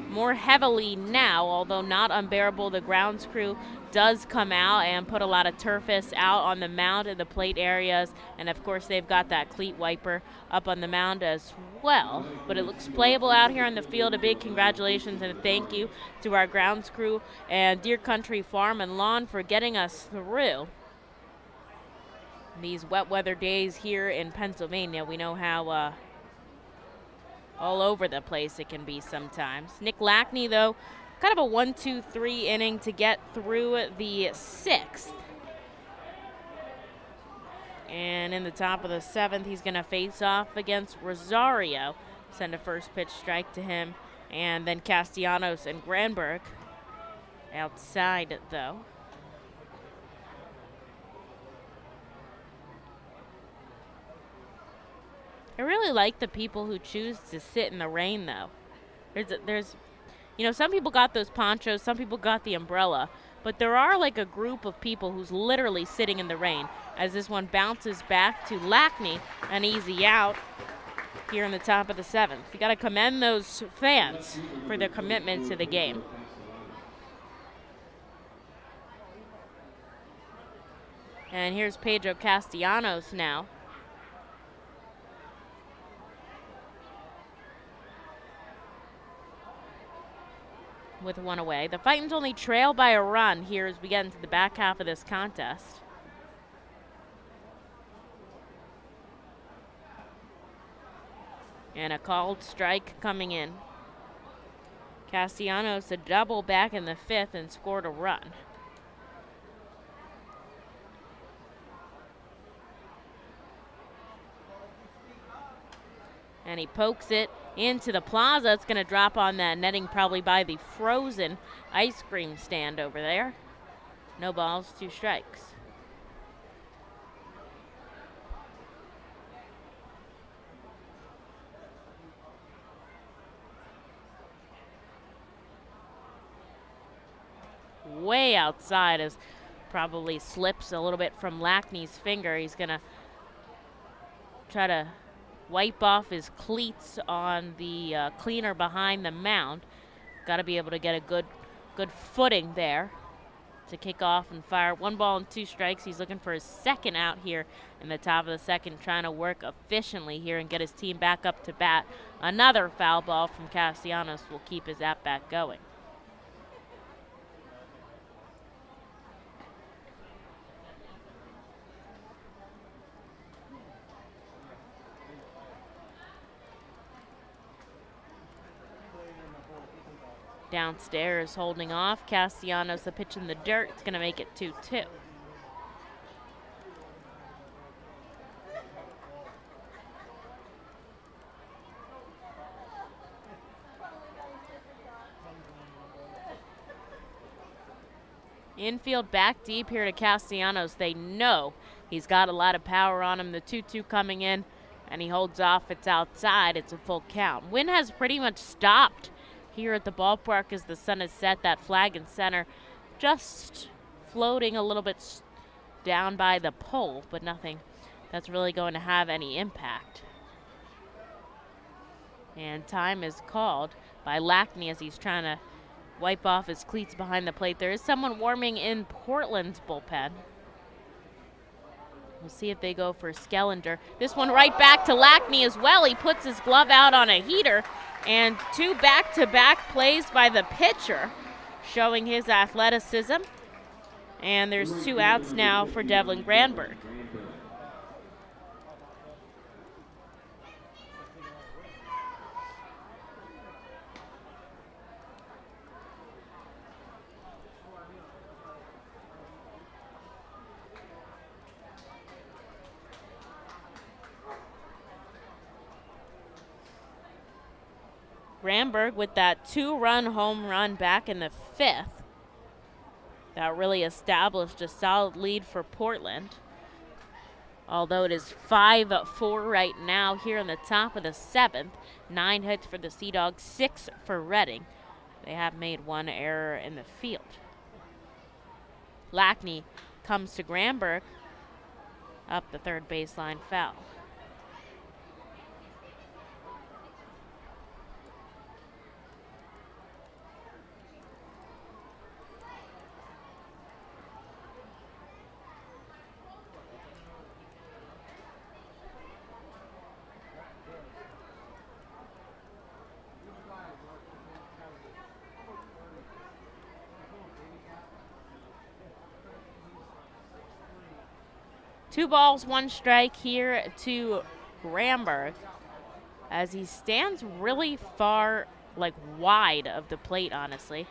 more heavily now, although not unbearable. The grounds crew does come out and put a lot of turfus out on the mound in the plate areas. And, of course, they've got that cleat wiper up on the mound as well. But it looks playable out here on the field. A big congratulations and a thank you to our grounds crew and Deer Country Farm and Lawn for getting us through these wet weather days here in Pennsylvania. We know how all over the place it can be sometimes. Nick Lackney, though, kind of a 1-2-3 inning to get through the 6th. And in the top of the 7th, he's going to face off against Rosario. Send a first pitch strike to him. And then Castellanos and Granberg outside, though. I really like the people who choose to sit in the rain, though. There's, you know, some people got those ponchos, some people got the umbrella, but there are like a group of people who's literally sitting in the rain as this one bounces back to Lackney, an easy out here in the top of the 7th. You got to commend those fans for their commitment to the game. And here's Pedro Castellanos now. With one away. The Fightins only trail by a run here as we get into the back half of this contest. And a called strike coming in. Castellanos a double back in the 5th and scored a run. And he pokes it into the plaza. It's going to drop on that netting probably by the frozen ice cream stand over there. No balls, 2 strikes. Way outside as probably slips a little bit from Lackney's finger. He's going to try to wipe off his cleats on the cleaner behind the mound. Got to be able to get a good footing there to kick off and fire. 1 ball and 2 strikes. He's looking for his 2nd out here in the top of the 2nd, trying to work efficiently here and get his team back up to bat. Another foul ball from Castellanos will keep his at-bat going. Downstairs holding off. Castellanos, the pitch in the dirt. It's going to make it 2-2. Infield back deep here to Castellanos. They know he's got a lot of power on him. The 2-2 coming in, and he holds off. It's outside. It's a full count. Wind has pretty much stopped here at the ballpark as the sun has set. That flag in center just floating a little bit down by the pole, but nothing that's really going to have any impact. And time is called by Lackney as he's trying to wipe off his cleats behind the plate. There is someone warming in Portland's bullpen. We'll see if they go for Skellinger. This one right back to Lackney as well. He puts his glove out on a heater, and 2 back-to-back plays by the pitcher, showing his athleticism. And there's 2 outs now for Devlin Granberg. Granberg with that 2-run home run back in the 5th. That really established a solid lead for Portland. Although it is 5-4 right now here in the top of the 7th. 9 hits for the Sea Dogs, 6 for Reading. They have made 1 error in the field. Lackney comes to Granberg up the third baseline foul. Two balls, 1 strike here to Granberg as he stands really far, wide of the plate, honestly.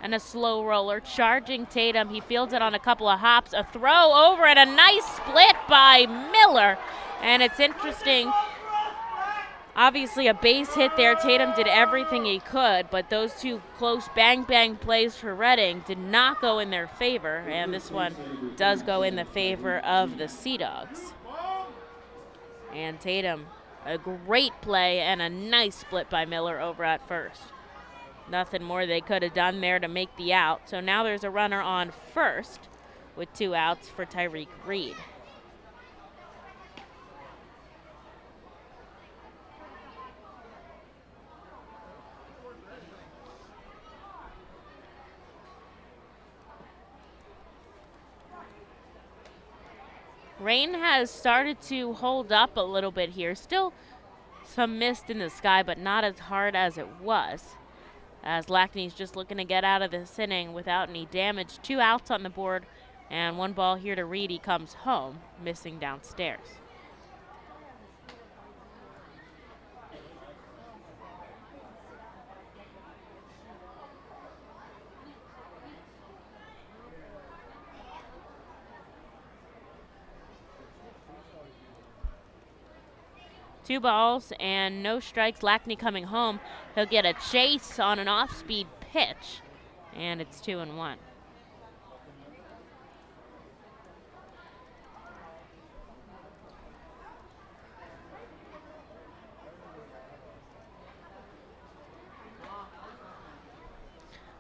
And a slow roller charging Tatum. He fields it on a couple of hops. A throw over and a nice split by Miller. And it's interesting. Obviously a base hit there. Tatum did everything he could, but those 2 close bang-bang plays for Reading did not go in their favor, and this one does go in the favor of the Sea Dogs. And Tatum, a great play and a nice split by Miller over at first. Nothing more they could have done there to make the out. So now there's a runner on first with 2 outs for Tyreek Reed. Rain has started to hold up a little bit here. Still some mist in the sky, but not as hard as it was. As Lackney's just looking to get out of this inning without any damage. 2 outs on the board and 1 ball here to Reed. He comes home, missing downstairs. Two balls and no strikes. Lackney coming home. He'll get a chase on an off-speed pitch, and it's 2-1.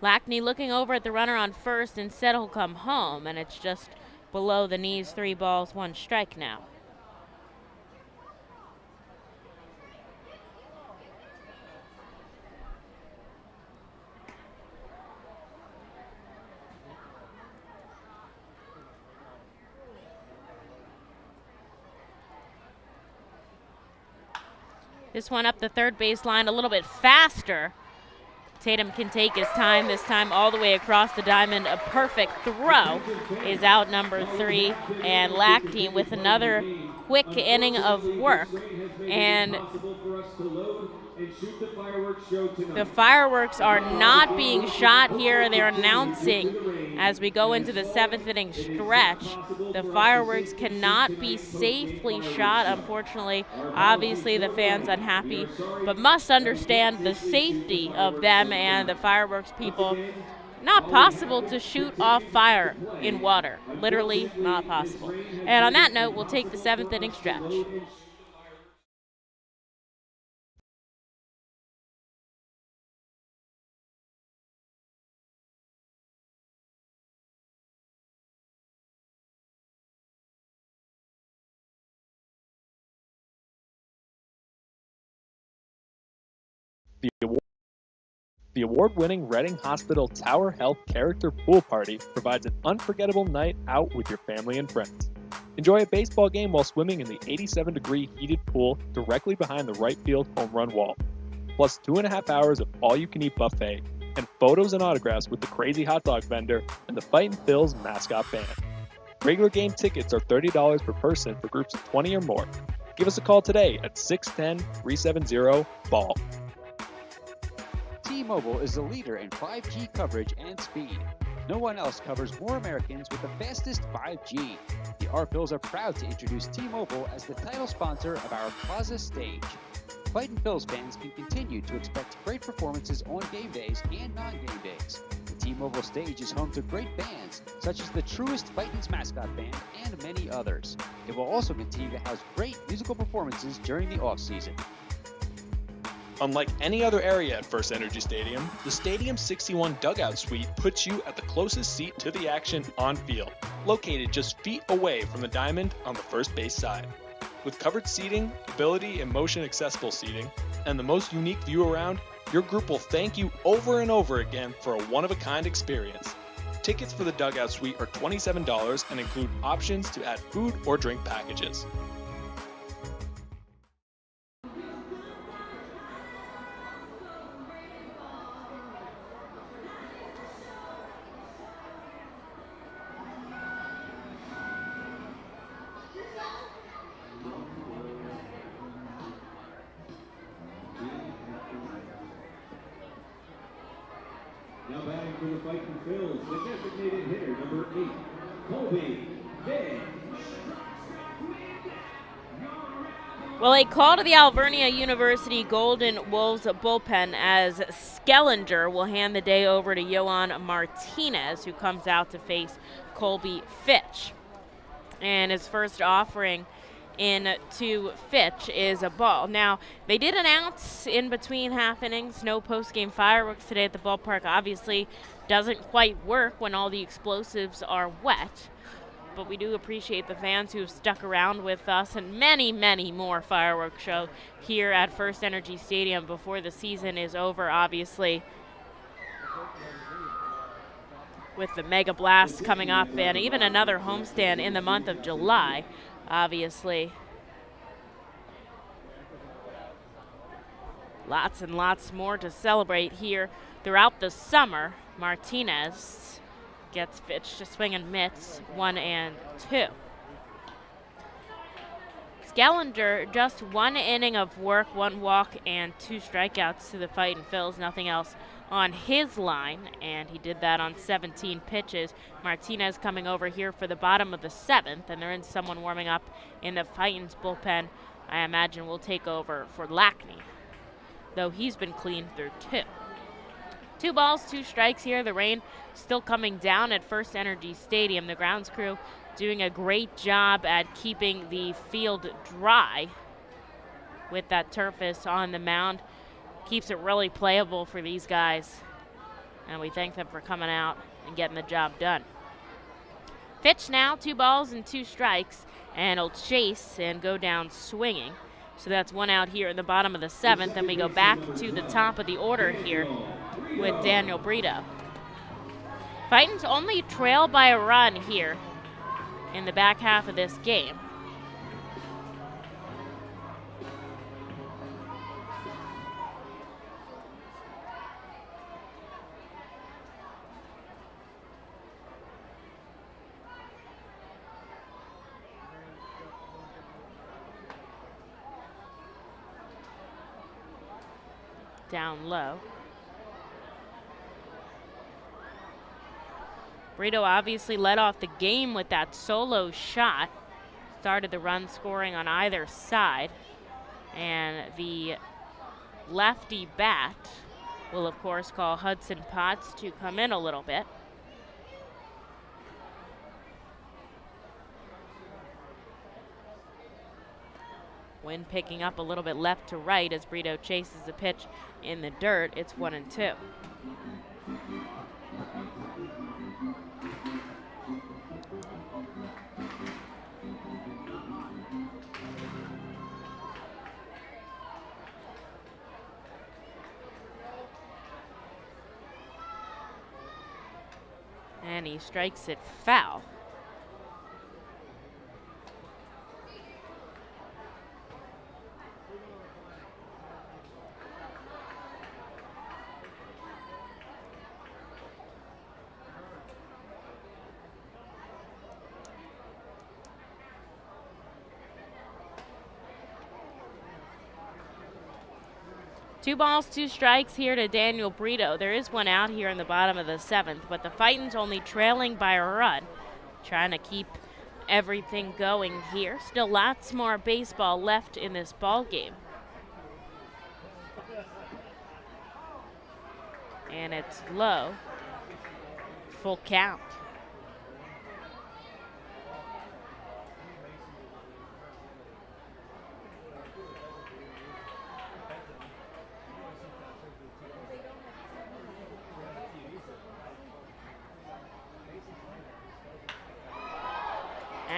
Lackney looking over at the runner on first. Instead, he'll come home, and it's just below the knees. 3 balls, 1 strike now. This one up the third baseline a little bit faster. Tatum can take his time, this time all the way across the diamond. A perfect throw is out number 3. And Lackney with another quick inning of work. And and shoot the fireworks show tonight. The fireworks are not being shot here. They're announcing as we go into the 7th inning stretch, the fireworks cannot be safely shot. Unfortunately, obviously the fans unhappy, but must understand the safety of them and the fireworks people. Not possible to shoot off fire in water. Literally not possible. And on that note, we'll take the 7th inning stretch. The award-winning Reading Hospital Tower Health Character Pool Party provides an unforgettable night out with your family and friends. Enjoy a baseball game while swimming in the 87-degree heated pool directly behind the right field home run wall. Plus 2.5 hours of all-you-can-eat buffet and photos and autographs with the crazy hot dog vendor and the Fightin' Phils mascot band. Regular game tickets are $30 per person for groups of 20 or more. Give us a call today at 610-370-BALL. T-Mobile is the leader in 5G coverage and speed. No one else covers more Americans with the fastest 5G. The R-Phils are proud to introduce T-Mobile as the title sponsor of our Plaza stage. Fightin' Phils fans can continue to expect great performances on game days and non-game days. The T-Mobile stage is home to great bands, such as the Truest Fightin's mascot band and many others. It will also continue to house great musical performances during the off-season. Unlike any other area at FirstEnergy Stadium, the Stadium 61 Dugout Suite puts you at the closest seat to the action on field, located just feet away from the diamond on the first base side. With covered seating, ability and motion accessible seating, and the most unique view around, your group will thank you over and over again for a one-of-a-kind experience. Tickets for the Dugout Suite are $27 and include options to add food or drink packages. Now batting for the Fightin' Phils, the designated hitter, number 8, Colby Day. Well, a call to the Alvernia University Golden Wolves bullpen as Skellinger will hand the day over to Yohan Martinez, who comes out to face Colby Fitch. And his first offering in to Fitch is a ball. Now, they did announce in between half innings no post-game fireworks today at the ballpark. Obviously, doesn't quite work when all the explosives are wet. But we do appreciate the fans who have stuck around with us and many, many more fireworks show here at FirstEnergy Stadium before the season is over, obviously. With the Mega Blast coming up and even another homestand in the month of July, obviously. Lots and lots more to celebrate here throughout the summer. Martinez gets Fitch to swing and miss 1 and 2. Skellinger, just 1 inning of work, 1 walk and 2 strikeouts to the Fightin' Phils, nothing else on his line, and he did that on 17 pitches. Martinez coming over here for the bottom of the 7th, and there is someone warming up in the Fightin's bullpen. I imagine will take over for Lackney, though he's been clean through 2. 2 balls, 2 strikes here. The rain still coming down at FirstEnergy Stadium. The grounds crew doing a great job at keeping the field dry with that turfus on the mound. Keeps it really playable for these guys, and we thank them for coming out and getting the job done. Fitch now, 2 balls and 2 strikes, and he'll chase and go down swinging. So that's 1 out here in the bottom of the 7th, and we go back to the top of the order here with Daniel Brito. Fightin's only trail by a run here in the back half of this game. down low. Brito obviously led off the game with that solo shot. Started the run scoring on either side. And the lefty bat will, of course, call Hudson Potts to come in a little bit. Wind picking up a little bit left to right as Brito chases the pitch in the dirt. It's 1-2. And he strikes it foul. Two balls, two strikes here to Daniel Brito. There is one out here in the bottom of the 7th, but the Fightin's only trailing by a run. Trying to keep everything going here. Still lots more baseball left in this ball game. And it's low. Full count.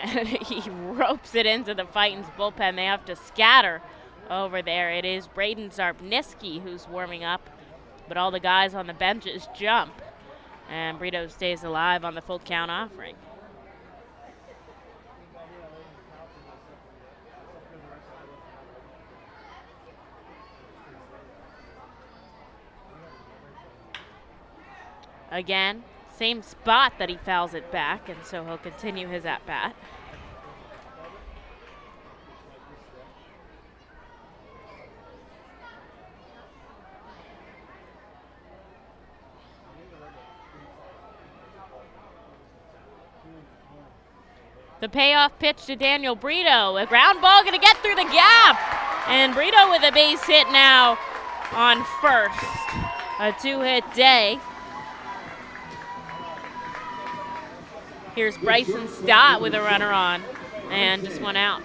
And he ropes it into the Fightin's bullpen. They have to scatter over there. It is Braden Zarbniski who's warming up, but all the guys on the benches jump. And Brito stays alive on the full count offering. Again, same spot that he fouls it back, and so he'll continue his at-bat. The payoff pitch to Daniel Brito. A ground ball going to get through the gap. And Brito with a base hit now on first. A 2-hit day. Here's Bryson Stott with a runner on. And just one out.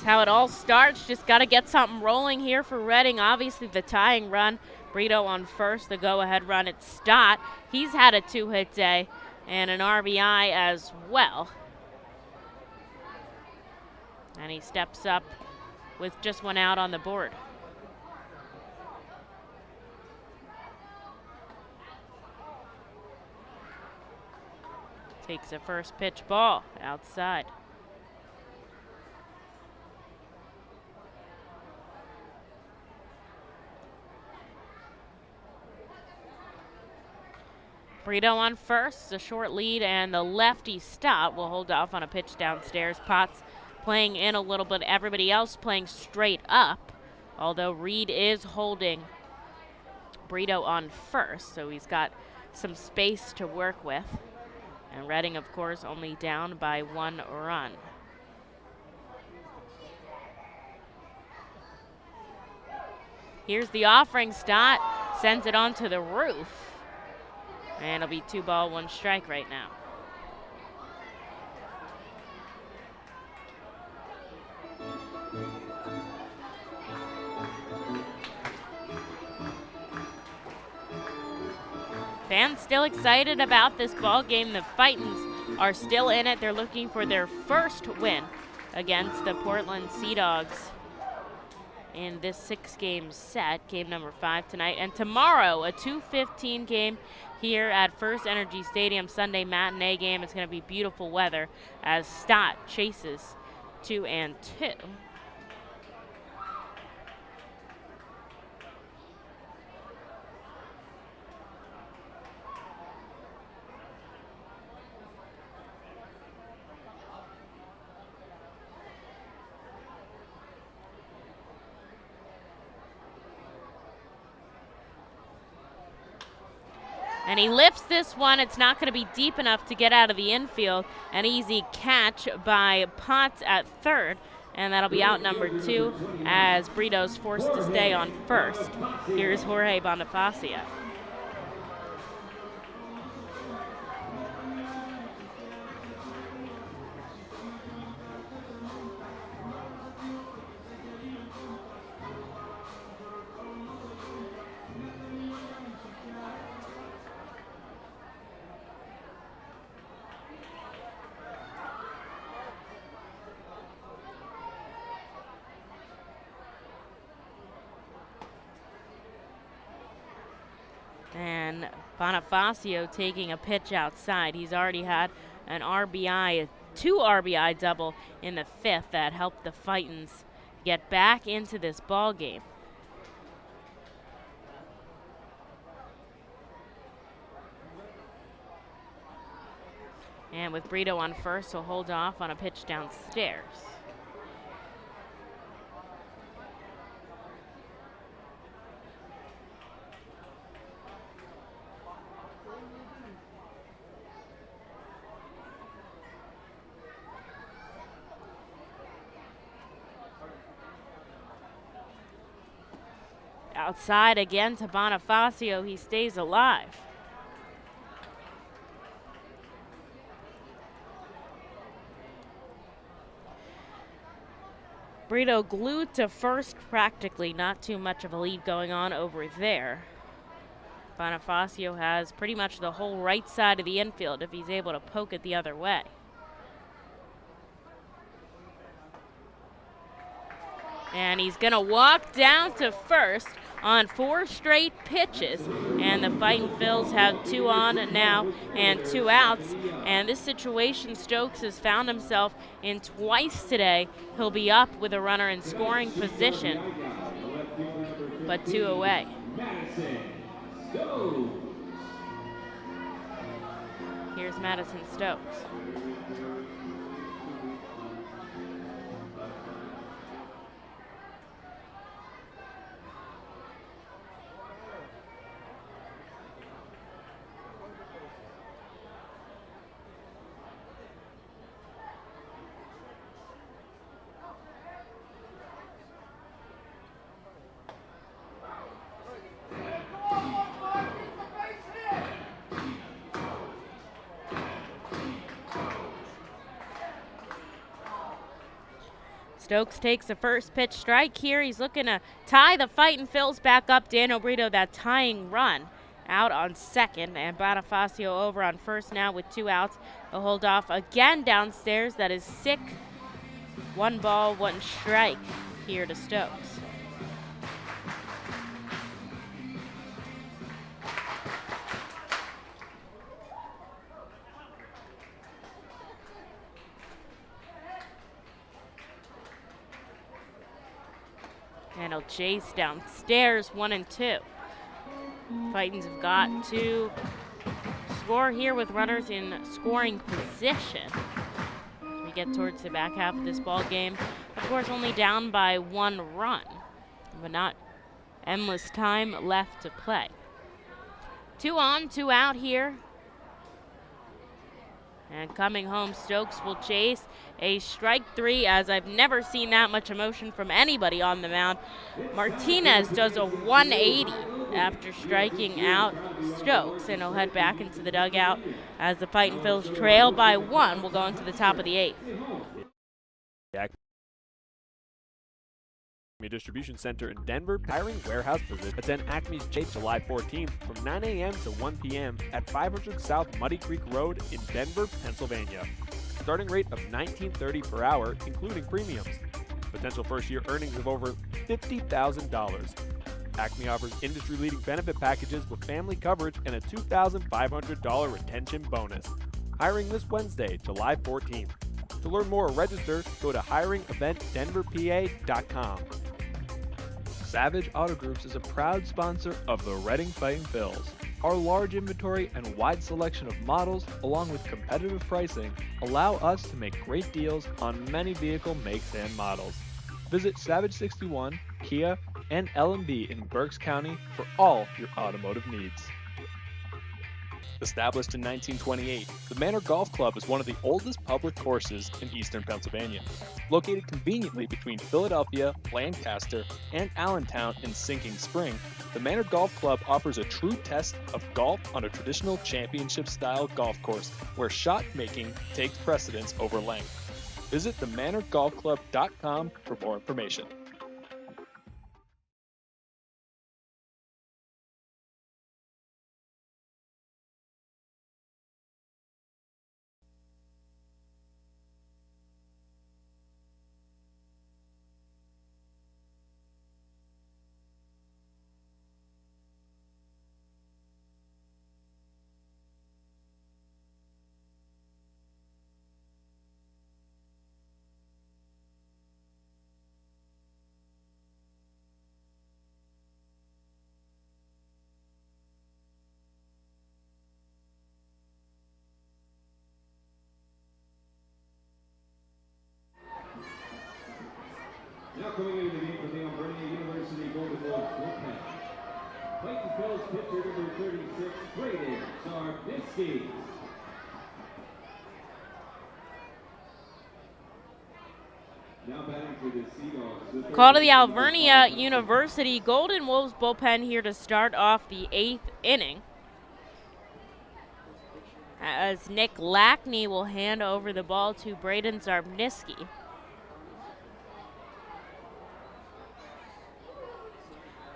How it all starts. Just got to get something rolling here for Reading. Obviously the tying run, Brito on first, the go-ahead run at Stott. He's had a 2-hit day and an RBI as well. And he steps up with just one out on the board. Takes a first pitch ball outside. Brito on first, a short lead, and the lefty Stott will hold off on a pitch downstairs. Potts playing in a little bit, everybody else playing straight up, although Reed is holding Brito on first, so he's got some space to work with. And Reading, of course, only down by 1 run. Here's the offering. Stott sends it onto the roof. And it'll be 2 ball, 1 strike right now. Fans still excited about this ball game. The Fightins are still in it. They're looking for their first win against the Portland Sea Dogs in this 6-game set, game number 5 tonight. And tomorrow, a 2:15 game here at FirstEnergy Stadium, Sunday matinee game. It's going to be beautiful weather as Stott chases 2 and 2. And he lifts this one. It's not going to be deep enough to get out of the infield. An easy catch by Potts at third. And that'll be out number 2 as Brito's forced to stay on first. Here's Jorge Bonifacio. And Bonifacio taking a pitch outside. He's already had an RBI, 2 RBI double in the 5th that helped the Fightins get back into this ball game. And with Brito on first, he'll hold off on a pitch downstairs. Outside again to Bonifacio. He stays alive. Brito glued to first practically. Not too much of a lead going on over there. Bonifacio has pretty much the whole right side of the infield if he's able to poke it the other way. And he's going to walk down to first on 4 straight pitches. And the Fightin' Phils have 2 on now and 2 outs. And this situation Stokes has found himself in twice today. He'll be up with a runner in scoring position, but 2 away. Here's Madison Stokes. Stokes takes the first pitch strike here. He's looking to tie the Fightin' Phils back up. Daniel Brito, that tying run, out on second. And Bonifacio over on first now with 2 outs. He'll hold off again downstairs. That is sick. 1 ball, 1 strike here to Stokes. And he'll chase downstairs, 1 and 2. Fightins have got to score here with runners in scoring position. We get towards the back half of this ball game. Of course, only down by 1 run, but not endless time left to play. 2 on, 2 out here. And coming home, Stokes will chase a strike 3, as I've never seen that much emotion from anybody on the mound. Martinez does a 180 after striking out Stokes, and he'll head back into the dugout as the Fightin' Phils trail by 1. We'll go into the top of the 8th. Acme Distribution Center in Denver, hiring warehouse position. Attend Acme's Chase July 14th from 9 a.m. to 1 p.m. at 500 South Muddy Creek Road in Denver, Pennsylvania. Starting rate of $19.30 per hour, including premiums. Potential first-year earnings of over $50,000. Acme offers industry-leading benefit packages with family coverage and a $2,500 retention bonus. Hiring this Wednesday, July 14th. To learn more or register, go to hiringeventdenverpa.com. Savage Auto Groups is a proud sponsor of the Reading Fightin' Phils. Our large inventory and wide selection of models, along with competitive pricing, allow us to make great deals on many vehicle makes and models. Visit Savage 61, Kia, and L&B in Berks County for all your automotive needs. Established in 1928, the Manor Golf Club is one of the oldest public courses in eastern Pennsylvania. Located conveniently between Philadelphia, Lancaster, and Allentown in Sinking Spring, the Manor Golf Club offers a true test of golf on a traditional championship-style golf course where shot making takes precedence over length. Visit themanorgolfclub.com for more information. Now coming into the game for the Alberta University Golden Wolves bullpen. Fightin Phil's pitcher number 36, Fightin Zarbinski. Now batting for the Seadogs. Call to the Alvernia University Golden Wolves bullpen here to start off the 8th inning, as Nick Lackney will hand over the ball to Braden Zarbinski.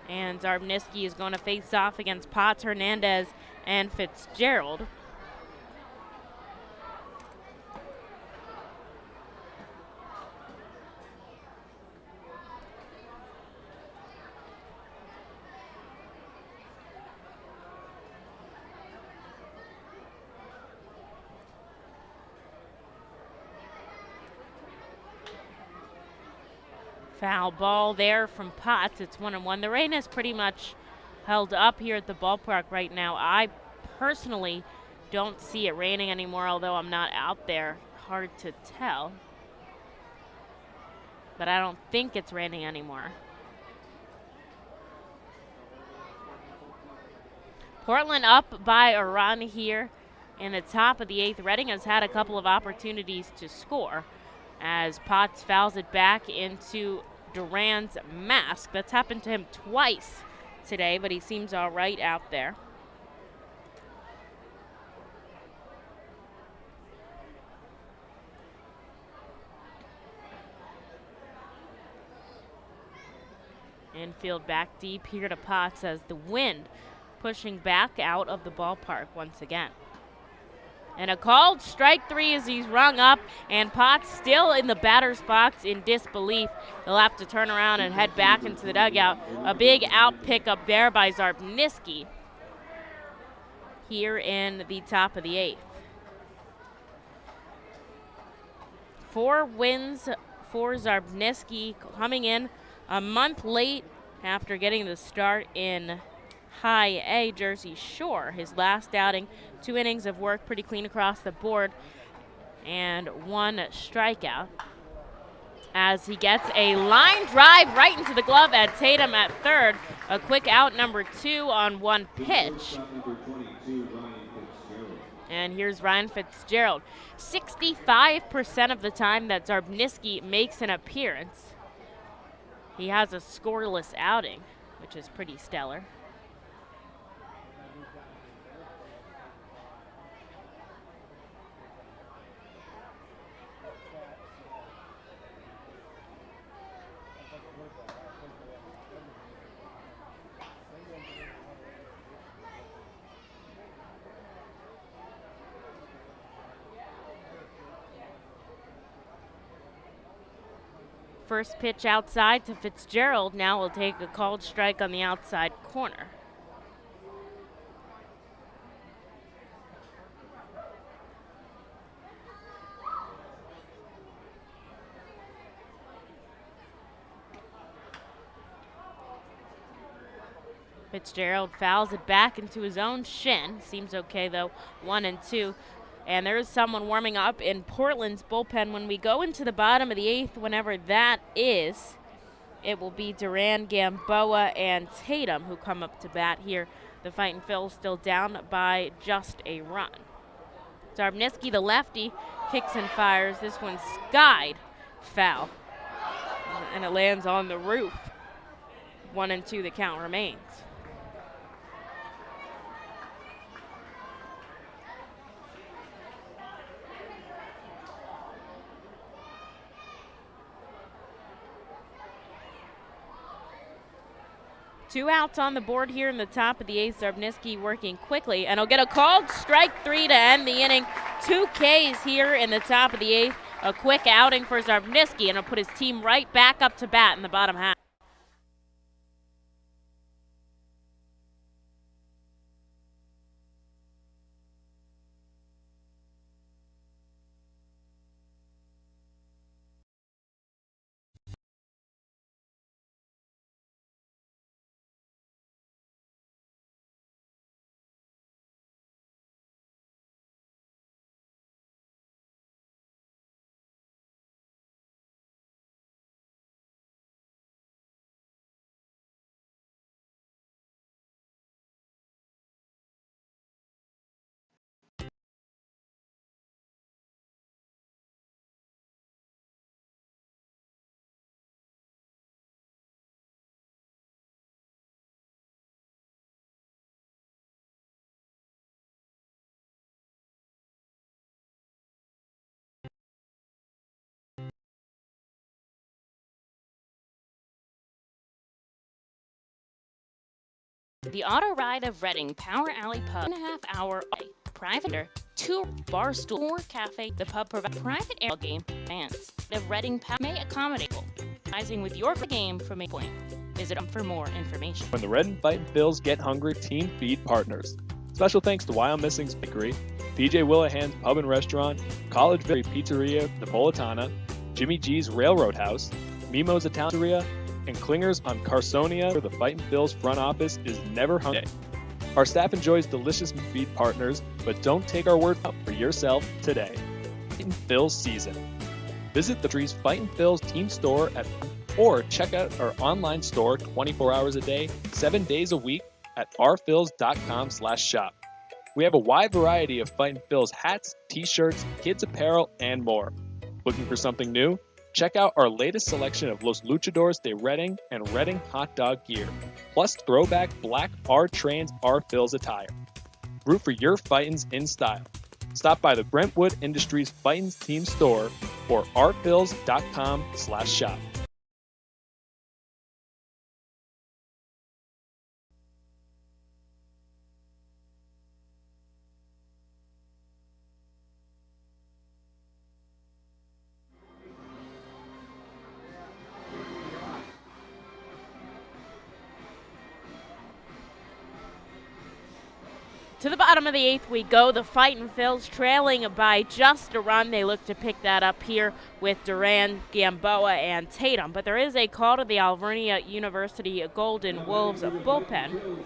And Zarbinski is going to face off against Potts, Hernandez, and Fitzgerald. Foul ball there from Potts. It's 1-1. The rain is pretty much held up here at the ballpark right now. I personally don't see it raining anymore, although I'm not out there. Hard to tell. But I don't think it's raining anymore. Portland up by a run here in the top of the 8th. Reading has had a couple of opportunities to score as Potts fouls it back into Duran's mask. That's happened to him twice today, but he seems all right out there. Infield back deep here to Potts as the wind pushing back out of the ballpark once again. And a called strike 3 as he's rung up, and Potts still in the batter's box in disbelief. He'll have to turn around and head back into the dugout. A big out pickup there by Zarbinski here in the top of the 8th. 4 wins for Zarbinski, coming in a month late after getting the start in High A, Jersey Shore. His last outing, 2 innings of work, pretty clean across the board, and 1 strikeout. As he gets a line drive right into the glove at Tatum at third. A quick out, number 2 on 1 pitch. And here's Ryan Fitzgerald. 65% of the time that Zarbinski makes an appearance, he has a scoreless outing, which is pretty stellar. First pitch outside to Fitzgerald. Now will take a called strike on the outside corner. Fitzgerald fouls it back into his own shin. Seems okay though, 1-2. And there's someone warming up in Portland's bullpen. When we go into the bottom of the 8th, whenever that is, it will be Duran, Gamboa, and Tatum who come up to bat here The Fightin' Phils still down by just a run. Zarbniski, the lefty, kicks and fires. This one skied foul, and it lands on the roof. 1-2, the count remains. Two outs on the board here in the top of the eighth. Zarbniski working quickly, and he'll get a called strike 3 to end the inning. 2 Ks here in the top of the eighth. A quick outing for Zarbniski, and he'll put his team right back up to bat in the bottom half. The Auto Ride of Reading Power Alley Pub, 1.5 hour private 2 bar stool or cafe. The pub provides private air game fans. The Reading Pub may accommodate rising with your game from a point. Visit them for more information. When the Reading Fightin' Phils get hungry, Team Feed partners. Special thanks to Wild Missing's Bakery, DJ Willahan's Pub and Restaurant, College Valley Pizzeria Napolitana, Jimmy G's Railroad House, Mimo's Italian Pizzeria, and Klingers on Carsonia, where the Fightin' Phils front office is never hungry. Our staff enjoys delicious feed partners, but don't take our word for yourself today. Fightin' Phils season. Visit the Trees Fightin' Phils team store or check out our online store 24 hours a day, 7 days a week at rphils.com/shop. We have a wide variety of Fightin' Phils hats, t-shirts, kids apparel, and more. Looking for something new? Check out our latest selection of Los Luchadores de Reading and Reading hot dog gear, plus throwback black R-Trains R-Phils attire. Root for your Fightins in style. Stop by the Brentwood Industries Fightins team store or rphils.com/shop. To the bottom of the eighth we go. The Fightin' Phils trailing by just a run. They look to pick that up here with Duran, Gamboa, and Tatum. But there is a call to the Alvernia University Golden Wolves bullpen,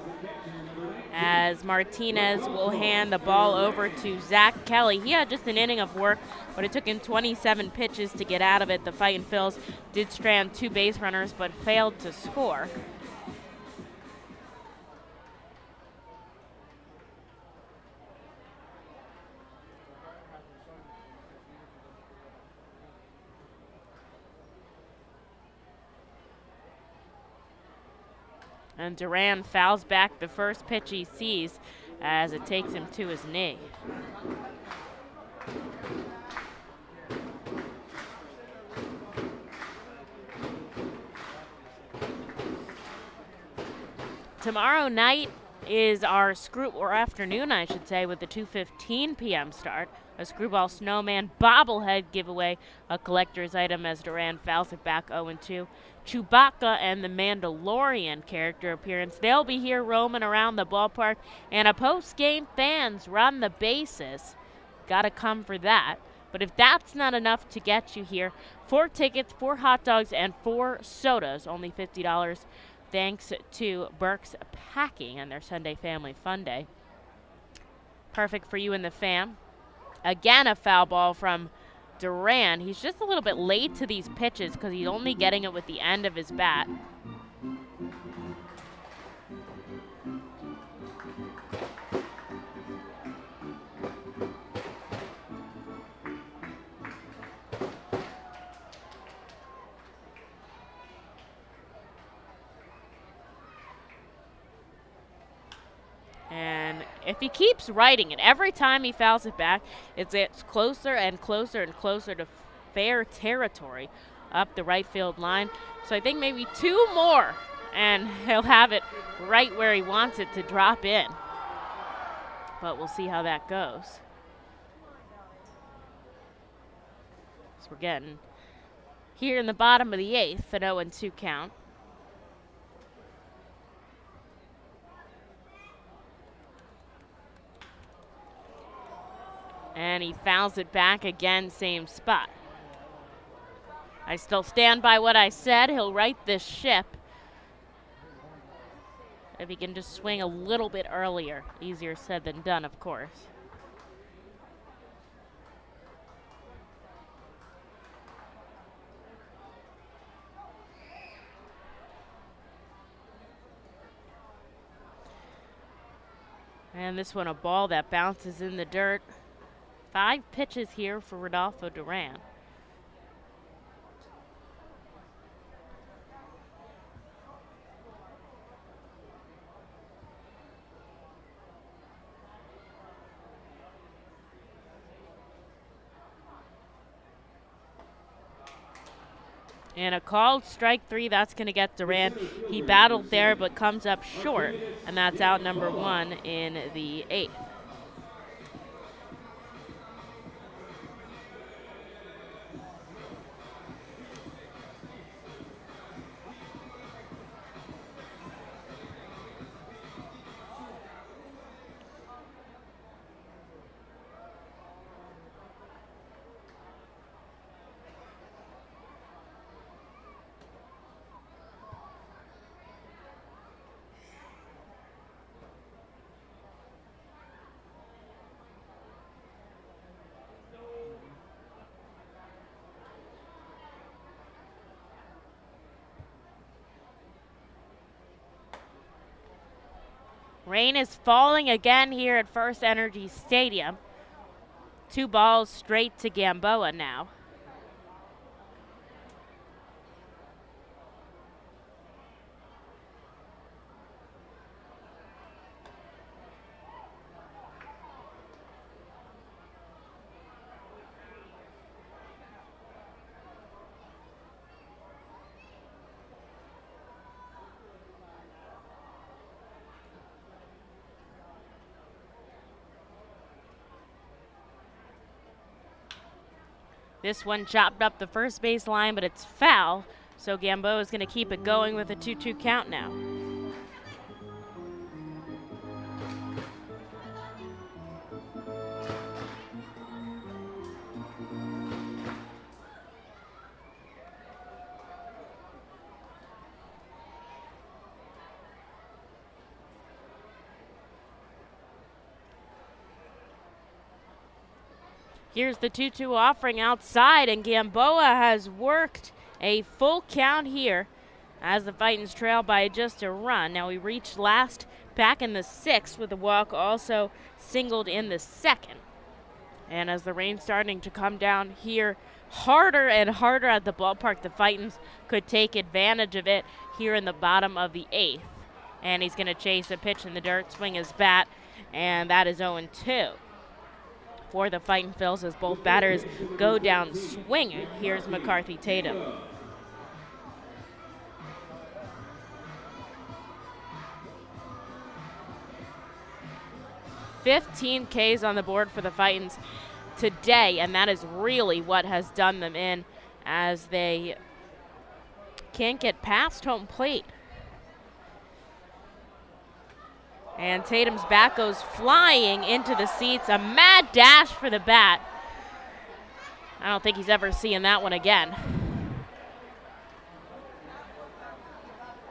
as Martinez will hand the ball over to Zach Kelly. He had just an inning of work, but it took him 27 pitches to get out of it. The Fightin' Phils did strand 2 base runners, but failed to score. And Duran fouls back the first pitch he sees as it takes him to his knee. Tomorrow night is our or afternoon, I should say, with the 2:15 p.m. start. A Screwball Snowman bobblehead giveaway, a collector's item as Duran fouls it back 0-2. Chewbacca and the Mandalorian character appearance. They'll be here roaming around the ballpark, and a post-game fans run the bases. Gotta come for that. But if that's not enough to get you here, 4 tickets, 4 hot dogs, and 4 sodas, only $50. Thanks to Burke's Packing and their Sunday Family Fun Day. Perfect for you and the fam. Again, a foul ball from Duran. He's just a little bit late to these pitches because he's only getting it with the end of his bat. if he keeps riding it, every time he fouls it back, it gets closer and closer and closer to fair territory up the right field line. So I think maybe 2 more, and he'll have it right where he wants it to drop in. But we'll see how that goes. So we're getting here in the bottom of the 8th, an 0-2 count. And he fouls it back again, same spot. I still stand by what I said. He'll right this ship. If he can just swing a little bit earlier. Easier said than done, of course. And this one, a ball that bounces in the dirt. 5 pitches here for Rodolfo Duran. And a called strike 3, that's going to get Duran. He battled there but comes up short, and that's out number 1 in the 8th. Rain is falling again here at FirstEnergy Stadium. 2 balls straight to Gamboa now. This one chopped up the first base line, but it's foul. So Gamboa is going to keep it going with a 2-2 count now. Here's the 2-2 offering outside, and Gamboa has worked a full count here as the Fightins trail by just a run. Now we reached last back in the 6th with a walk, also singled in the 2nd. And as the rain's starting to come down here harder and harder at the ballpark, the Fightins could take advantage of it here in the bottom of the 8th. And he's going to chase a pitch in the dirt, swing his bat, and that is 0-2. For the Fightin' Phils as both batters go down swinging. Here's McCarthy Tatum. $15 Ks on the board for the Fightins today, and that is really what has done them in as they can't get past home plate. And Tatum's bat goes flying into the seats. A mad dash for the bat. I don't think he's ever seeing that one again.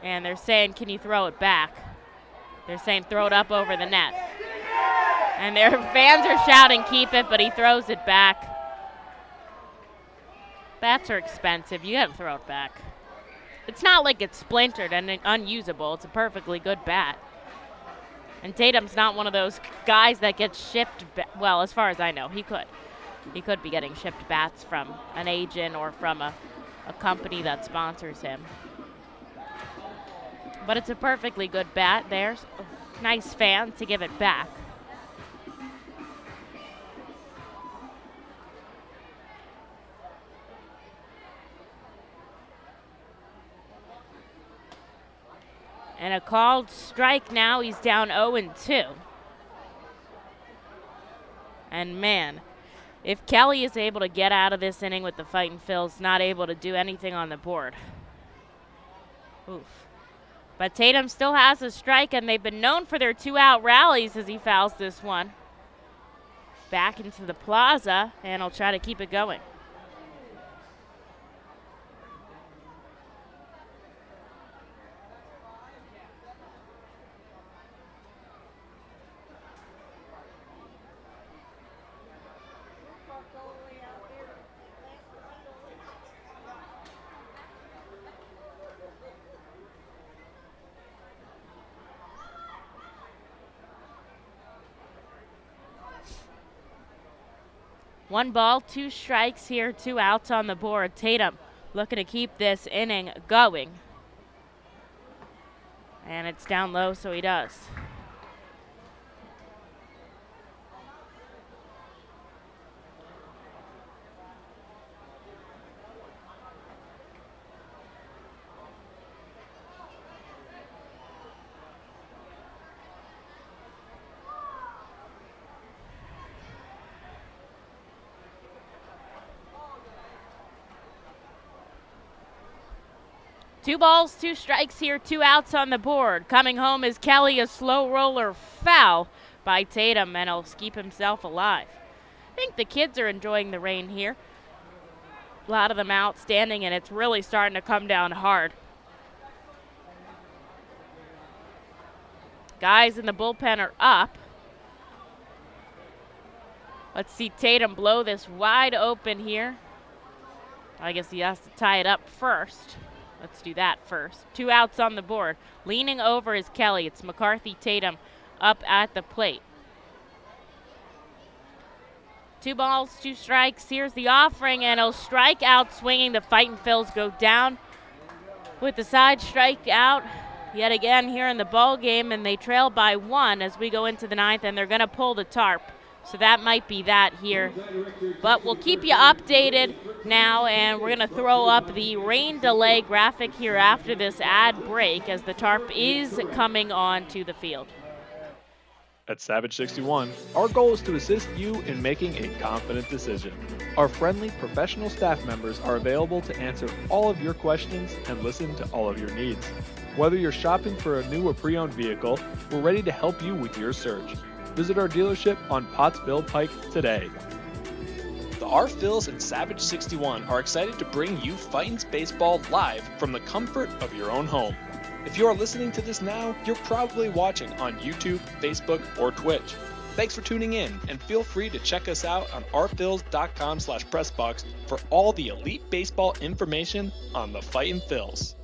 And they're saying, can you throw it back? They're saying, throw it up over the net. And their fans are shouting, keep it, but he throws it back. Bats are expensive. You got to throw it back. It's not like it's splintered and unusable. It's a perfectly good bat. And Tatum's not one of those guys that gets shipped, well, as far as I know, he could. He could be getting shipped bats from an agent or from a company that sponsors him. But it's a perfectly good bat. There's a nice fan to give it back. And a called strike now. He's down 0-2. And man, if Kelly is able to get out of this inning with the Fightin' Phils not able to do anything on the board. Oof. But Tatum still has a strike, and they've been known for their 2-out rallies as he fouls this one. Back into the plaza, and he'll try to keep it going. One ball, 2 strikes here, 2 outs on the board. Tatum looking to keep this inning going. And it's down low, so he does. Two balls, 2 strikes here, 2 outs on the board. Coming home is Kelly, a slow roller foul by Tatum, and he'll keep himself alive. I think the kids are enjoying the rain here. A lot of them outstanding, and it's really starting to come down hard. Guys in the bullpen are up. Let's see Tatum blow this wide open here. I guess he has to tie it up first. Let's do that first. 2 outs on the board. Leaning over is Kelly. It's McCarthy Tatum up at the plate. 2 balls, 2 strikes. Here's the offering, and he'll strike out swinging. The Fightin' Phils go down with the side strike out yet again here in the ball game, and they trail by 1 as we go into the 9th, and they're going to pull the tarp. So that might be that here. But we'll keep you updated now, and we're going to throw up the rain delay graphic here after this ad break as the tarp is coming on to the field. At Savage 61, our goal is to assist you in making a confident decision. Our friendly, professional staff members are available to answer all of your questions and listen to all of your needs. Whether you're shopping for a new or pre-owned vehicle, we're ready to help you with your search. Visit our dealership on Pottsville Pike today. The R-Phils and Savage 61 are excited to bring you Fightin's baseball live from the comfort of your own home. If you are listening to this now, you're probably watching on YouTube, Facebook, or Twitch. Thanks for tuning in, and feel free to check us out on rphils.com/pressbox for all the elite baseball information on the Fightin' Phils.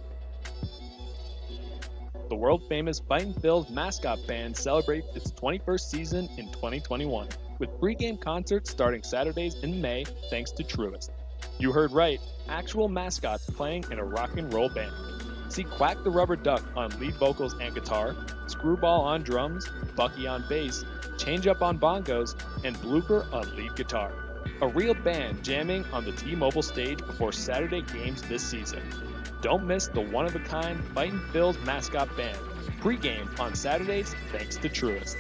The world-famous Fightin' Phils mascot band celebrates its 21st season in 2021, with pregame concerts starting Saturdays in May thanks to Truist. You heard right, actual mascots playing in a rock and roll band. See Quack the Rubber Duck on lead vocals and guitar, Screwball on drums, Bucky on bass, Change Up on bongos, and Blooper on lead guitar. A real band jamming on the T-Mobile stage before Saturday games this season. Don't miss the one-of-a-kind Fightin' Phils mascot band. Pre-game on Saturdays thanks to Truist.